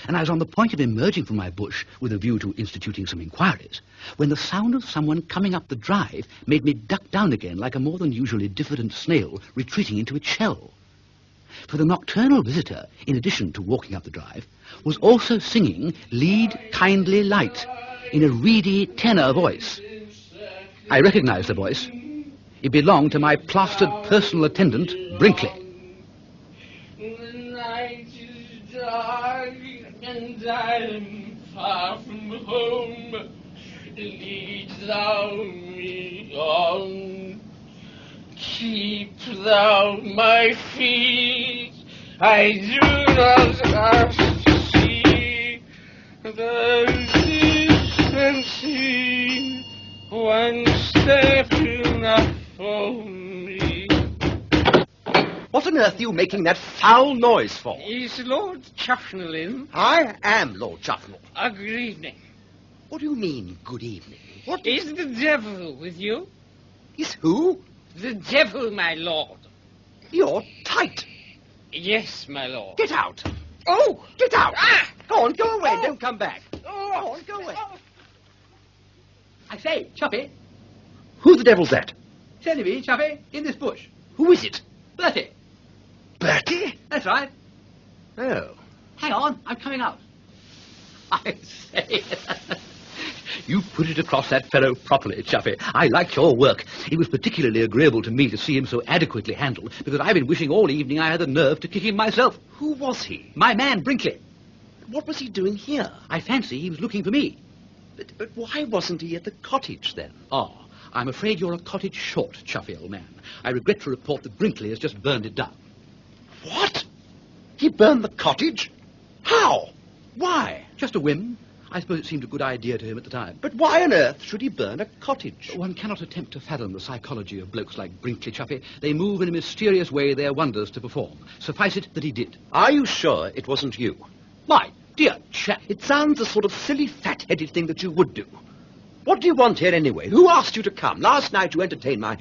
and I was on the point of emerging from my bush with a view to instituting some inquiries, when the sound of someone coming up the drive made me duck down again like a more than usually diffident snail retreating into its shell. For the nocturnal visitor, in addition to walking up the drive, was also singing Lead Kindly Light in a reedy tenor voice. I recognized the voice. It belonged to my plastered personal attendant, Brinkley. The night is dark and I'm far from home. Lead thou me on. Keep thou my feet. I do not ask to see the distant sea. One step enough for me. What on earth are you making that foul noise for? Is Lord Chuffnell in? I am Lord Chuffnell. Good evening. What do you mean, good evening? What Is the devil with you? is who? The devil, my lord. You're tight. Yes, my lord. Get out. Oh! Get out. Ah! Go on, go away. Oh. Don't come back. Oh! Go on, go away. I say, Chuffy, Who the devil's that? steady me, Chuffy, in this bush. Who is it? Bertie. Bertie? That's right. Oh. Hang on, I'm coming out. I say, you put it across that fellow properly, Chuffy. I liked your work. It was particularly agreeable to me to see him so adequately handled, because I've been wishing all evening I had the nerve to kick him myself. Who was he? My man, Brinkley. What was he doing here? I fancy he was looking for me. But why wasn't he at the cottage then? Oh, I'm afraid you're a cottage short, Chuffy, old man. I regret to report that Brinkley has just burned it down. What? He burned the cottage? How? Why? Just a whim. I suppose it seemed a good idea to him at the time. But why on earth should he burn a cottage? One cannot attempt to fathom the psychology of blokes like Brinkley, Chuffy. They move in a mysterious way their wonders to perform. Suffice it that he did. Are you sure it wasn't you? My dear chap. It sounds the sort of silly, fat-headed thing that you would do. What do you want here anyway? Who asked you to come? Last night you entertained but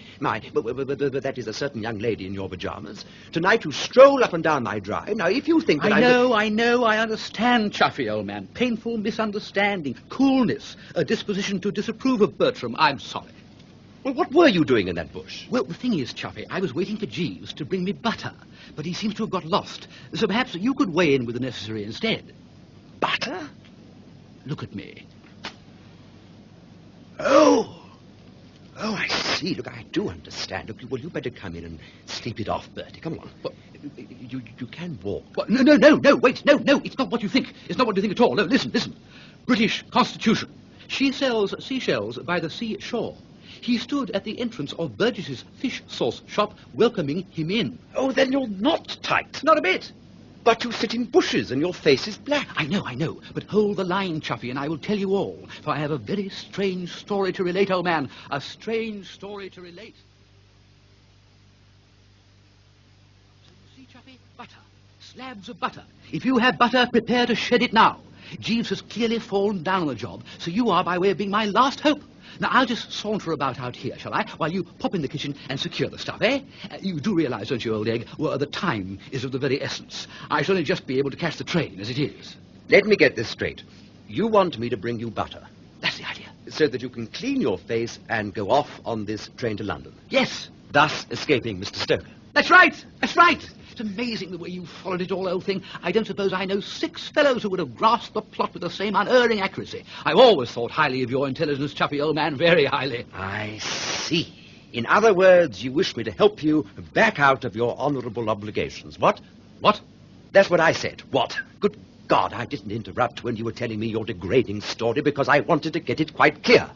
that is a certain young lady in your pajamas. Tonight you stroll up and down my drive. Now, if you think that I know, I understand, Chuffy, old man. Painful misunderstanding, coolness, a disposition to disapprove of Bertram. I'm sorry. Well, what were you doing in that bush? Well, the thing is, Chuffy, I was waiting for Jeeves to bring me butter, but he seems to have got lost. So perhaps you could weigh in with the necessary instead. Butter? Look at me. Oh, I see. Look, I do understand. Look, well, you better come in and sleep it off, Bertie. Come on. What? You can walk. What? No, wait, no, it's not what you think. It's not what you think at all. No, listen. British Constitution. She sells seashells by the seashore. He stood at the entrance of Burgess's fish sauce shop, welcoming him in. Oh, then you're not tight. Not a bit. But you sit in bushes and your face is black. I know, but hold the line, Chuffy, and I will tell you all, for I have a very strange story to relate, old man. A strange story to relate. So you see, Chuffy, butter. Slabs of butter. If you have butter, prepare to shed it now. Jeeves has clearly fallen down on the job, so you are by way of being my last hope. Now, I'll just saunter about out here, shall I, while you pop in the kitchen and secure the stuff, eh? You do realize, don't you, old egg, well, the time is of the very essence. I shall only just be able to catch the train as it is. Let me get this straight. You want me to bring you butter, That's the idea. so that you can clean your face and go off on this train to London, Yes, thus escaping Mr. Stoker. that's right. It's amazing the way you followed it all, old thing. I don't suppose I know 6 fellows who would have grasped the plot with the same unerring accuracy. I've always thought highly of your intelligence, Chuffy, old man, very highly. I see. In other words, you wish me to help you back out of your honourable obligations. What? What? That's what I said. What? Good God, I didn't interrupt when you were telling me your degrading story because I wanted to get it quite clear.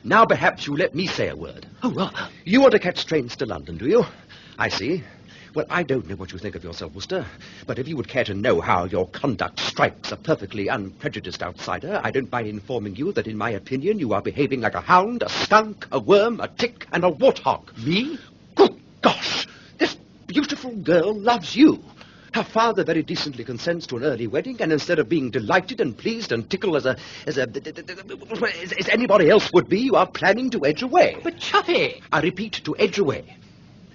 Now perhaps you let me say a word. Oh, rather. You want to catch trains to London, do you? I see. Well, I don't know what you think of yourself, Wooster, but if you would care to know how your conduct strikes a perfectly unprejudiced outsider, I don't mind informing you that, in my opinion, you are behaving like a hound, a skunk, a worm, a tick, and a warthog. Me? Good gosh! This beautiful girl loves you. Her father very decently consents to an early wedding, and instead of being delighted and pleased and tickled as anybody else would be, you are planning to edge away. But, Chuffy! I repeat, to edge away.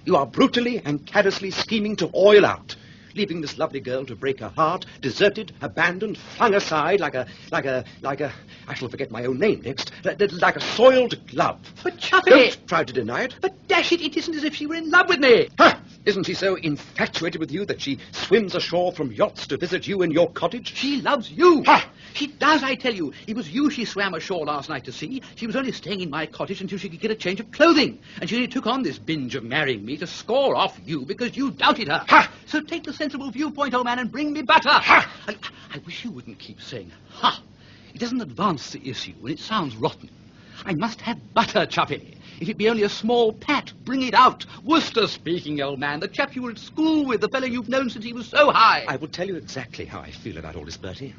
You are brutally and callously scheming to oil out, leaving this lovely girl to break her heart, deserted, abandoned, flung aside like a, I shall forget my own name next, like a soiled glove. But, Chuffy! Don't try to deny it. But, dash it, it isn't as if she were in love with me. Huh! Isn't she so infatuated with you that she swims ashore from yachts to visit you in your cottage? She loves you. Ha! She does, I tell you. It was you she swam ashore last night to see. She was only staying in my cottage until she could get a change of clothing. And she only took on this binge of marrying me to score off you because you doubted her. Ha! So take the sensible viewpoint, old man, and bring me butter. Ha! I wish you wouldn't keep saying ha. It doesn't advance the issue, and it sounds rotten. I must have butter, Chuffy. If it be only a small pat, bring it out. Wooster speaking, old man. The chap you were at school with, the fellow you've known since he was so high. I will tell you exactly how I feel about all this, Bertie.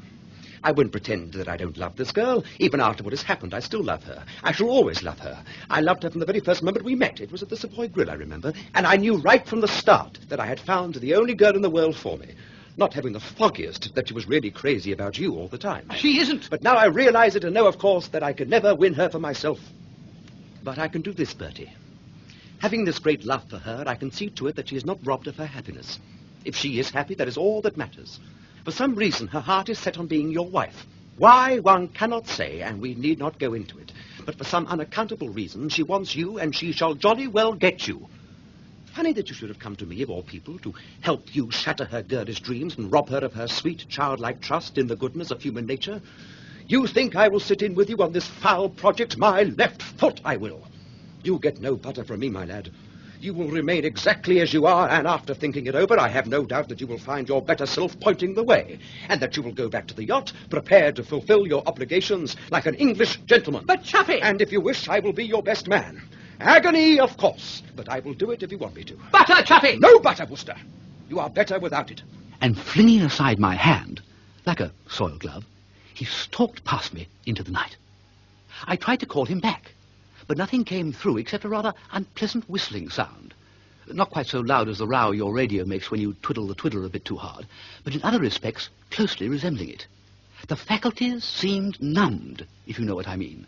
I won't pretend that I don't love this girl. Even after what has happened, I still love her. I shall always love her. I loved her from the very first moment we met. It was at the Savoy Grill, I remember. And I knew right from the start that I had found the only girl in the world for me. Not having the foggiest that she was really crazy about you all the time. She isn't. But now I realize it and know, of course, that I could never win her for myself. But I can do this, Bertie. Having this great love for her, I can see to it that she is not robbed of her happiness. If she is happy, that is all that matters. For some reason, her heart is set on being your wife. Why, one cannot say, and we need not go into it. But for some unaccountable reason, she wants you, and she shall jolly well get you. Funny that you should have come to me, of all people, to help you shatter her girlish dreams and rob her of her sweet, childlike trust in the goodness of human nature. You think I will sit in with you on this foul project? My left foot I will. You get no butter from me, my lad. You will remain exactly as you are, and after thinking it over, I have no doubt that you will find your better self pointing the way, and that you will go back to the yacht, prepared to fulfill your obligations like an English gentleman. But, Chuffy! And if you wish, I will be your best man. Agony, of course, but I will do it if you want me to. Butter, Chuffy! No butter, Wooster. You are better without it. And flinging aside my hand, like a soiled glove, he stalked past me into the night. I tried to call him back, but nothing came through except a rather unpleasant whistling sound. Not quite so loud as the row your radio makes when you twiddle the twiddler a bit too hard, but in other respects closely resembling it. The faculties seemed numbed, if you know what I mean,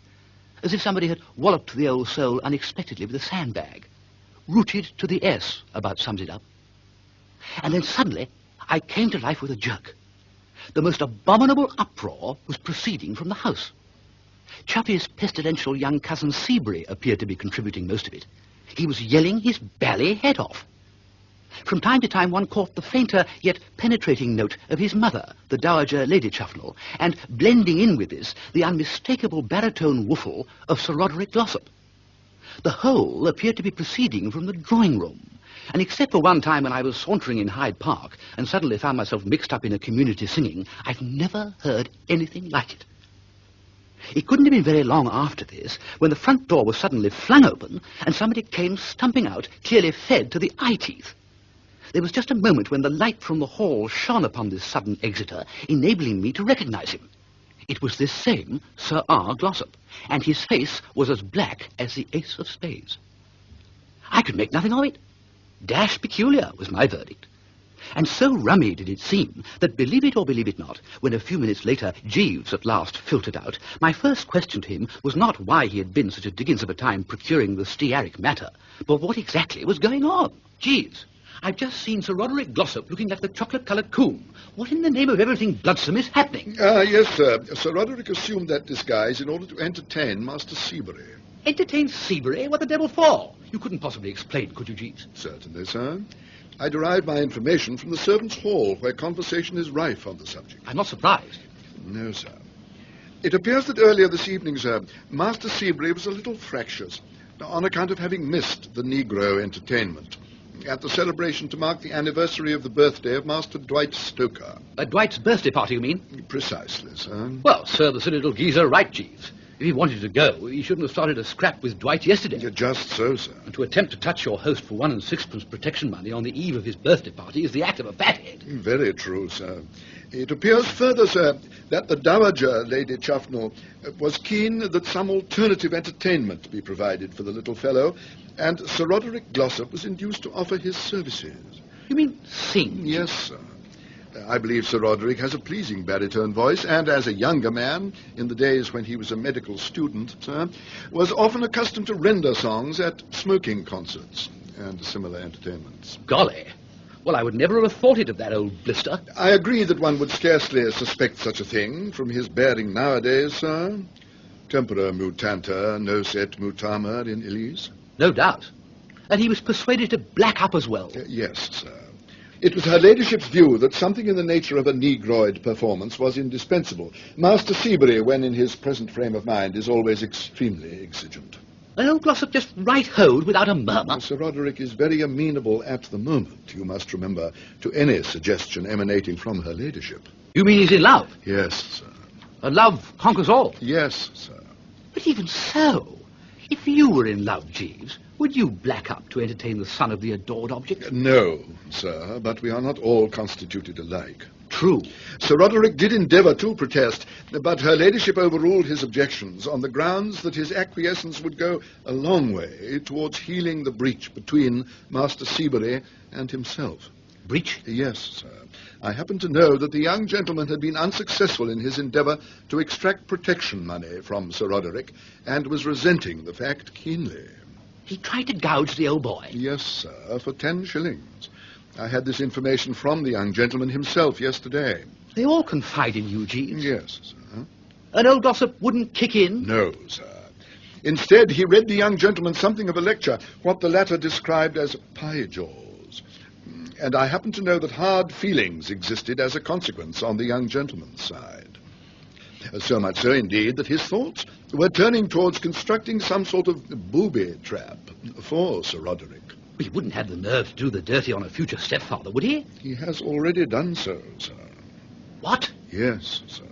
as if somebody had walloped the old soul unexpectedly with a sandbag. Rooted to the S about sums it up. And then suddenly I came to life with a jerk. The most abominable uproar was proceeding from the house. Chuffy's pestilential young cousin Seabury appeared to be contributing most of it. He was yelling his bally head off. From time to time one caught the fainter yet penetrating note of his mother, the Dowager Lady Chuffnell, and blending in with this, the unmistakable baritone woofle of Sir Roderick Glossop. The whole appeared to be proceeding from the drawing-room, and except for one time when I was sauntering in Hyde Park and suddenly found myself mixed up in a community singing, I've never heard anything like it. It couldn't have been very long after this when the front door was suddenly flung open and somebody came stumping out, clearly fed to the eye-teeth. There was just a moment when the light from the hall shone upon this sudden exiter, enabling me to recognize him. It was this same Sir R. Glossop, and his face was as black as the ace of spades. I could make nothing of it. Dash peculiar was my verdict. And so rummy did it seem that, believe it or believe it not, when a few minutes later Jeeves at last filtered out, my first question to him was not why he had been such a dickens of a time procuring the stearic matter, but what exactly was going on. Jeeves, I've just seen Sir Roderick Glossop looking like the chocolate-coloured coon. What in the name of everything bloodsome is happening? Yes, sir. Sir Roderick assumed that disguise in order to entertain Master Seabury. Entertain Seabury? What the devil for? You couldn't possibly explain, could you, Jeeves? Certainly, sir. I derived my information from the servants' hall, where conversation is rife on the subject. I'm not surprised. No, sir. It appears that earlier this evening, sir, Master Seabury was a little fractious on account of having missed the Negro entertainment at the celebration to mark the anniversary of the birthday of Master Dwight Stoker. Dwight's birthday party, you mean? Precisely, sir. Well, serve the silly little geezer right, Jeeves. If he wanted to go, he shouldn't have started a scrap with Dwight yesterday. Just so, sir. And to attempt to touch your host for 1 and 6pence protection money on the eve of his birthday party is the act of a fathead. Very true, sir. It appears further, sir, that the Dowager Lady Chuffnell was keen that some alternative entertainment be provided for the little fellow, and Sir Roderick Glossop was induced to offer his services. You mean sing? Yes, sir. I believe Sir Roderick has a pleasing baritone voice, and as a younger man, in the days when he was a medical student, sir, was often accustomed to render songs at smoking concerts and similar entertainments. Golly. Well, I would never have thought it of that old blister. I agree that one would scarcely suspect such a thing from his bearing nowadays, sir. Tempora mutanta, noset mutamer in illis. No doubt. And he was persuaded to black up as well. Yes, sir. It was her ladyship's view that something in the nature of a negroid performance was indispensable. Master Seabury, when in his present frame of mind, is always extremely exigent. And old Glossop just right-hoed without a murmur. Sir Roderick is very amenable at the moment, you must remember, to any suggestion emanating from her ladyship. You mean he's in love? Yes, sir. And love conquers all. Yes, sir. But even so, if you were in love, Jeeves, would you black up to entertain the son of the adored object? No, sir, but we are not all constituted alike. True. Sir Roderick did endeavour to protest, but her ladyship overruled his objections on the grounds that his acquiescence would go a long way towards healing the breach between Master Seabury and himself. Breach? Yes, sir. I happen to know that the young gentleman had been unsuccessful in his endeavour to extract protection money from Sir Roderick, and was resenting the fact keenly. He tried to gouge the old boy. Yes, sir, for 10 shillings. I had this information from the young gentleman himself yesterday. They all confide in you, Jeeves. Yes, sir. And old Glossop wouldn't kick in? No, sir. Instead, he read the young gentleman something of a lecture, what the latter described as pie jaws. And I happen to know that hard feelings existed as a consequence on the young gentleman's side. So much so, indeed, that his thoughts were turning towards constructing some sort of booby trap for Sir Roderick. He wouldn't have the nerve to do the dirty on a future stepfather, would he? He has already done so, sir. What? Yes, sir.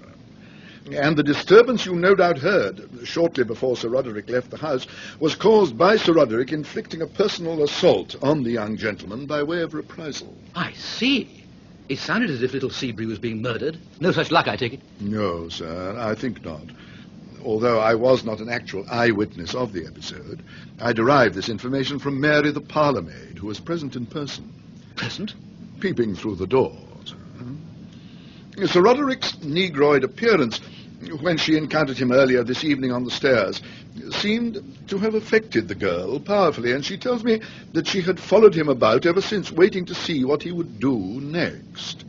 And the disturbance you no doubt heard shortly before Sir Roderick left the house was caused by Sir Roderick inflicting a personal assault on the young gentleman by way of reprisal. I see. It sounded as if little Seabury was being murdered. No such luck, I take it? No, sir, I think not. Although I was not an actual eyewitness of the episode, I derived this information from Mary, the parlour-maid, who was present in person. Present? Peeping through the door, sir. Sir Roderick's negroid appearance, when she encountered him earlier this evening on the stairs, seemed to have affected the girl powerfully, and she tells me that she had followed him about ever since, waiting to see what he would do next.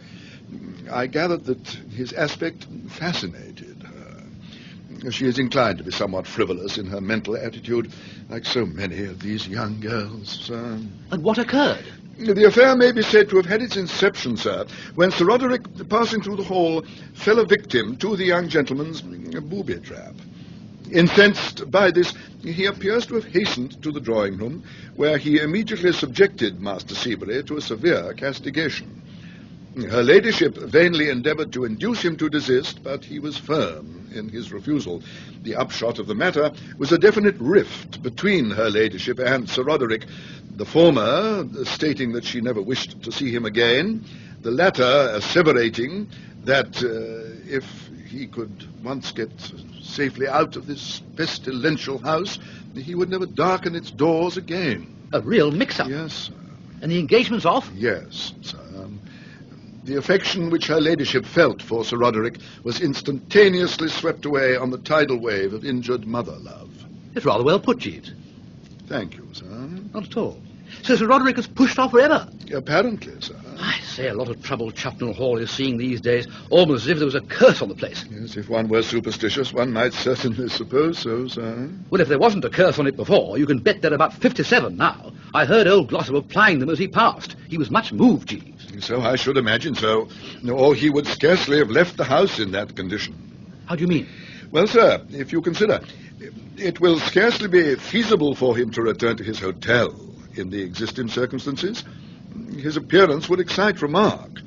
I gathered that his aspect fascinated her. She is inclined to be somewhat frivolous in her mental attitude, like so many of these young girls. And what occurred? The affair may be said to have had its inception, sir, when Sir Roderick, passing through the hall, fell a victim to the young gentleman's booby trap. Incensed by this, he appears to have hastened to the drawing-room, where he immediately subjected Master Seabury to a severe castigation. Her ladyship vainly endeavoured to induce him to desist, but he was firm in his refusal. The upshot of the matter was a definite rift between her ladyship and Sir Roderick, the former stating that she never wished to see him again, the latter asseverating that if he could once get safely out of this pestilential house, he would never darken its doors again. A real mix-up? Yes, sir. And the engagement's off? Yes, sir. The affection which her ladyship felt for Sir Roderick was instantaneously swept away on the tidal wave of injured mother love. It's rather well put, Jeeves. Thank you, sir. Not at all. So Sir Roderick has pushed off forever? Apparently, sir. I say, a lot of trouble Chuffnell Hall is seeing these days, almost as if there was a curse on the place. Yes, if one were superstitious, one might certainly suppose so, sir. Well, if there wasn't a curse on it before, you can bet there are about 57 now. I heard old Glossop applying them as he passed. He was much moved, Jeeves. So I should imagine so, or he would scarcely have left the house in that condition. How do you mean? Well, sir, if you consider, it will scarcely be feasible for him to return to his hotel in the existing circumstances. His appearance would excite remark.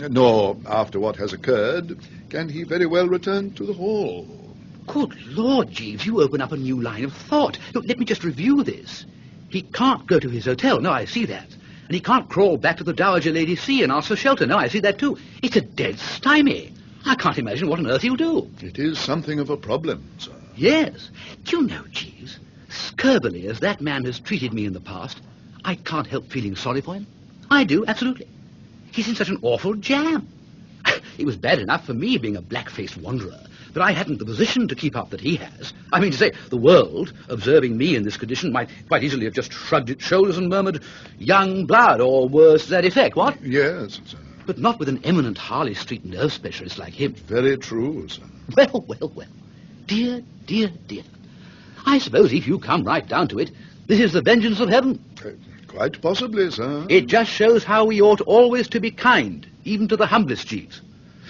Nor, after what has occurred, can he very well return to the hall. Good Lord, Jeeves, you open up a new line of thought. Look, let me just review this. He can't go to his hotel. No, I see that. And he can't crawl back to the Dowager Lady C and ask for shelter. No, I see that too. It's a dead stymie. I can't imagine what on earth he'll do. It is something of a problem, sir. Yes. Do you know, Jeeves, scurvily as that man has treated me in the past, I can't help feeling sorry for him. I do, absolutely. He's in such an awful jam. It was bad enough for me being a black-faced wanderer, but I hadn't the position to keep up that he has. I mean to say, the world, observing me in this condition, might quite easily have just shrugged its shoulders and murmured, young blood, or worse to that effect, what? Yes, sir. But not with an eminent Harley Street nerve specialist like him. Very true, sir. Well, well, well. Dear, dear, dear. I suppose if you come right down to it, this is the vengeance of heaven. Quite possibly, sir. It just shows how we ought always to be kind, even to the humblest Jeeves.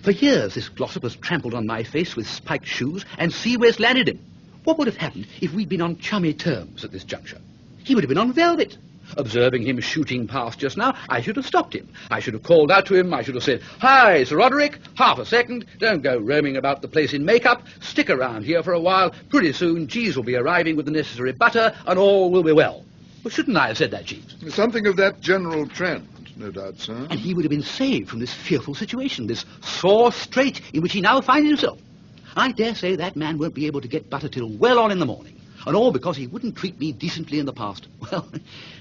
For years this Glossop has trampled on my face with spiked shoes, and see where's landed him. What would have happened if we'd been on chummy terms at this juncture? He would have been on velvet. Observing him shooting past just now, I should have stopped him. I should have called out to him. I should have said, "Hi, Sir Roderick, half a second. Don't go roaming about the place in makeup. Stick around here for a while. Pretty soon Jeeves will be arriving with the necessary butter, and all will be well." Well, shouldn't I have said that, Jeeves? Something of that general trend, no doubt, sir. And he would have been saved from this fearful situation, this sore strait in which he now finds himself. I dare say that man won't be able to get butter till well on in the morning. And all because he wouldn't treat me decently in the past. Well,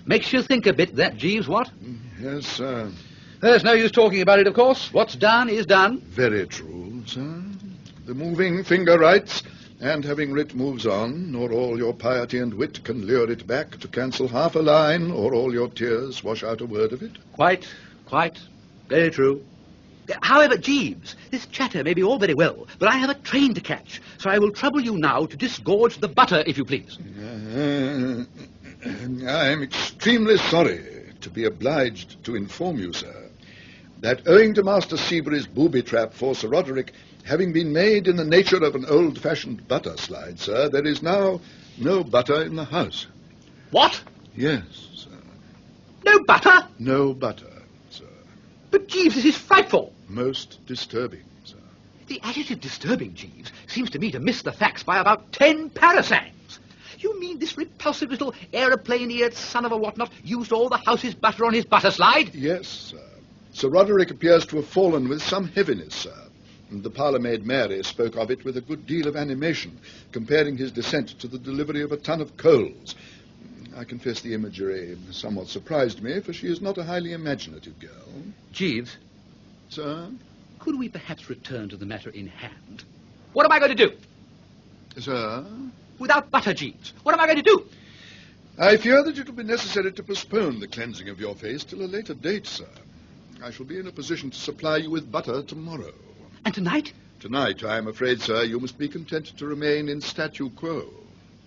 makes you think a bit, that, Jeeves, what? Yes, sir. There's no use talking about it, of course. What's done is done. Very true, sir. The moving finger writes, and having writ moves on, nor all your piety and wit can lure it back to cancel half a line, or all your tears wash out a word of it. Quite. Very true. However, Jeeves, this chatter may be all very well, but I have a train to catch, so I will trouble you now to disgorge the butter, if you please. I am extremely sorry to be obliged to inform you, sir, that owing to Master Seabury's booby trap for Sir Roderick having been made in the nature of an old-fashioned butter slide, sir, there is now no butter in the house. What? Yes, sir. No butter? No butter, sir. But, Jeeves, this is frightful. Most disturbing, sir. The adjective disturbing, Jeeves, seems to me to miss the facts by about 10 parasangs. You mean this repulsive little aeroplane-eared son of a whatnot used all the house's butter on his butter slide? Yes, sir. Sir Roderick appears to have fallen with some heaviness, sir. And the parlour-maid Mary spoke of it with a good deal of animation, comparing his descent to the delivery of a ton of coals. I confess the imagery somewhat surprised me, for she is not a highly imaginative girl. Jeeves? Sir? Could we perhaps return to the matter in hand? What am I going to do? Sir? Without butter, Jeeves, what am I going to do? I fear that it will be necessary to postpone the cleansing of your face till a later date, sir. I shall be in a position to supply you with butter tomorrow. And tonight? Tonight, I am afraid, sir, you must be content to remain in statu quo.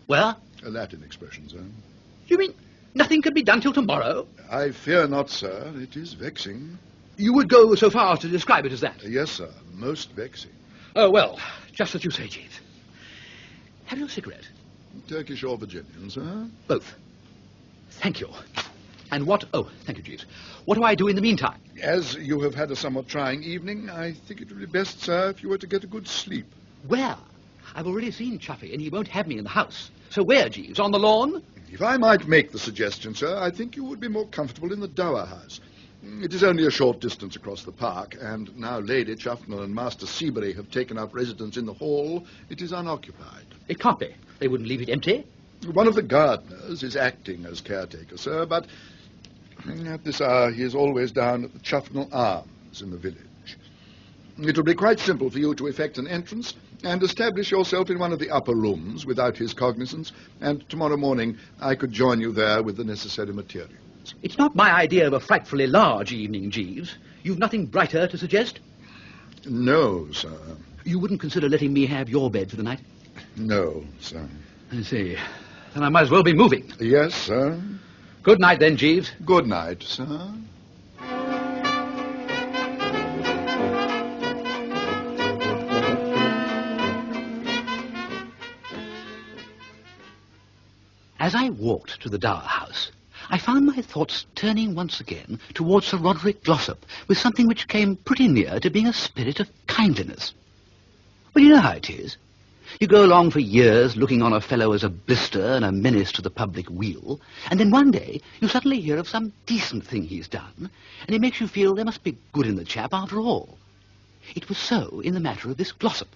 Well? A Latin expression, sir. You mean nothing can be done till tomorrow? I fear not, sir. It is vexing. You would go so far as to describe it as that? Yes, sir. Most vexing. Oh, well, just as you say, Jeeves. Have you a cigarette? Turkish or Virginian, sir? Both. Thank you. And what... Oh, thank you, Jeeves. What do I do in the meantime? As you have had a somewhat trying evening, I think it would be best, sir, if you were to get a good sleep. Where? I've already seen Chuffy, and he won't have me in the house. So where, Jeeves? On the lawn? If I might make the suggestion, sir, I think you would be more comfortable in the Dower House. It is only a short distance across the park, and now Lady Chuffnell and Master Seabury have taken up residence in the hall. It is unoccupied. It can't be. They wouldn't leave it empty. One of the gardeners is acting as caretaker, sir, but at this hour he is always down at the Chuffnell Arms in the village. It will be quite simple for you to effect an entrance and establish yourself in one of the upper rooms without his cognizance, and tomorrow morning I could join you there with the necessary materials. It's not my idea of a frightfully large evening, Jeeves. You've nothing brighter to suggest? No, sir. You wouldn't consider letting me have your bed for the night? No, sir. I see. Then I might as well be moving. Yes, sir. Good night, then, Jeeves. Good night, sir. As I walked to the Dower House, I found my thoughts turning once again towards Sir Roderick Glossop with something which came pretty near to being a spirit of kindliness. Well, you know how it is. You go along for years looking on a fellow as a blister and a menace to the public weal, and then one day you suddenly hear of some decent thing he's done, and it makes you feel there must be good in the chap after all. It was so in the matter of this Glossop.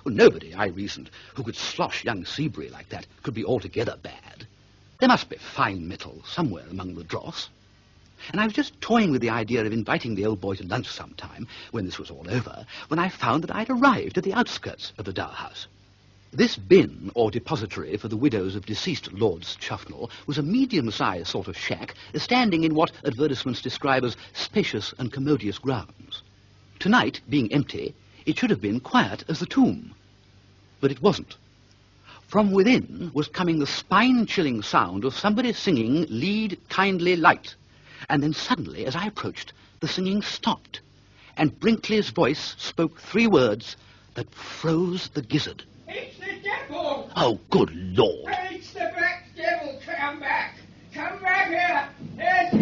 Well, nobody, I reasoned, who could slosh young Seabury like that could be altogether bad. There must be fine metal somewhere among the dross. And I was just toying with the idea of inviting the old boy to lunch sometime, when this was all over, when I found that I'd arrived at the outskirts of the Dower House. This bin, or depository for the widows of deceased Lords Chuffnell, was a medium-sized sort of shack, standing in what advertisements describe as spacious and commodious grounds. Tonight, being empty, it should have been quiet as the tomb. But it wasn't. From within was coming the spine-chilling sound of somebody singing Lead Kindly Light. And then suddenly, as I approached, the singing stopped, and Brinkley's voice spoke 3 words that froze the gizzard. It's the devil! Oh, good Lord! It's the black devil! Come back! Come back here! Yes!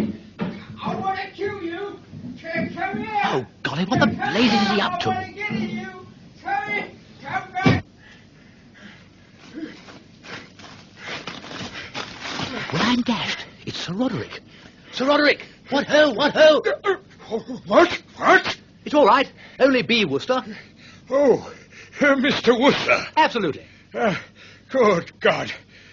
I want to kill you! Come here! Oh, golly, what the blazes is he up to? I want to get at you! Come here! Come back! Well, I'm dashed. It's Sir Roderick. Sir Roderick! What ho, what ho! What? What? It's all right. Only B, Wooster. Oh, Mr. Wooster. Absolutely. Good God.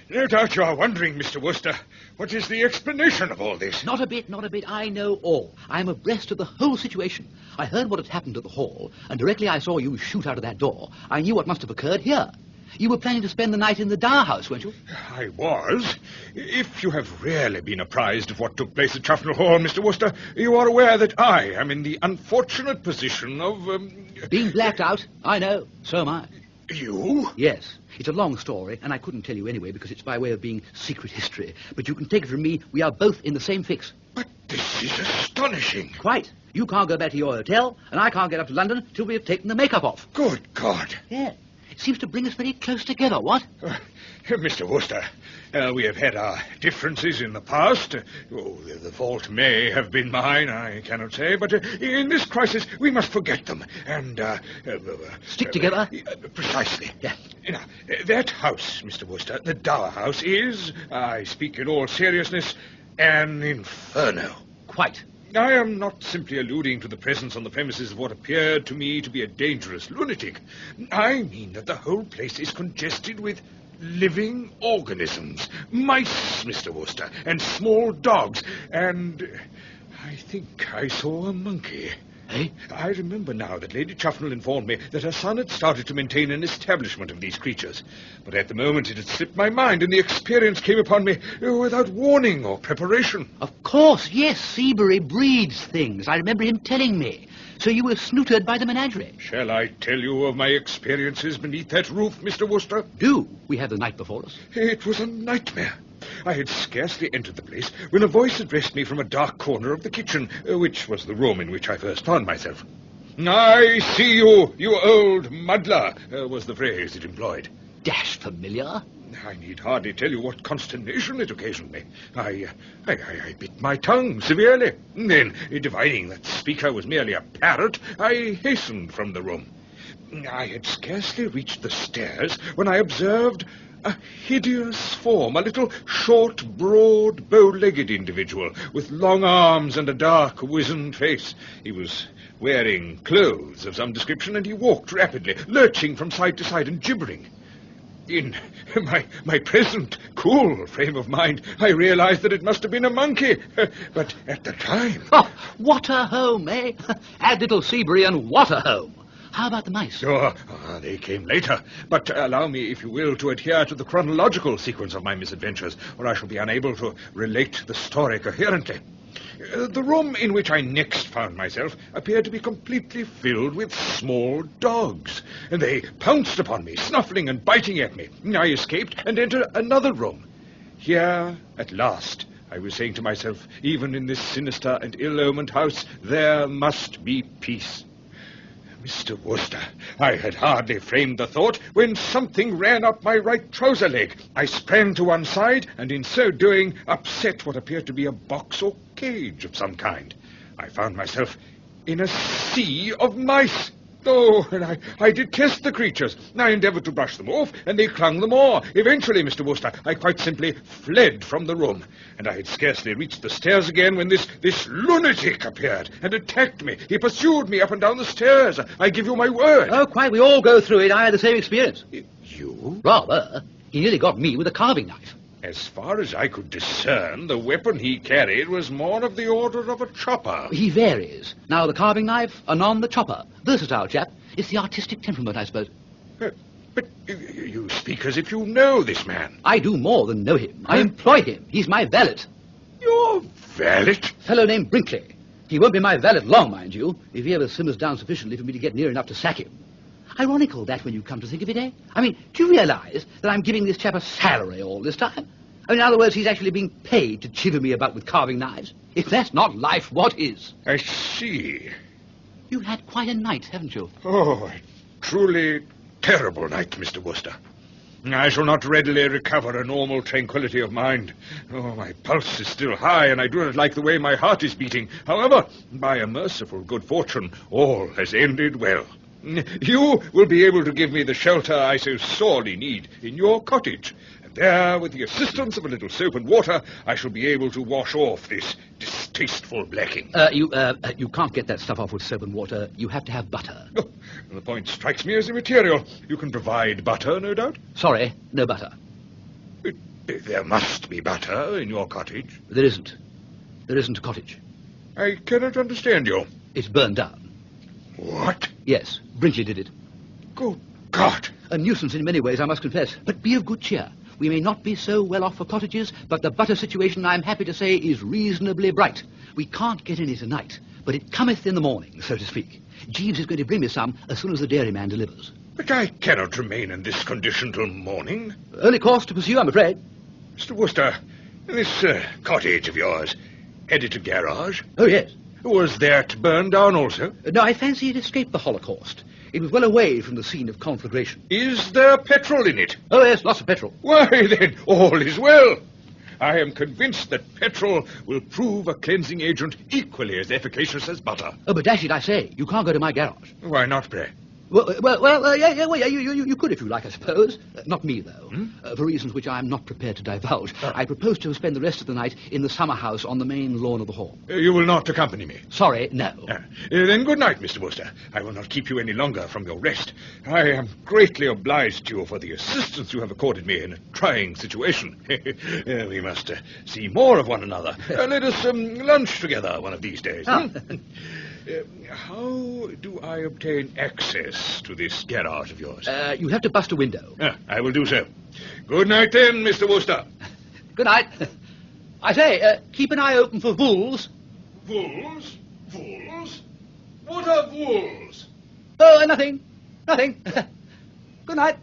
No doubt you are wondering, Mr. Wooster, what is the explanation of all this? Not a bit, not a bit. I know all. I am abreast of the whole situation. I heard what had happened at the hall, and directly I saw you shoot out of that door, I knew what must have occurred here. You were planning to spend the night in the Dower House, weren't you? I was. If you have really been apprised of what took place at Chuffnell Hall, Mr. Wooster, you are aware that I am in the unfortunate position of... Being blacked out? I know. So am I. You? Yes. It's a long story, and I couldn't tell you anyway because it's by way of being secret history. But you can take it from me, we are both in the same fix. But this is astonishing. Quite. You can't go back to your hotel, and I can't get up to London till we have taken the makeup off. Good God. Yeah. It seems to bring us very close together, what? Mr. Wooster, we have had our differences in the past. The fault may have been mine, I cannot say, but in this crisis we must forget them and... Stick together? Precisely. Yeah. Now, that house, Mr. Wooster, the Dower House, is, I speak in all seriousness, an inferno. Quite. I am not simply alluding to the presence on the premises of what appeared to me to be a dangerous lunatic. I mean that the whole place is congested with living organisms. Mice, Mr. Wooster, and small dogs, and I think I saw a monkey. Eh? I remember now that Lady Chuffnell informed me that her son had started to maintain an establishment of these creatures. But at the moment it had slipped my mind, and the experience came upon me without warning or preparation. Of course, yes, Seabury breeds things. I remember him telling me. So you were snootered by the menagerie. Shall I tell you of my experiences beneath that roof, Mr. Wooster? Do. We have the night before us. It was a nightmare. I had scarcely entered the place when a voice addressed me from a dark corner of the kitchen, which was the room in which I first found myself. "I see you, you old muddler," was the phrase it employed. Dashed familiar. I need hardly tell you what consternation it occasioned me. I bit my tongue severely. Then, divining that the speaker was merely a parrot, I hastened from the room. I had scarcely reached the stairs when I observed a hideous form, a little short, broad, bow-legged individual with long arms and a dark, wizened face. He was wearing clothes of some description, and he walked rapidly, lurching from side to side and gibbering. In my present cool frame of mind, I realized that it must have been a monkey. But at the time... Oh, what a home, eh? Add little Seabury and what a home. How about the mice? They came later. But allow me, if you will, to adhere to the chronological sequence of my misadventures, or I shall be unable to relate the story coherently. The room in which I next found myself appeared to be completely filled with small dogs, and they pounced upon me, snuffling and biting at me. I escaped and entered another room. Here, at last, I was saying to myself, even in this sinister and ill-omened house, there must be peace. Mr. Wooster, I had hardly framed the thought when something ran up my right trouser leg. I sprang to one side, and in so doing, upset what appeared to be a box or cage of some kind. I found myself in a sea of mice. Oh, and I detest the creatures. I endeavored to brush them off, and they clung the more. Eventually, Mr. Wooster, I quite simply fled from the room, and I had scarcely reached the stairs again when this lunatic appeared and attacked me. He pursued me up and down the stairs. I give you my word. Oh, quite. We all go through it. I had the same experience. You? Rather. He nearly got me with a carving knife. As far as I could discern, the weapon he carried was more of the order of a chopper. He varies. Now the carving knife, anon the chopper. Versatile chap. It's the artistic temperament, I suppose. But you speak as if you know this man. I do more than know him. I employ him. He's my valet. Your valet? Fellow named Brinkley. He won't be my valet long, mind you, if he ever simmers down sufficiently for me to get near enough to sack him. Ironical, that, when you come to think of it, eh? I mean, do you realise that I'm giving this chap a salary all this time? I mean, in other words, he's actually being paid to chiver me about with carving knives. If that's not life, what is? I see. You've had quite a night, haven't you? Oh, a truly terrible night, Mr. Wooster. I shall not readily recover a normal tranquility of mind. Oh, my pulse is still high, and I do not like the way my heart is beating. However, by a merciful good fortune, all has ended well. You will be able to give me the shelter I so sorely need in your cottage. And there, with the assistance of a little soap and water, I shall be able to wash off this distasteful blacking. You can't get that stuff off with soap and water. You have to have butter. Oh, the point strikes me as immaterial. You can provide butter, no doubt? Sorry, no butter. There must be butter in your cottage. There isn't. There isn't a cottage. I cannot understand you. It's burned down. What? Yes, Brinkley did it. Good God. A nuisance in many ways, I must confess. But be of good cheer. We may not be so well off for cottages, but the butter situation, I'm happy to say, is reasonably bright. We can't get any tonight, but it cometh in the morning, so to speak. Jeeves is going to bring me some as soon as the dairyman delivers. But I cannot remain in this condition till morning. Only course to pursue, I'm afraid. Mr. Wooster, this cottage of yours, headed to garage? Oh, yes. Was that burned down also? No, I fancy it escaped the Holocaust. It was well away from the scene of conflagration. Is there petrol in it? Oh, yes, lots of petrol. Why, then, all is well. I am convinced that petrol will prove a cleansing agent equally as efficacious as butter. Oh, but dash it, I say, you can't go to my garage. Why not, pray? You could if you like, I suppose. Not me, though. For reasons which I am not prepared to divulge. I propose to spend the rest of the night in the summer house on the main lawn of the hall. You will not accompany me? Sorry, no. Then good night, Mr. Wooster. I will not keep you any longer from your rest. I am greatly obliged to you for the assistance you have accorded me in a trying situation. We must see more of one another. Let us lunch together one of these days. How do I obtain access to this garage of yours? You have to bust a window. I will do so. Good night then, Mr. Wooster. Good night. I say, keep an eye open for wolves. Wolves? Wolves? What are wolves? Oh, nothing. Nothing. Good night.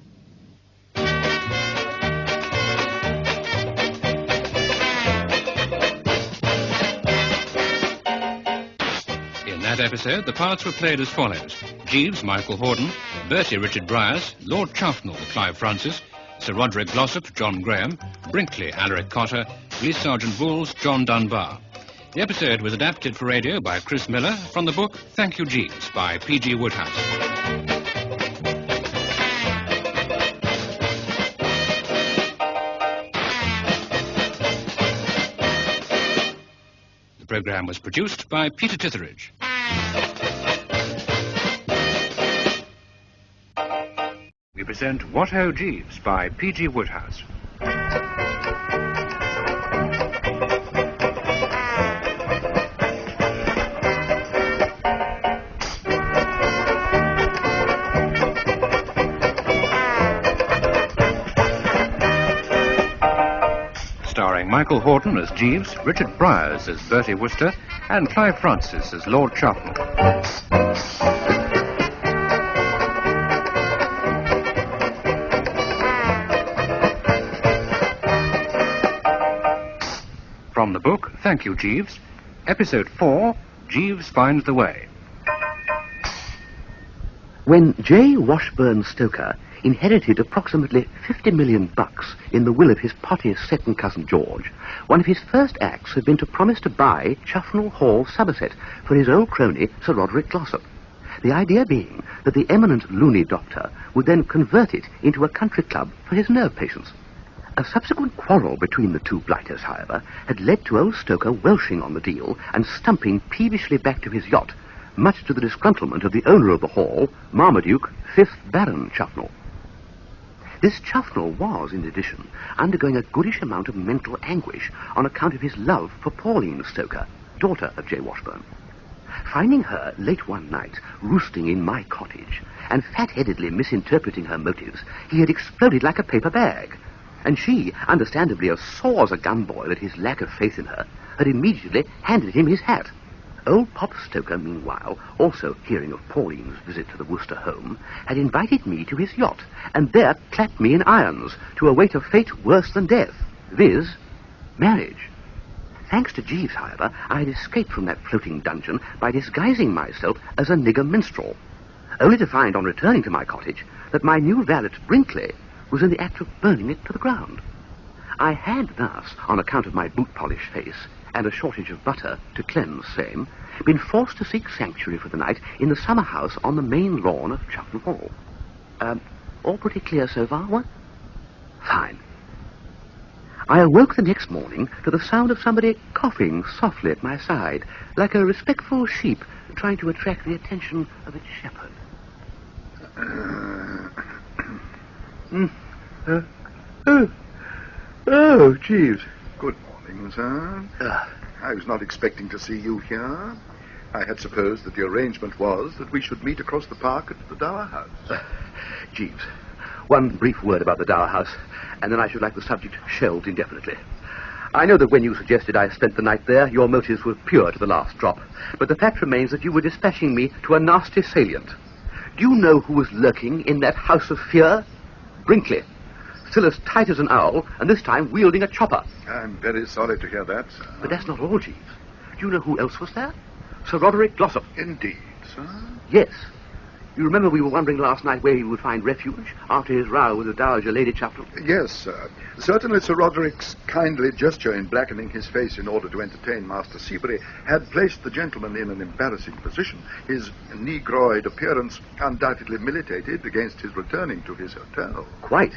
In that episode, the parts were played as follows. Jeeves, Michael Hordern, Bertie Richard Briers, Lord Chuffnell, Clive Francis, Sir Roderick Glossop, John Graham, Brinkley, Alaric Cotter, Police Sergeant Bowles, John Dunbar. The episode was adapted for radio by Chris Miller from the book Thank You, Jeeves by P.G. Wodehouse. The programme was produced by Peter Titheridge. We present What Ho, Jeeves by P.G. Wodehouse. Starring Michael Hordern as Jeeves, Richard Briers as Bertie Wooster, and Clive Francis as Lord Chuffnell. From the book Thank You, Jeeves, Episode 4, Jeeves Finds the Way. When J. Washburn Stoker inherited approximately $50 million in the will of his pottiest second cousin George, one of his first acts had been to promise to buy Chuffnell Hall, Somerset, for his old crony Sir Roderick Glossop. The idea being that the eminent loony doctor would then convert it into a country club for his nerve patients. A subsequent quarrel between the two blighters, however, had led to old Stoker welshing on the deal and stumping peevishly back to his yacht, much to the disgruntlement of the owner of the hall, Marmaduke, 5th Baron Chuffnell. This Chuffnell was, in addition, undergoing a goodish amount of mental anguish on account of his love for Pauline Stoker, daughter of J. Washburn. Finding her late one night roosting in my cottage and fat-headedly misinterpreting her motives, he had exploded like a paper bag, and she, understandably as sore as a gunboil at his lack of faith in her, had immediately handed him his hat. Old Pop Stoker, meanwhile, also hearing of Pauline's visit to the Wooster home, had invited me to his yacht, and there clapped me in irons to await a fate worse than death, viz., marriage. Thanks to Jeeves, however, I had escaped from that floating dungeon by disguising myself as a nigger minstrel, only to find on returning to my cottage that my new valet, Brinkley, was in the act of burning it to the ground. I had thus, on account of my boot-polish face and a shortage of butter to cleanse same, been forced to seek sanctuary for the night in the summer house on the main lawn of Chuffnell Hall. All pretty clear so far, what? Fine. I awoke the next morning to the sound of somebody coughing softly at my side, like a respectful sheep trying to attract the attention of its shepherd. Oh, Jeeves. Good morning, sir. I was not expecting to see you here. I had supposed that the arrangement was that we should meet across the park at the Dower House. Jeeves, one brief word about the Dower House, and then I should like the subject shelved indefinitely. I know that when you suggested I spent the night there, your motives were pure to the last drop, but the fact remains that you were dispatching me to a nasty salient. Do you know who was lurking in that house of fear? Brinkley. Still as tight as an owl, and this time wielding a chopper. I'm very sorry to hear that, sir. But that's not all, Jeeves. Do you know who else was there? Sir Roderick Glossop. Indeed, sir. Yes. You remember we were wondering last night where he would find refuge after his row with the Dowager Lady Chuffnell? Yes, sir. Certainly Sir Roderick's kindly gesture in blackening his face in order to entertain Master Seabury had placed the gentleman in an embarrassing position. His negroid appearance undoubtedly militated against his returning to his hotel. Quite.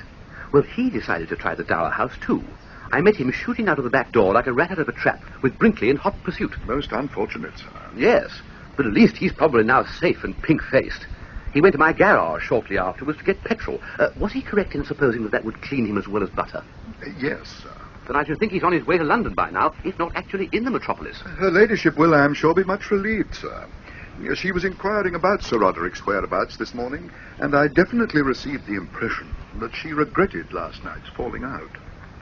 Well, he decided to try the Dower House, too. I met him shooting out of the back door like a rat out of a trap, with Brinkley in hot pursuit. Most unfortunate, sir. Yes, but at least he's probably now safe and pink-faced. He went to my garage shortly afterwards to get petrol. Was he correct in supposing that would clean him as well as butter? Yes, sir. Then I should think he's on his way to London by now, if not actually in the metropolis. Her ladyship will, I am sure, be much relieved, sir. She was inquiring about Sir Roderick's whereabouts this morning, and I definitely received the impression that she regretted last night's falling out.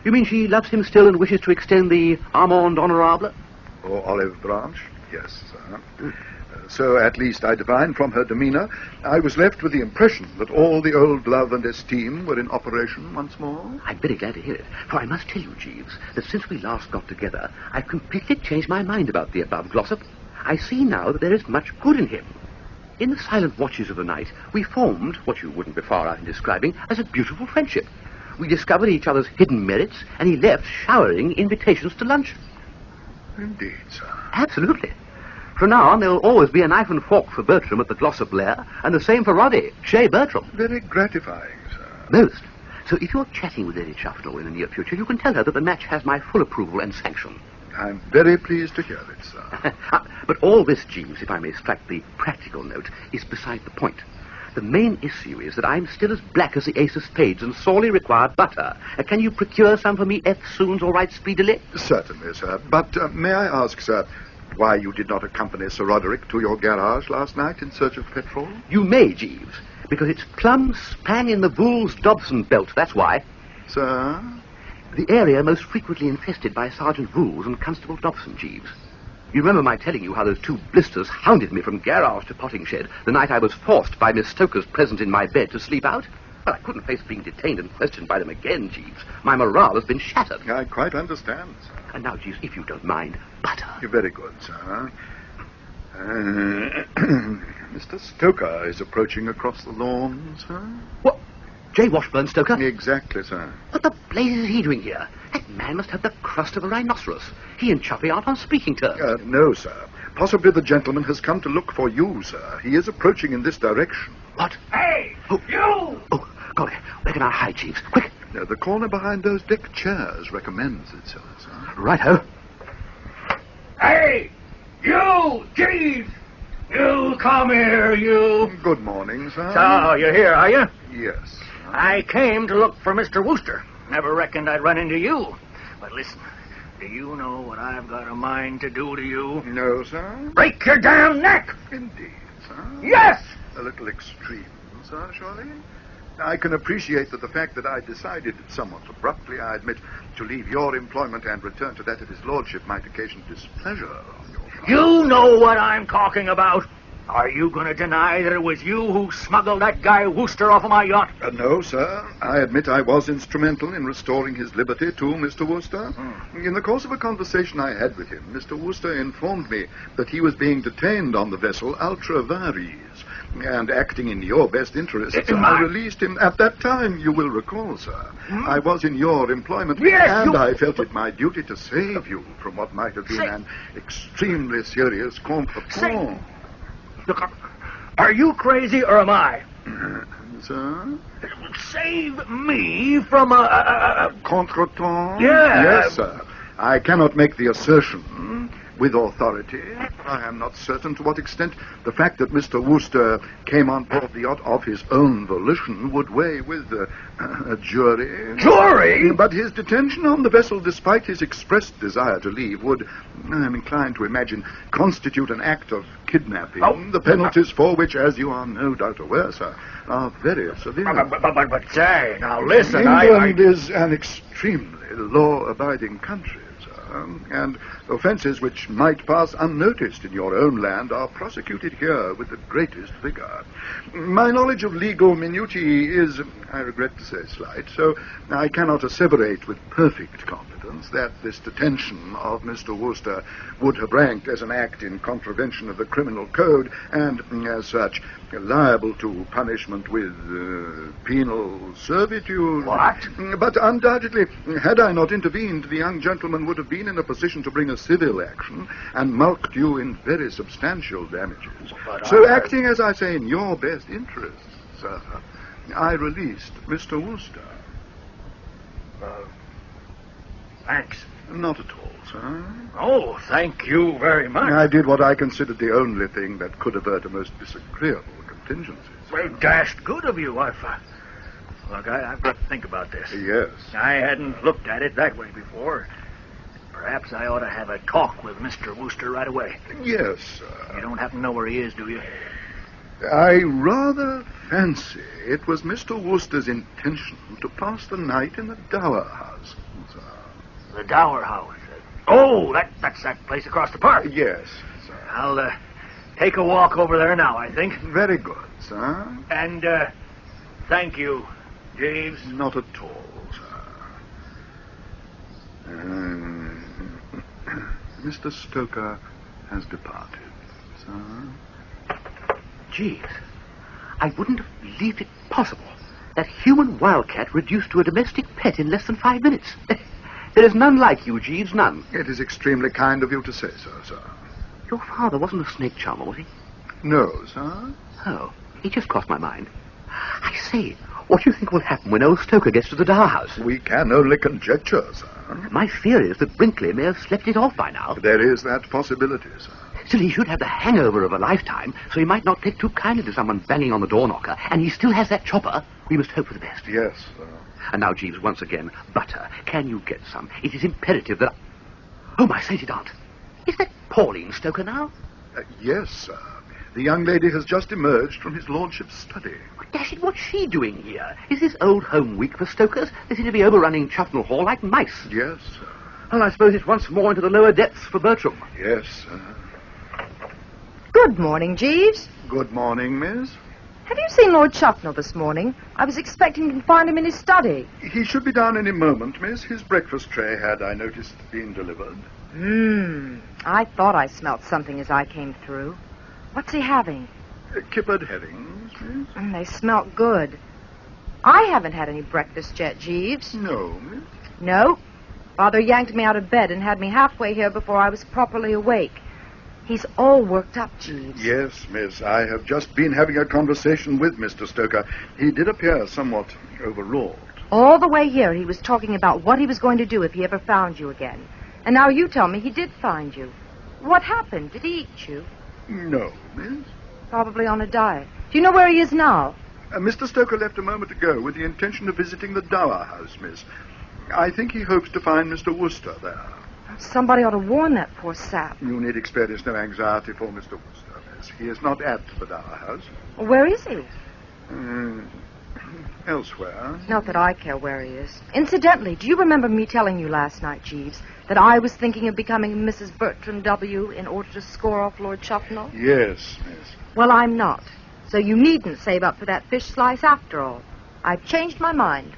You mean she loves him still and wishes to extend the amende honorable? Or olive branch? Yes, sir. So at least I divined from her demeanour. I was left with the impression that all the old love and esteem were in operation once more. I'm very glad to hear it, for I must tell you, Jeeves, that since we last got together, I've completely changed my mind about the above Glossop. I see now that there is much good in him. In the silent watches of the night, we formed, what you wouldn't be far out in describing, as a beautiful friendship. We discovered each other's hidden merits, and he left showering invitations to lunch. Indeed, sir. Absolutely. From now on, there will always be a knife and fork for Bertram at the Glossop lair, and the same for Roddy, Shea Bertram. Very gratifying, sir. Most. So if you're chatting with Lady Chuffnell in the near future, you can tell her that the match has my full approval and sanction. I'm very pleased to hear it, sir. But all this, Jeeves, if I may strike the practical note, is beside the point. The main issue is that I'm still as black as the ace of spades and sorely require butter. Can you procure some for me eftsoons all right speedily? Certainly, sir. But may I ask, sir, why you did not accompany Sir Roderick to your garage last night in search of petrol? You may, Jeeves, because it's plumb spang in the Vooles-Dobson belt, that's why. Sir? The area most frequently infested by Sergeant Vooles and Constable Dobson, Jeeves. You remember my telling you how those two blisters hounded me from garage to potting shed the night I was forced by Miss Stoker's presence in my bed to sleep out? Well, I couldn't face being detained and questioned by them again, Jeeves. My morale has been shattered. I quite understand, sir. And now, Jeeves, if you don't mind, butter. You're very good, sir. Mr. Stoker is approaching across the lawn, sir. What? J. Washburn Stoker? Exactly, sir. What the blazes is he doing here? That man must have the crust of a rhinoceros. He and Chuffy aren't on speaking terms. No, sir. Possibly the gentleman has come to look for you, sir. He is approaching in this direction. What? Hey, you! Oh, golly. Where can I hide, Jeeves? Quick. The corner behind those deck chairs recommends itself, sir. Righto. Hey, you, Jeeves! You come here, you. Good morning, sir. So, you're here, are you? Yes. I came to look for Mr. Wooster. Never reckoned I'd run into you. But listen, do you know what I've got a mind to do to you? No, sir. Break your damn neck! Indeed, sir. Yes! A little extreme, sir, surely? I can appreciate that the fact that I decided somewhat abruptly, I admit, to leave your employment and return to that of his lordship might occasion displeasure on your You know what I'm talking about. Are you going to deny that it was you who smuggled that guy Wooster off of my yacht? No, sir. I admit I was instrumental in restoring his liberty to Mr. Wooster. In the course of a conversation I had with him, Mr. Wooster informed me that he was being detained on the vessel Ultra Vires, and acting in your best interests, I released him. At that time, you will recall, sir, I was in your employment, and I felt it my duty to save you from what might have been an extremely serious confrontation. Look, are you crazy or am I? Sir? Save me from a contretemps? Yes, sir. I cannot make the assertion with authority. I am not certain to what extent the fact that Mr. Wooster came on board the yacht of his own volition would weigh with a jury. Jury? But his detention on the vessel, despite his expressed desire to leave, would, I'm inclined to imagine, constitute an act of kidnapping, the penalties for which, as you are no doubt aware, sir, are very severe. But say, now listen, England is an extremely law-abiding country, and offences which might pass unnoticed in your own land are prosecuted here with the greatest vigour. My knowledge of legal minutiae is, I regret to say, slight, so I cannot asseverate with perfect confidence that this detention of Mr. Wooster would have ranked as an act in contravention of the criminal code, and, as such, liable to punishment with penal servitude. What? But undoubtedly, had I not intervened, the young gentleman would have been in a position to bring a civil action and mulct you in very substantial damages. So, acting, as I say, in your best interests, sir, I released Mr. Wooster. Thanks. Not at all, sir. Oh, thank you very much. I did what I considered the only thing that could avert a most disagreeable contingency. Well, dashed good of you. Look, I've got to think about this. Yes. I hadn't looked at it that way before. Perhaps I ought to have a talk with Mr. Wooster right away. Yes, sir. You don't happen to know where he is, do you? I rather fancy it was Mr. Wooster's intention to pass the night in the Dower House, sir. The Dower House? Oh, that's that place across the park. Yes, sir. I'll take a walk over there now, I think. Very good, sir. And thank you, Jeeves. Not at all, sir. Mr. Stoker has departed, sir. Jeeves, I wouldn't have believed it possible. That human wildcat reduced to a domestic pet in less than 5 minutes. There is none like you, Jeeves, none. It is extremely kind of you to say so, sir. Your father wasn't a snake charmer, was he? No, sir. Oh, he just crossed my mind. I say, what do you think will happen when old Stoker gets to the Dower House? We can only conjecture, sir. My fear is that Brinkley may have slept it off by now. There is that possibility, sir. Still, he should have the hangover of a lifetime, so he might not take too kindly to someone banging on the door knocker, and he still has that chopper. We must hope for the best. Yes, sir. And now, Jeeves, once again, butter. Can you get some? It is imperative that Oh, my sainted aunt. Is that Pauline Stoker now? Yes, sir. The young lady has just emerged from his lordship's study. Dash it, what's she doing here? Is this old home week for Stokers? They seem to be overrunning Chuffnell Hall like mice. Yes, sir. Well, I suppose it's once more into the lower depths for Bertram. Yes, sir. Good morning, Jeeves. Good morning, miss. Have you seen Lord Chuffnell this morning? I was expecting to find him in his study. He should be down any moment, miss. His breakfast tray had, I noticed, been delivered. I thought I smelt something as I came through. What's he having? Kippered herrings, miss. They smelt good. I haven't had any breakfast yet, Jeeves. No, miss. No. Father yanked me out of bed and had me halfway here before I was properly awake. He's all worked up, Jeeves. Yes, miss. I have just been having a conversation with Mr. Stoker. He did appear somewhat overwrought. All the way here, he was talking about what he was going to do if he ever found you again. And now you tell me he did find you. What happened? Did he eat you? No, miss. Probably on a diet. Do you know where he is now? Mr. Stoker left a moment ago with the intention of visiting the Dower House, miss. I think he hopes to find Mr. Wooster there. Somebody ought to warn that poor sap. You need experience no anxiety for Mr. Wooster, miss. He is not at the Dower House. Where is he? Elsewhere? Not that I care where he is. Incidentally, do you remember me telling you last night, Jeeves, that I was thinking of becoming Mrs. Bertram W. in order to score off Lord Chuffnell? Yes, miss. Well, I'm not. So you needn't save up for that fish slice after all. I've changed my mind.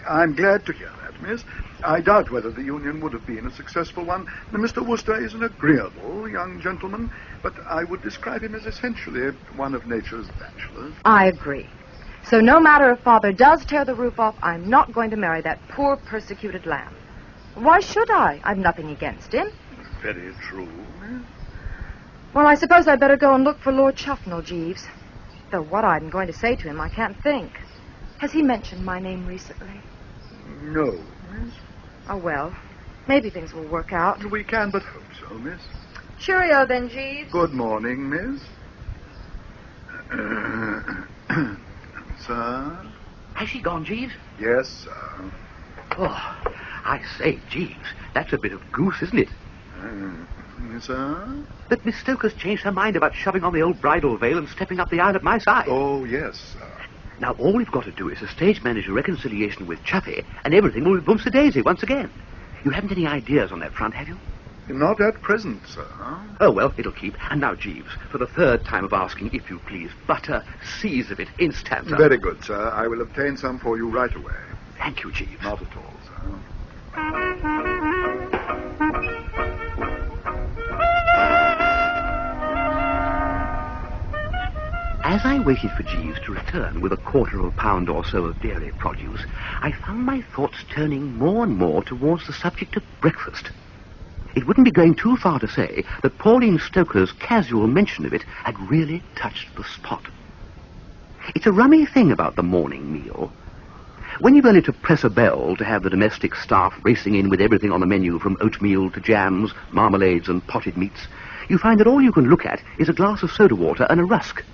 I'm glad to hear that, miss. I doubt whether the union would have been a successful one. Now, Mr. Wooster is an agreeable young gentleman, but I would describe him as essentially one of nature's bachelors. I agree. So no matter if Father does tear the roof off, I'm not going to marry that poor persecuted lamb. Why should I? I've nothing against him. Very true, miss. Well, I suppose I'd better go and look for Lord Chuffnell, Jeeves. Though what I'm going to say to him, I can't think. Has he mentioned my name recently? No, miss. Oh, well, maybe things will work out. We can but hope so, miss. Cheerio, then, Jeeves. Good morning, miss. Sir? Has she gone, Jeeves? Yes, sir. Oh, I say, Jeeves, that's a bit of goose, isn't it? Sir? That Miss Stoker's changed her mind about shoving on the old bridal veil and stepping up the aisle at my side. Oh, yes, sir. Now, all we've got to do is to stage manage a reconciliation with Chuffy, and everything will be boomster-daisy once again. You haven't any ideas on that front, have you? Not at present, sir. Oh, well, it'll keep. And now, Jeeves, for the third time of asking, if you please, butter, seize of it, instanter. Very good, sir. I will obtain some for you right away. Thank you, Jeeves. Not at all, sir. As I waited for Jeeves to return with a quarter of a pound or so of dairy produce, I found my thoughts turning more and more towards the subject of breakfast. It wouldn't be going too far to say that Pauline Stoker's casual mention of it had really touched the spot. It's a rummy thing about the morning meal. When you've only to press a bell to have the domestic staff racing in with everything on the menu from oatmeal to jams, marmalades and potted meats, you find that all you can look at is a glass of soda water and a rusk.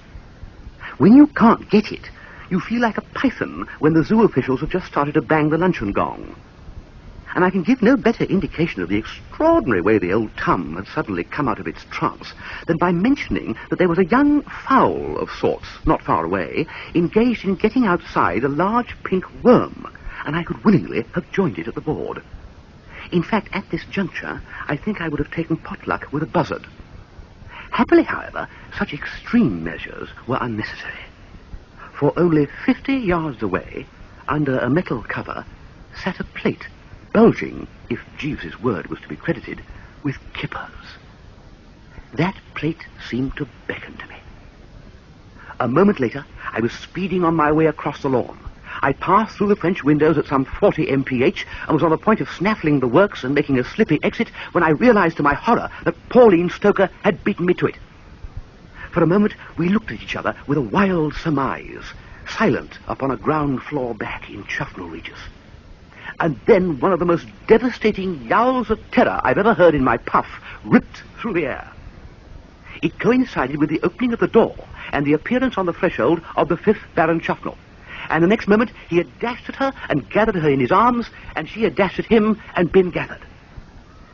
When you can't get it, you feel like a python when the zoo officials have just started to bang the luncheon gong. And I can give no better indication of the extraordinary way the old Tum had suddenly come out of its trance than by mentioning that there was a young fowl of sorts, not far away, engaged in getting outside a large pink worm, and I could willingly have joined it at the board. In fact, at this juncture, I think I would have taken potluck with a buzzard. Happily, however, such extreme measures were unnecessary. For only 50 yards away, under a metal cover, sat a plate, bulging, if Jeeves's word was to be credited, with kippers. That plate seemed to beckon to me. A moment later, I was speeding on my way across the lawn. I passed through the French windows at some 40 mph and was on the point of snaffling the works and making a slippy exit when I realized to my horror that Pauline Stoker had beaten me to it. For a moment, we looked at each other with a wild surmise, silent upon a ground floor back in Chuffnell Regis. And then one of the most devastating yowls of terror I've ever heard in my puff ripped through the air. It coincided with the opening of the door and the appearance on the threshold of the 5th Baron Chuffnell. And the next moment he had dashed at her and gathered her in his arms, and she had dashed at him and been gathered.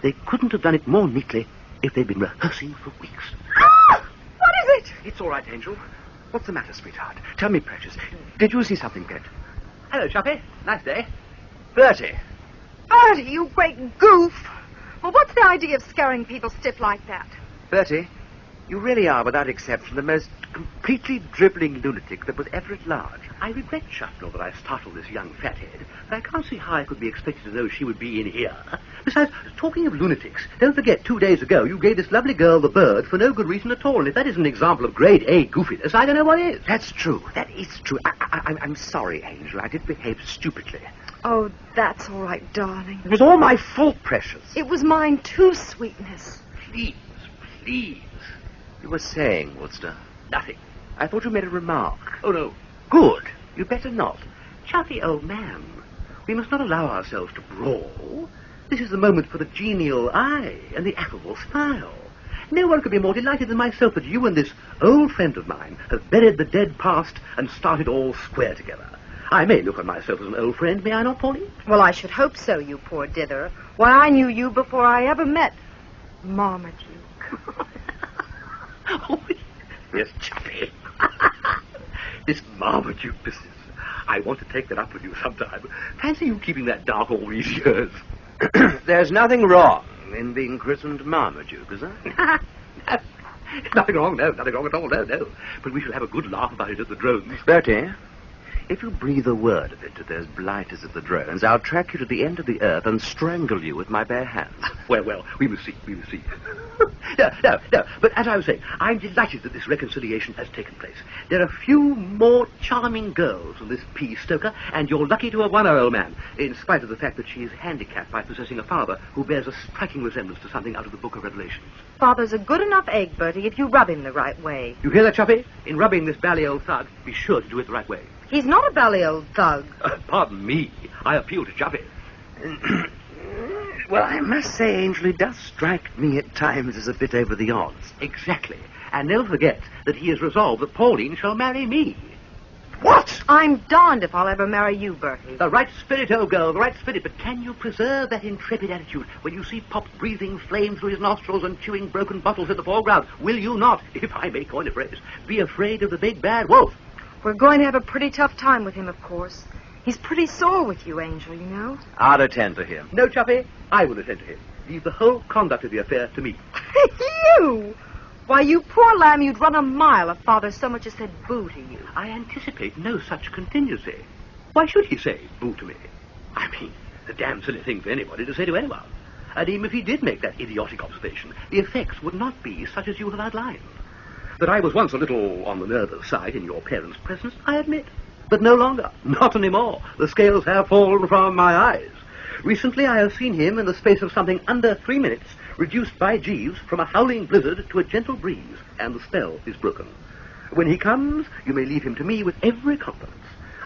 They couldn't have done it more neatly if they'd been rehearsing for weeks. Ah! What is it? It's all right, Angel. What's the matter, sweetheart? Tell me, precious. Did you see something, Pet? Hello, Chuffy. Nice day. Bertie. Bertie, you great goof. Well, what's the idea of scaring people stiff like that? Bertie, you really are, without exception, the most completely dribbling lunatic that was ever at large. I regret, Chuffnell, that I startled this young fathead, but I can't see how I could be expected to know she would be in here. Besides, talking of lunatics, don't forget 2 days ago you gave this lovely girl the bird for no good reason at all, and if that is an example of grade A goofiness, I don't know what is. That's true. That is true. I'm sorry, Angel. I did behave stupidly. Oh, that's all right, darling. It was all my fault, precious. It was mine too, sweetness. Please, please. You were saying, Wooster? Nothing. I thought you made a remark. Oh, no. Good. You better not. Chuffy, old man, we must not allow ourselves to brawl. This is the moment for the genial eye and the affable smile. No one could be more delighted than myself that you and this old friend of mine have buried the dead past and started all square together. I may look on myself as an old friend, may I not, Pauline? Well, I should hope so, you poor dither. Why, I knew you before I ever met Marmaduke. Oh, yes, Chuffy. This Marmaduke business. I want to take that up with you sometime. Fancy you keeping that dark all these years. There's nothing wrong in being christened Marmaduke, is there? Nothing wrong, no. Nothing wrong at all, no. But we shall have a good laugh about it at the drones. Bertie, if you breathe a word of it to those blighters at the drones, I'll track you to the end of the earth and strangle you with my bare hands. Well, we must see. No. But as I was saying, I'm delighted that this reconciliation has taken place. There are few more charming girls than this P. Stoker, and you're lucky to have won her, old man, in spite of the fact that she is handicapped by possessing a father who bears a striking resemblance to something out of the Book of Revelations. Father's a good enough egg, Bertie, if you rub him the right way. You hear that, Chuffy? In rubbing this bally old thug, be sure to do it the right way. He's not a bally old thug. Pardon me. I appeal to Chuffy. Well, I must say, Angel, he does strike me at times as a bit over the odds. Exactly. And never forget that he has resolved that Pauline shall marry me. What? I'm darned if I'll ever marry you, Bertie. The right spirit, old girl, the right spirit. But can you preserve that intrepid attitude when you see Pop breathing flame through his nostrils and chewing broken bottles in the foreground? Will you not, if I may coin a phrase, be afraid of the big bad wolf? We're going to have a pretty tough time with him, of course. He's pretty sore with you, Angel, you know. I'll attend to him. No, Chuffy, I will attend to him. Leave the whole conduct of the affair to me. You? Why, you poor lamb, you'd run a mile if Father so much as said boo to you. I anticipate no such contingency. Why should he say boo to me? I mean, a damn silly thing for anybody to say to anyone. And even if he did make that idiotic observation, the effects would not be such as you have outlined. That I was once a little on the nervous side in your parents' presence, I admit. But no longer. Not anymore. The scales have fallen from my eyes. Recently I have seen him in the space of something under 3 minutes, reduced by Jeeves from a howling blizzard to a gentle breeze, and the spell is broken. When he comes, you may leave him to me with every confidence.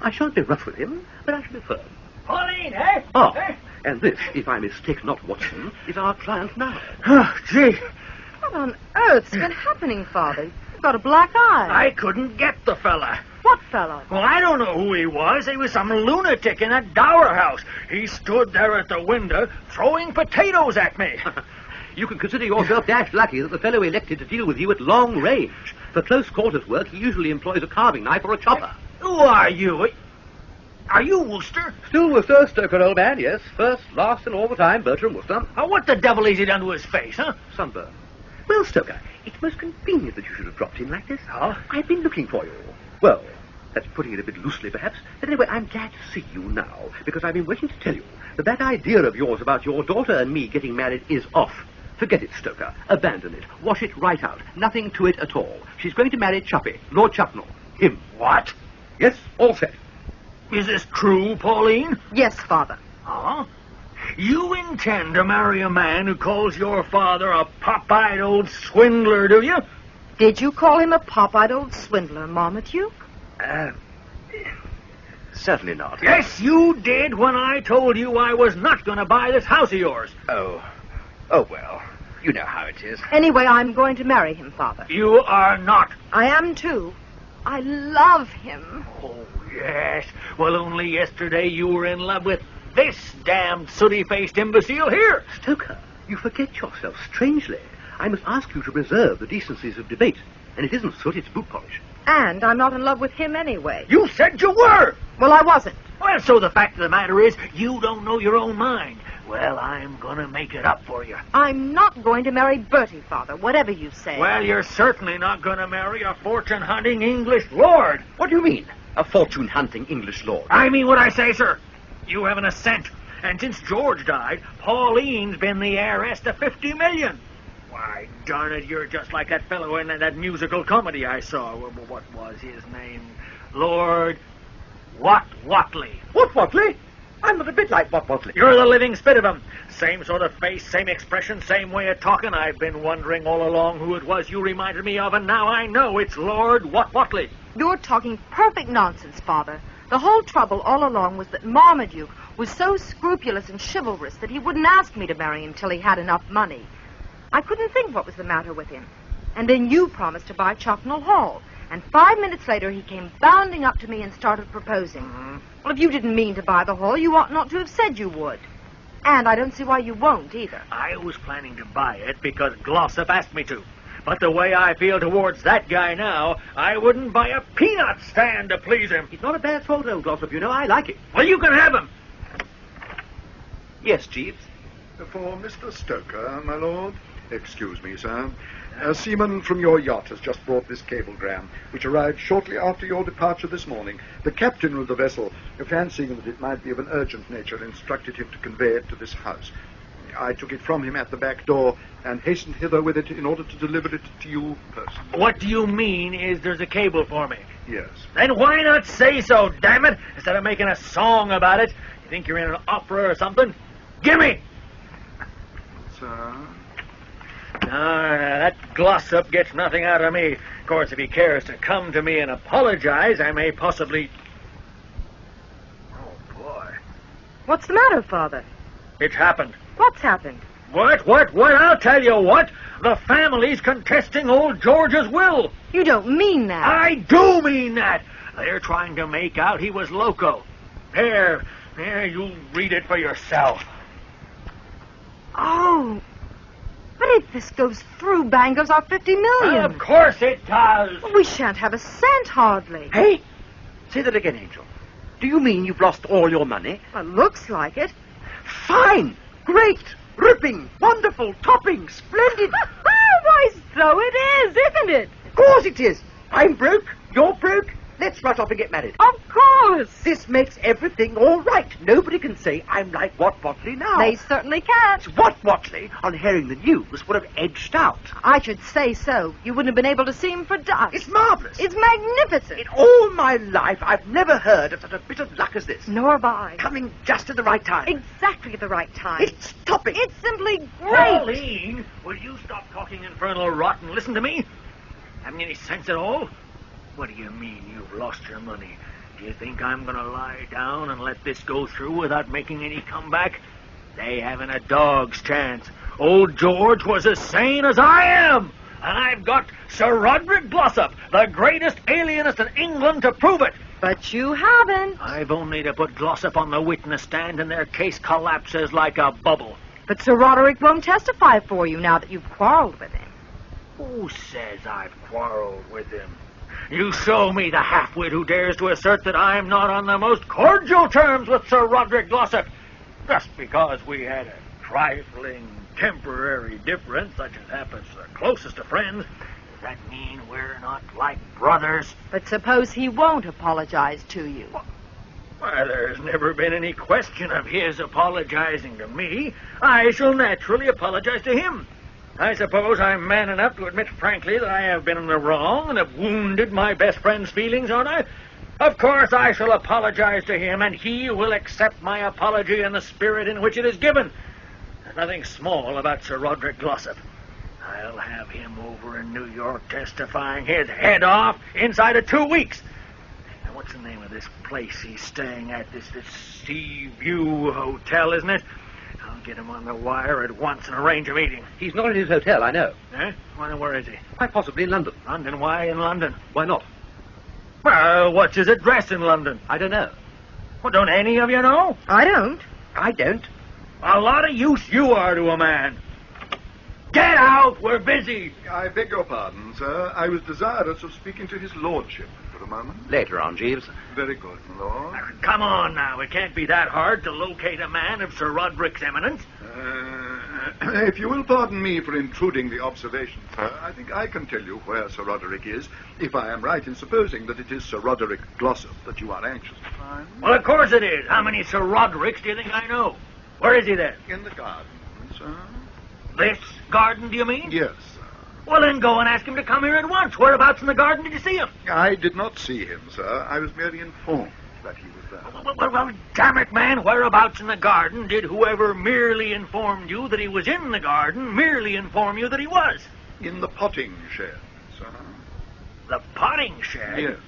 I shan't be rough with him, but I shall be firm. Pauline, eh? Ah, Eh? and this, if I mistake not, Watson, is our client now. Oh, gee, What on earth's been happening, Father? You've got a black eye. I couldn't get the fella. What fellow? Well, I don't know who he was. He was some lunatic in that Dower House. He stood there at the window throwing potatoes at me. You can consider yourself dashed lucky that the fellow elected to deal with you at long range. For close quarters work, he usually employs a carving knife or a chopper. Who are you? Are you Wooster? Still Wooster, Stoker, old man, yes. First, last, and all the time, Bertram Wooster. What the devil has he done to his face, huh? Sunburn. Well, Stoker, it's most convenient that you should have dropped in like this. Huh? I've been looking for you. Well, that's putting it a bit loosely, perhaps. But anyway, I'm glad to see you now, because I've been waiting to tell you that idea of yours about your daughter and me getting married is off. Forget it, Stoker. Abandon it. Wash it right out. Nothing to it at all. She's going to marry Chuffy, Lord Chuffnell. Him. What? Yes, all set. Is this true, Pauline? Yes, Father. Huh? You intend to marry a man who calls your father a pop-eyed old swindler, do you? Did you call him a pop-eyed old swindler, Marmaduke? Certainly not. Yes, you did when I told you I was not going to buy this house of yours. Oh, well, you know how it is. Anyway, I'm going to marry him, Father. You are not. I am, too. I love him. Oh, yes. Well, only yesterday you were in love with this damned sooty-faced imbecile here. Stoker, you forget yourself strangely. I must ask you to preserve the decencies of debate. And it isn't soot, it's boot polish. And I'm not in love with him anyway. You said you were. Well, I wasn't. Well, so the fact of the matter is, you don't know your own mind. Well, I'm going to make it up for you. I'm not going to marry Bertie, Father, whatever you say. Well, you're certainly not going to marry a fortune-hunting English lord. What do you mean, a fortune-hunting English lord? I mean what I say, sir. You haven't a cent. And since George died, Pauline's been the heiress to 50 million. Why, darn it, you're just like that fellow in that musical comedy I saw. What was his name? Lord Watley. What, Watley? I'm not a bit like Watley. You're the living spit of him. Same sort of face, same expression, same way of talking. I've been wondering all along who it was you reminded me of, and now I know it's Lord Watley. You're talking perfect nonsense, Father. The whole trouble all along was that Marmaduke was so scrupulous and chivalrous that he wouldn't ask me to marry him till he had enough money. I couldn't think what was the matter with him. And then you promised to buy Chuffnell Hall. And 5 minutes later, he came bounding up to me and started proposing. Well, if you didn't mean to buy the hall, you ought not to have said you would. And I don't see why you won't, either. I was planning to buy it because Glossop asked me to. But the way I feel towards that guy now, I wouldn't buy a peanut stand to please him. It's not a bad photo, Glossop, you know. I like it. Well, you can have him. Yes, Jeeves? For Mr. Stoker, my lord. Excuse me, sir. A seaman from your yacht has just brought this cablegram, which arrived shortly after your departure this morning. The captain of the vessel, fancying that it might be of an urgent nature, instructed him to convey it to this house. I took it from him at the back door and hastened hither with it in order to deliver it to you personally. What do you mean is there's a cable for me? Yes. Then why not say so, damn it, instead of making a song about it? You think you're in an opera or something? Gimme! Sir? No, that Glossop gets nothing out of me. Of course, if he cares to come to me and apologize, I may possibly... Oh, boy. What's the matter, Father? It's happened. What's happened? What? I'll tell you what. The family's contesting old George's will. You don't mean that. I do mean that. They're trying to make out he was loco. There, you read it for yourself. Oh. But if this goes through, Bango's our $50 million. Of course it does. We shan't have a cent, hardly. Hey, say that again, Angel. Do you mean you've lost all your money? Well, looks like it. Fine! Great! Ripping! Wonderful! Topping! Splendid! Why, so it is, isn't it? Of course it is! I'm broke, you're broke, let's rush off and get married. Of course! This makes everything all right. Nobody can say I'm like Wat Watley now. They certainly can't. Wat Watley, on hearing the news, would have edged out. I should say so. You wouldn't have been able to see him for dust. It's marvellous. It's magnificent. In all my life, I've never heard of such a bit of luck as this. Nor have I. Coming just at the right time. Exactly at the right time. It's topping. It's simply great. Pauline, will you stop talking infernal rot and listen to me? Haven't any sense at all? What do you mean you've lost your money? Do you think I'm going to lie down and let this go through without making any comeback? They haven't a dog's chance. Old George was as sane as I am. And I've got Sir Roderick Glossop, the greatest alienist in England, to prove it. But you haven't. I've only to put Glossop on the witness stand and their case collapses like a bubble. But Sir Roderick won't testify for you now that you've quarreled with him. Who says I've quarreled with him? You show me the half-wit who dares to assert that I'm not on the most cordial terms with Sir Roderick Glossop. Just because we had a trifling, temporary difference, such as happens to the closest of friends, does that mean we're not like brothers? But suppose he won't apologize to you. Why, there's never been any question of his apologizing to me. I shall naturally apologize to him. I suppose I'm man enough to admit frankly that I have been in the wrong and have wounded my best friend's feelings, aren't I? Of course I shall apologize to him, and he will accept my apology in the spirit in which it is given. There's nothing small about Sir Roderick Glossop. I'll have him over in New York testifying his head off inside of 2 weeks. Now, what's the name of this place he's staying at? This Sea View Hotel, isn't it? I'll get him on the wire at once and arrange a meeting. He's not in his hotel, I know. Eh? Where is he? Quite possibly in London. London? Why in London? Why not? Well, what's his address in London? I don't know. Well, don't any of you know? I don't. I don't. A lot of use you are to a man. Get out! We're busy. I beg your pardon, sir. I was desirous of speaking to his lordship for a moment. Later on, Jeeves. Very good, my lord. Come on now. It can't be that hard to locate a man of Sir Roderick's eminence. If you will pardon me for intruding the observation, sir, I think I can tell you where Sir Roderick is, if I am right in supposing that it is Sir Roderick Glossop that you are anxious to find. Well, of course it is. How many Sir Rodericks do you think I know? Where is he then? In the garden, sir. This garden, do you mean? Yes, sir. Well, then go and ask him to come here at once. Whereabouts in the garden did you see him? I did not see him, sir. I was merely informed that he was there. Well, damn it, man. Whereabouts in the garden did whoever merely informed you that he was in the garden merely inform you that he was? In the potting shed, sir. The potting shed? Yes.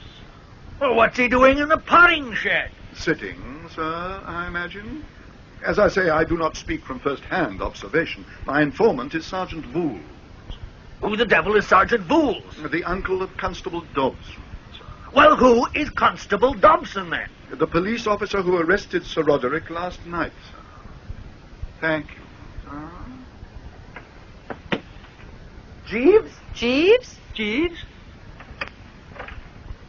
Well, what's he doing in the potting shed? Sitting, sir, I imagine. As I say, I do not speak from first-hand observation. My informant is Sergeant Vooles. Who the devil is Sergeant Vooles? The uncle of Constable Dobson, sir. Well, who is Constable Dobson, then? The police officer who arrested Sir Roderick last night, sir. Thank you, sir. Jeeves? Jeeves? Jeeves?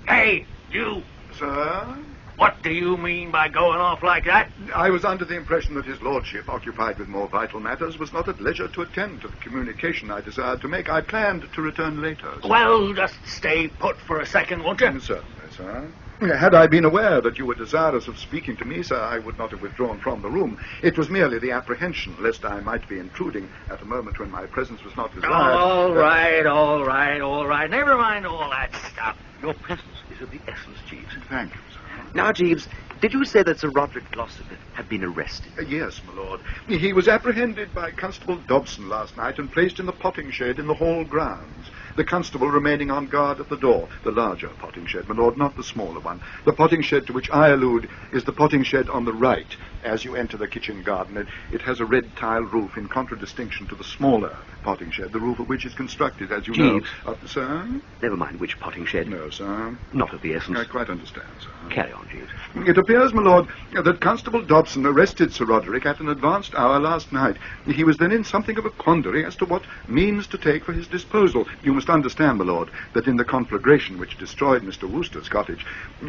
Hey, you. Sir? What do you mean by going off like that? I was under the impression that his lordship, occupied with more vital matters, was not at leisure to attend to the communication I desired to make. I planned to return later. Sir. Well, just stay put for a second, won't you? Certainly, sir. Had I been aware that you were desirous of speaking to me, sir, I would not have withdrawn from the room. It was merely the apprehension lest I might be intruding at a moment when my presence was not desired. All right. Never mind all that stuff. Your presence is of the essence, Jeeves. Thank you, sir. Now, Jeeves, did you say that Sir Roderick Glossop had been arrested? Yes, my lord. He was apprehended by Constable Dobson last night and placed in the potting shed in the hall grounds. The constable remaining on guard at the door. The larger potting shed, my lord, not the smaller one. The potting shed to which I allude is the potting shed on the right. As you enter the kitchen garden, it has a red tile roof in contradistinction to the smaller potting shed, the roof of which is constructed, as you Jeeves. know. Sir? Never mind which potting shed. No, sir. Not of the essence. I quite understand, sir. Carry on, Jeeves. It appears, my lord, that Constable Dobson arrested Sir Roderick at an advanced hour last night. He was then in something of a quandary as to what means to take for his disposal. You must understand, my lord, that in the conflagration which destroyed Mr. Wooster's cottage,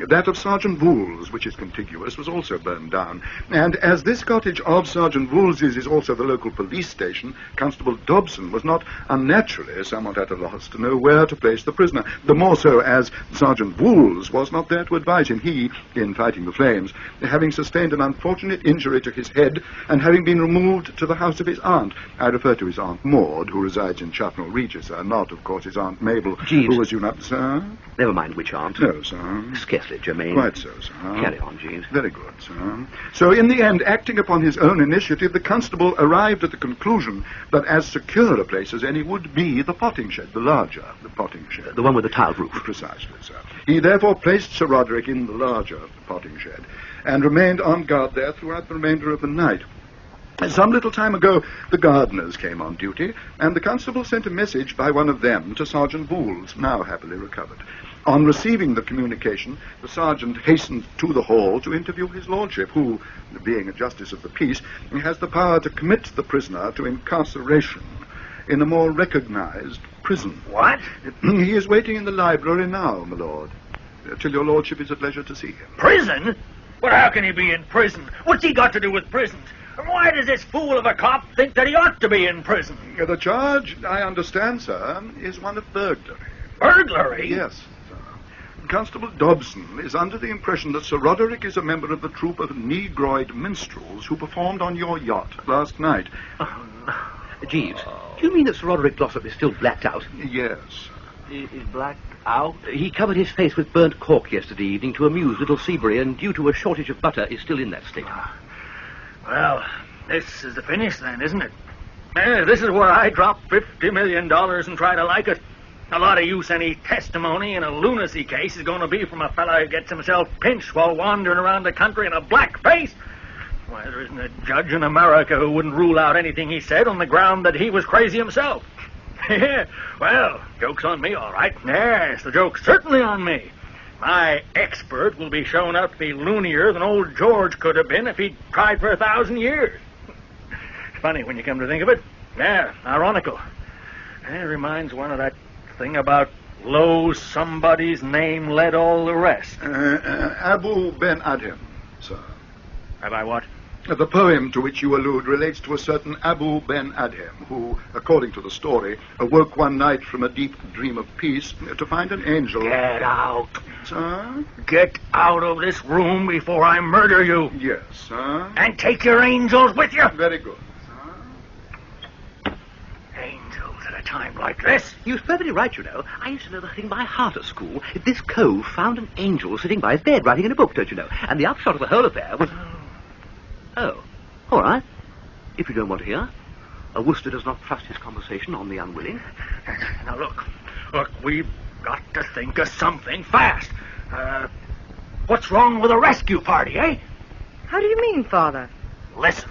that of Sergeant Wool's, which is contiguous, was also burned down. And as this cottage of Sergeant Wools's is also the local police station, Constable Dobson was not unnaturally somewhat at a loss to know where to place the prisoner. The more so as Sergeant Wool's was not there to advise him. He, in fighting the flames, having sustained an unfortunate injury to his head and having been removed to the house of his aunt. I refer to his Aunt Maud, who resides in Chuffnell, Regis, sir, not, of course, his Aunt Mabel, Jeeves. who, as you know, sir? Never mind which aunt. No, sir. Scarcely germane. Quite so, sir. Carry on, Jeeves. Very good, sir. So, in the end, acting upon his own initiative, the constable arrived at the conclusion that as secure a place as any would be the potting shed, the larger, the potting shed. The one with the tiled roof. Precisely, sir. He therefore placed Sir Roderick in the larger potting shed and remained on guard there throughout the remainder of the night. Some little time ago, the gardeners came on duty, and the constable sent a message by one of them to Sergeant Booles, now happily recovered. On receiving the communication, the sergeant hastened to the hall to interview his lordship, who, being a justice of the peace, has the power to commit the prisoner to incarceration in a more recognized prison. What? He is waiting in the library now, my lord, till your lordship is at leisure to see him. Prison? But how can he be in prison? What's he got to do with prisons? And why does this fool of a cop think that he ought to be in prison? The charge, I understand, sir, is one of burglary. Burglary? Yes, sir. Constable Dobson is under the impression that Sir Roderick is a member of the troupe of negroid minstrels who performed on your yacht last night. Oh, no. Jeeves, do you mean that Sir Roderick Glossop is still blacked out? Yes. Is blacked out? He covered his face with burnt cork yesterday evening to amuse little Seabury, and due to a shortage of butter is still in that state. Well, this is the finish then, isn't it? This is where I drop $50 million and try to like it. A lot of use any testimony in a lunacy case is going to be from a fellow who gets himself pinched while wandering around the country in a black face. Why, there isn't a judge in America who wouldn't rule out anything he said on the ground that he was crazy himself. Well, joke's on me, all right. Yes, the joke's certainly on me. My expert will be shown out to be loonier than old George could have been if he'd tried for 1,000 years. It's funny when you come to think of it. Yeah, ironical. It reminds one of that thing about lo, somebody's name led all the rest. Abu Ben Adhem, sir. Have I what? The poem to which you allude relates to a certain Abu Ben Adhem, who, according to the story, awoke one night from a deep dream of peace to find an angel... Get out. Sir? Get out of this room before I murder you. Yes, sir. And take your angels with you. Very good, sir. Angels at a time like this? He was perfectly right, you know. I used to know the thing by heart at school. This cove found an angel sitting by his bed writing in a book, don't you know? And the upshot of the whole affair was... Oh, all right. If you don't want to hear. A Wooster does not trust his conversation on the unwilling. Now, look, we've got to think of something fast. What's wrong with a rescue party, eh? How do you mean, Father? Listen,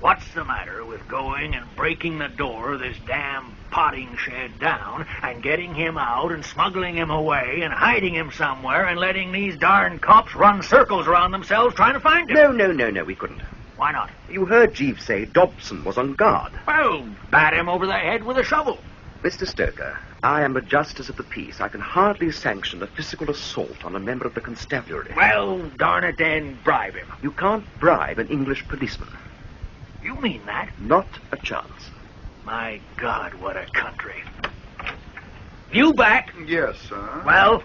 what's the matter with going and breaking the door of this damn potting shed down and getting him out and smuggling him away and hiding him somewhere and letting these darn cops run circles around themselves trying to find him? No, we couldn't. Why not? You heard Jeeves say Dobson was on guard. Well, bat him over the head with a shovel. Mr. Stoker, I am a justice of the peace. I can hardly sanction a physical assault on a member of the constabulary. Well, darn it then, bribe him. You can't bribe an English policeman. You mean that? Not a chance. My God, what a country. You back? Yes, sir. Well,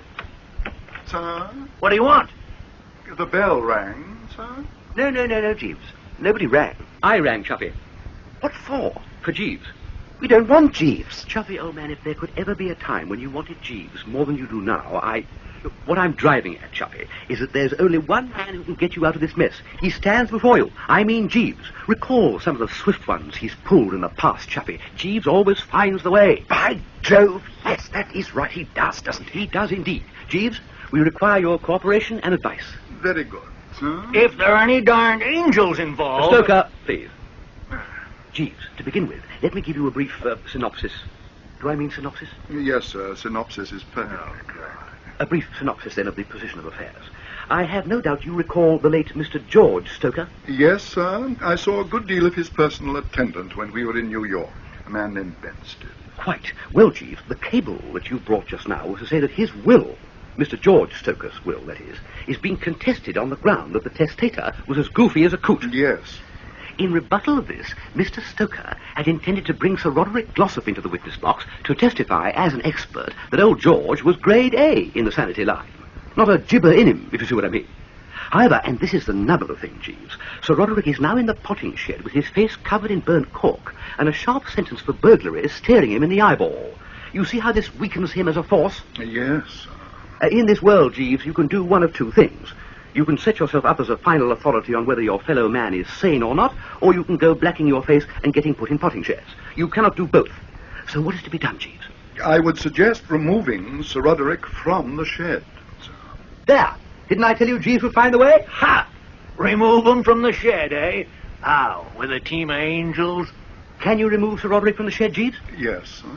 Sir? what do you want? The bell rang, sir. No, Jeeves. Nobody rang. I rang, Chuffy. What for? For Jeeves. We don't want Jeeves. Chuffy, old man, if there could ever be a time when you wanted Jeeves more than you do now, What I'm driving at, Chuffy, is that there's only one man who can get you out of this mess. He stands before you. I mean Jeeves. Recall some of the swift ones he's pulled in the past, Chuffy. Jeeves always finds the way. By Jove, yes, that is right. He does, doesn't he? He does indeed. Jeeves, we require your cooperation and advice. Very good, sir. If there are any darned angels involved... Stoker, please. Jeeves, to begin with, let me give you a brief synopsis. Do I mean synopsis? Yes, sir. Synopsis is perfect. A brief synopsis, then, of the position of affairs. I have no doubt you recall the late Mr. George Stoker. Yes, sir. I saw a good deal of his personal attendant when we were in New York, a man named Benstead. Quite. Well, Jeeves, the cable that you brought just now was to say that his will, Mr. George Stoker's will, that is being contested on the ground that the testator was as goofy as a coot. Yes. In rebuttal of this, Mr. Stoker had intended to bring Sir Roderick Glossop into the witness box to testify as an expert that old George was grade A in the sanity line. Not a gibber in him, if you see what I mean. However, and this is the nub of the thing, Jeeves, Sir Roderick is now in the potting shed with his face covered in burnt cork and a sharp sentence for burglary staring him in the eyeball. You see how this weakens him as a force? Yes, sir. In this world, Jeeves, you can do one of two things. You can set yourself up as a final authority on whether your fellow man is sane or not, or you can go blacking your face and getting put in potting sheds. You cannot do both. So what is to be done, Jeeves? I would suggest removing Sir Roderick from the shed, sir. There! Didn't I tell you Jeeves would find the way? Ha! Remove him from the shed, eh? How? With a team of angels? Can you remove Sir Roderick from the shed, Jeeves? Yes, sir.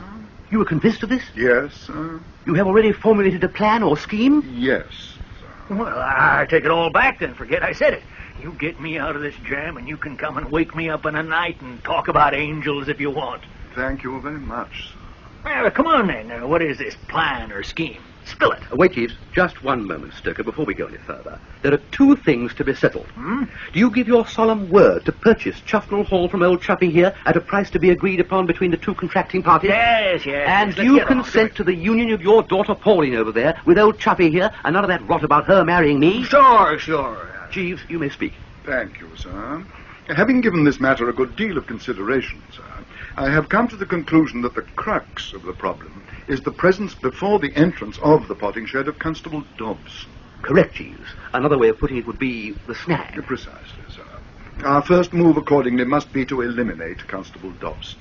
You were convinced of this? Yes, sir. You have already formulated a plan or scheme? Yes. Well, I take it all back then. Forget I said it. You get me out of this jam and you can come and wake me up in the night and talk about angels if you want. Thank you very much, sir. Well, come on then. What is this plan or scheme? Spill it. Wait, Jeeves. Just one moment, Stoker, before we go any further. There are two things to be settled. Do you give your solemn word to purchase Chuffnell Hall from old Chuffy here at a price to be agreed upon between the two contracting parties? Yes. And Let's you get on consent to the union of your daughter Pauline over there with old Chuffy here and none of that rot about her marrying me? Sure. Jeeves, you may speak. Thank you, sir. Having given this matter a good deal of consideration, sir, I have come to the conclusion that the crux of the problem is the presence before the entrance of the potting shed of Constable Dobson. Correct, Jeeves. Another way of putting it would be the snag. Precisely, sir. Our first move, accordingly, must be to eliminate Constable Dobson.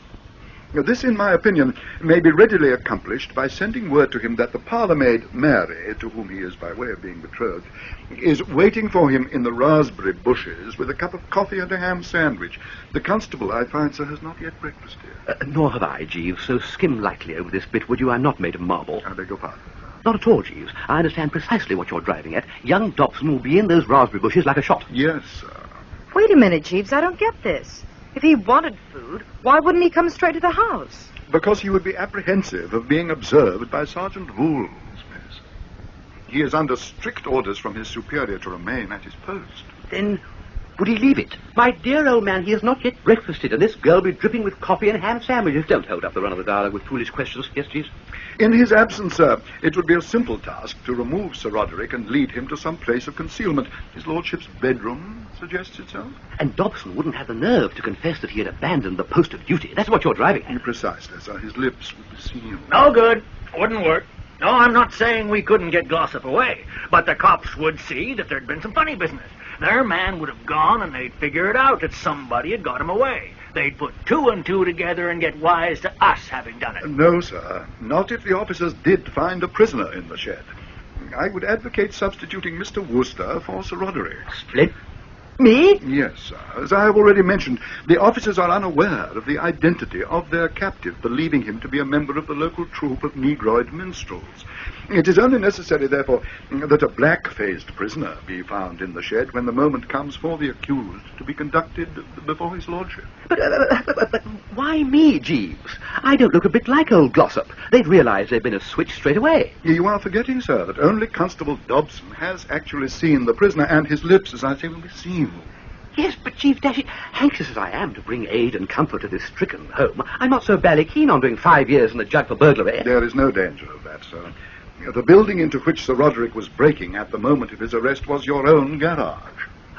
Now, this, in my opinion, may be readily accomplished by sending word to him that the parlour-maid Mary, to whom he is by way of being betrothed, is waiting for him in the raspberry bushes with a cup of coffee and a ham sandwich. The constable, I find, sir, has not yet breakfasted. Nor have I, Jeeves, so skim lightly over this bit, would you? I'm not made of marble. I beg your pardon, sir. Not at all, Jeeves. I understand precisely what you're driving at. Young Dobson will be in those raspberry bushes like a shot. Yes, sir. Wait a minute, Jeeves. I don't get this. If he wanted food, why wouldn't he come straight to the house? Because he would be apprehensive of being observed by Sergeant Wools, miss. He is under strict orders from his superior to remain at his post. Then would he leave it? My dear old man, he has not yet breakfasted, and this girl be dripping with coffee and ham sandwiches. Don't hold up the run of the dialogue with foolish questions. Yes, Jeeves? In his absence, sir, it would be a simple task to remove Sir Roderick and lead him to some place of concealment. His lordship's bedroom suggests itself. And Dobson wouldn't have the nerve to confess that he had abandoned the post of duty. That's what you're driving at. Precisely, sir. His lips would be sealed. No good. Wouldn't work. No, I'm not saying we couldn't get Glossop away, but the cops would see that there'd been some funny business. Their man would have gone and they'd figure it out that somebody had got him away. They'd put two and two together and get wise to us having done it. No, sir. Not if the officers did find a prisoner in the shed. I would advocate substituting Mr. Wooster for Sir Roderick. Split. Me? Yes, sir. As I have already mentioned, the officers are unaware of the identity of their captive, believing him to be a member of the local troupe of Negroid minstrels. It is only necessary, therefore, that a black-faced prisoner be found in the shed when the moment comes for the accused to be conducted before his lordship. But why me, Jeeves? I don't look a bit like old Glossop. They'd realize there'd been a switch straight away. You are forgetting, sir, that only Constable Dobson has actually seen the prisoner, and his lips, as I say, will be sealed. Yes, but Chief Dashit, anxious as I am to bring aid and comfort to this stricken home, I'm not so bally keen on doing 5 years in the jug for burglary. There is no danger of that, sir. The building into which Sir Roderick was breaking at the moment of his arrest was your own garage.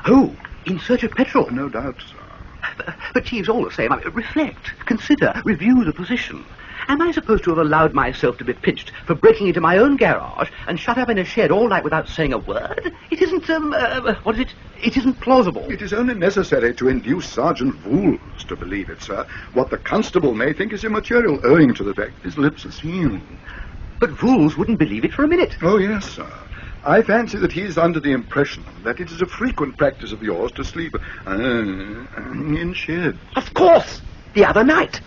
Oh, in search of petrol? No doubt, sir. But Chiefs, all the same, reflect, consider, review the position. Am I supposed to have allowed myself to be pinched for breaking into my own garage and shut up in a shed all night without saying a word? It isn't, what is it? It isn't plausible. It is only necessary to induce Sergeant Vooles to believe it, sir. What the constable may think is immaterial, owing to the fact his lips are sealed. But Vooles wouldn't believe it for a minute. Oh, yes, sir. I fancy that he is under the impression that it is a frequent practice of yours to sleep in sheds. Of course! The other night.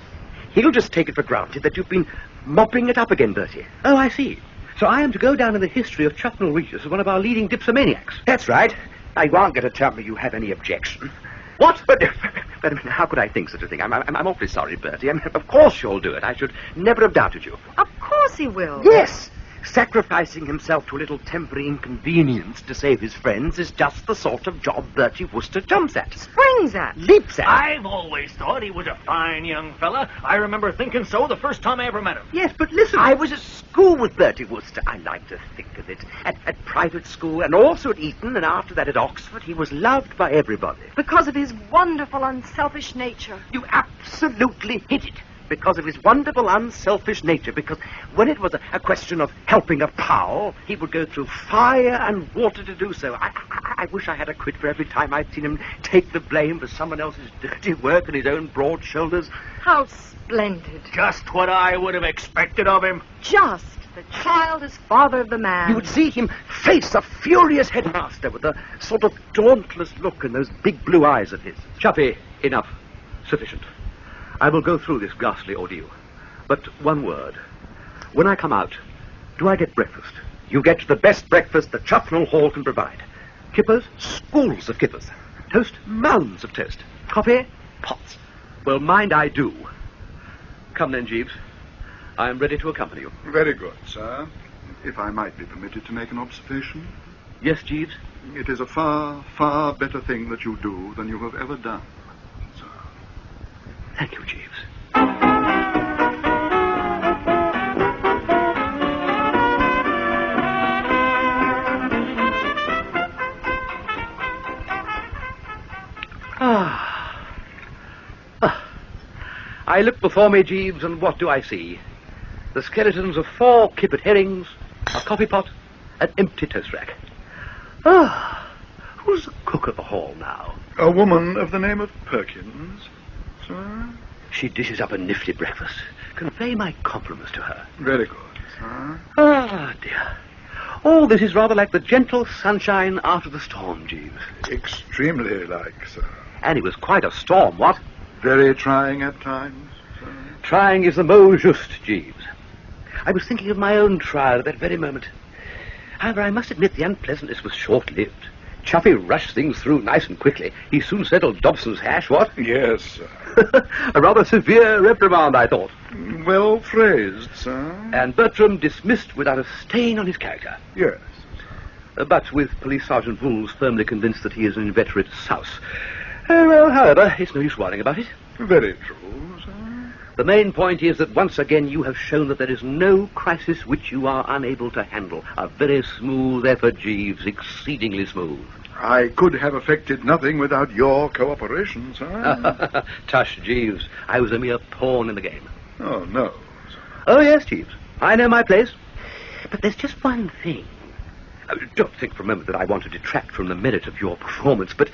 He'll just take it for granted that you've been mopping it up again, Bertie. Oh, I see. So I am to go down in the history of Chuffnell Regis as one of our leading dipsomaniacs. That's right. Now, you aren't going to tell me you have any objection. What? But how could I think such a thing? I'm awfully sorry, Bertie. Of course you'll do it. I should never have doubted you. Of course he will. Yes. Sacrificing himself to a little temporary inconvenience to save his friends is just the sort of job Bertie Wooster jumps at. Springs at. Leaps at. I've always thought he was a fine young fella. I remember thinking so the first time I ever met him. Yes, but listen, I was at school with Bertie Wooster. I like to think of it. At private school and also at Eton, and after that at Oxford, he was loved by everybody. Because of his wonderful, unselfish nature. You absolutely hit it. Because of his wonderful, unselfish nature. Because when it was a question of helping a pal, he would go through fire and water to do so. I wish I had a quid for every time I'd seen him take the blame for someone else's dirty work on his own broad shoulders. How splendid. Just what I would have expected of him. Just. The child is father of the man. You would see him face a furious headmaster with a sort of dauntless look in those big blue eyes of his. Chuffy, enough. Sufficient. I will go through this ghastly ordeal. But one word. When I come out, do I get breakfast? You get the best breakfast that Chuffnell Hall can provide. Kippers? Schools of kippers. Toast? Mounds of toast. Coffee? Pots. Well, mind I do. Come then, Jeeves. I am ready to accompany you. Very good, sir. If I might be permitted to make an observation. Yes, Jeeves? It is a far, far better thing that you do than you have ever done, sir. Thank you, Jeeves. I look before me, Jeeves, and what do I see? The skeletons of 4 kippered herrings, a coffee pot, an empty toast rack. Who's the cook at the hall now? A woman of the name of Perkins, sir. She dishes up a nifty breakfast. Convey my compliments to her. Very good, sir. Ah, dear. All this is rather like the gentle sunshine after the storm, Jeeves. Extremely like, sir. And it was quite a storm, what? Very trying at times, sir. Trying is the mot juste, Jeeves. I was thinking of my own trial at that very moment. However, I must admit the unpleasantness was short-lived. Chuffy rushed things through nice and quickly. He soon settled Dobson's hash, what? Yes, sir. A rather severe reprimand, I thought. Well phrased, sir. And Bertram dismissed without a stain on his character. Yes. But with Police Sergeant Vooles firmly convinced that he is an inveterate souse. Well, however, it's no use worrying about it. Very true, sir. The main point is that once again you have shown that there is no crisis which you are unable to handle. A very smooth effort, Jeeves, exceedingly smooth. I could have effected nothing without your cooperation, sir. Tush, Jeeves. I was a mere pawn in the game. Oh, no, sir. Oh, yes, Jeeves. I know my place. But there's just one thing. Don't think for a moment that I want to detract from the merit of your performance, but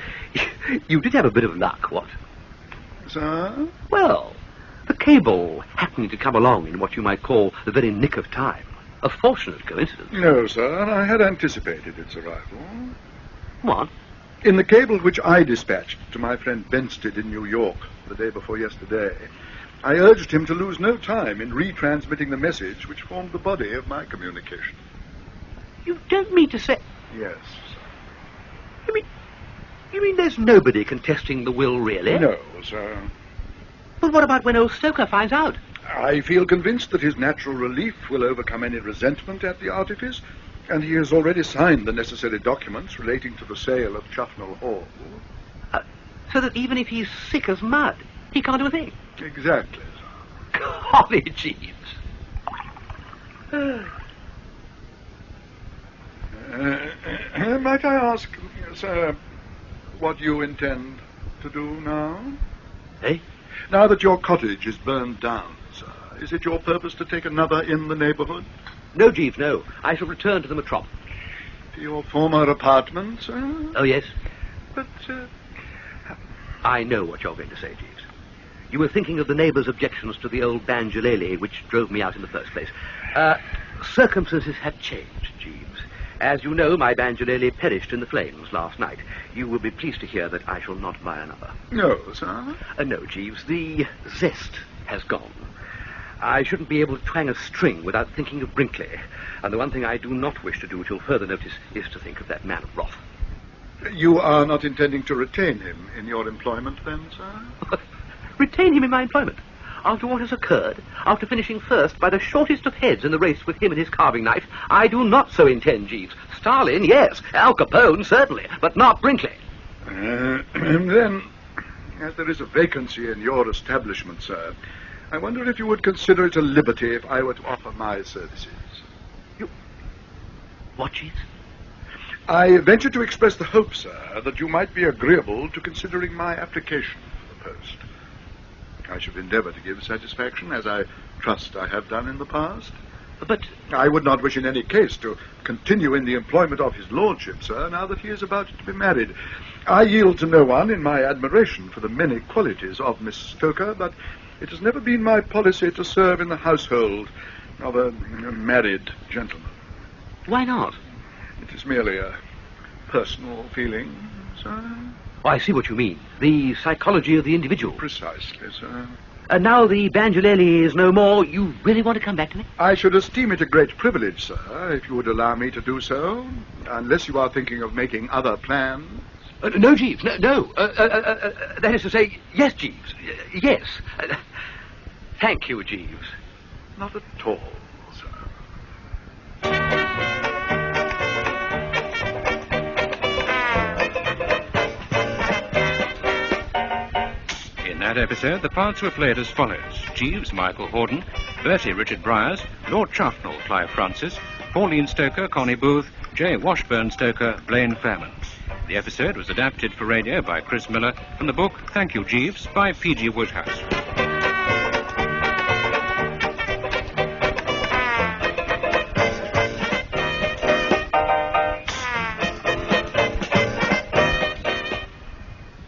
you did have a bit of luck, what? Sir? Well, the cable happening to come along in what you might call the very nick of time. A fortunate coincidence. No, sir. I had anticipated its arrival. What? In the cable which I dispatched to my friend Benstead in New York the day before yesterday, I urged him to lose no time in retransmitting the message which formed the body of my communication. You don't mean to say... Yes. You mean there's nobody contesting the will, really? No, sir. But what about when old Stoker finds out? I feel convinced that his natural relief will overcome any resentment at the artifice, and he has already signed the necessary documents relating to the sale of Chuffnell Hall. So that even if he's sick as mud, he can't do a thing? Exactly, sir. Golly, Jeeves. Might I ask, sir, what you intend to do now? Eh? Now that your cottage is burned down, sir, is it your purpose to take another in the neighborhood? No, Jeeves, no. I shall return to the metropolis. To your former apartment, sir? Oh, yes. But, I know what you're going to say, Jeeves. You were thinking of the neighbours' objections to the old banjolele, which drove me out in the first place. Circumstances have changed, Jeeves. As you know, my banjolele perished in the flames last night. You will be pleased to hear that I shall not buy another. No, sir? No, Jeeves. The zest has gone. I shouldn't be able to twang a string without thinking of Brinkley. And the one thing I do not wish to do till further notice is to think of that man of wrath. You are not intending to retain him in your employment, then, sir? Retain him in my employment? After what has occurred, after finishing first by the shortest of heads in the race with him and his carving knife, I do not so intend, Jeeves. Stalin, yes. Al Capone, certainly. But not Brinkley. Then, as there is a vacancy in your establishment, sir, I wonder if you would consider it a liberty if I were to offer my services. You... What, Jeeves? I venture to express the hope, sir, that you might be agreeable to considering my application for the post. I should endeavour to give satisfaction, as I trust I have done in the past. But I would not wish in any case to continue in the employment of his lordship, sir, now that he is about to be married. I yield to no one in my admiration for the many qualities of Miss Stoker, but it has never been my policy to serve in the household of a married gentleman. Why not? It is merely a personal feeling, sir. Oh, I see what you mean. The psychology of the individual. Precisely, sir. And now the banjolele is no more. You really want to come back to me? I should esteem it a great privilege, sir, if you would allow me to do so, unless you are thinking of making other plans. No, Jeeves, no. That is to say, yes, Jeeves. Yes. Thank you, Jeeves. Not at all, sir. In that episode, the parts were played as follows: Jeeves, Michael Hordern; Bertie, Richard Briers; Lord Chuffnell, Clive Francis; Pauline Stoker, Connie Booth; J. Washburn Stoker, Blaine Fairman. The episode was adapted for radio by Chris Miller from the book Thank You, Jeeves by P.G. Wodehouse.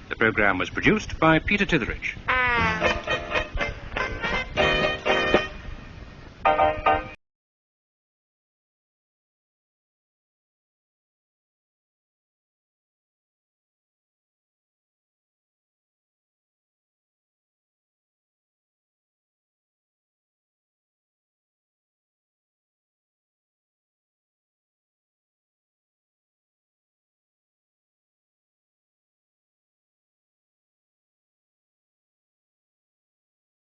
The programme was produced by Peter Titheridge.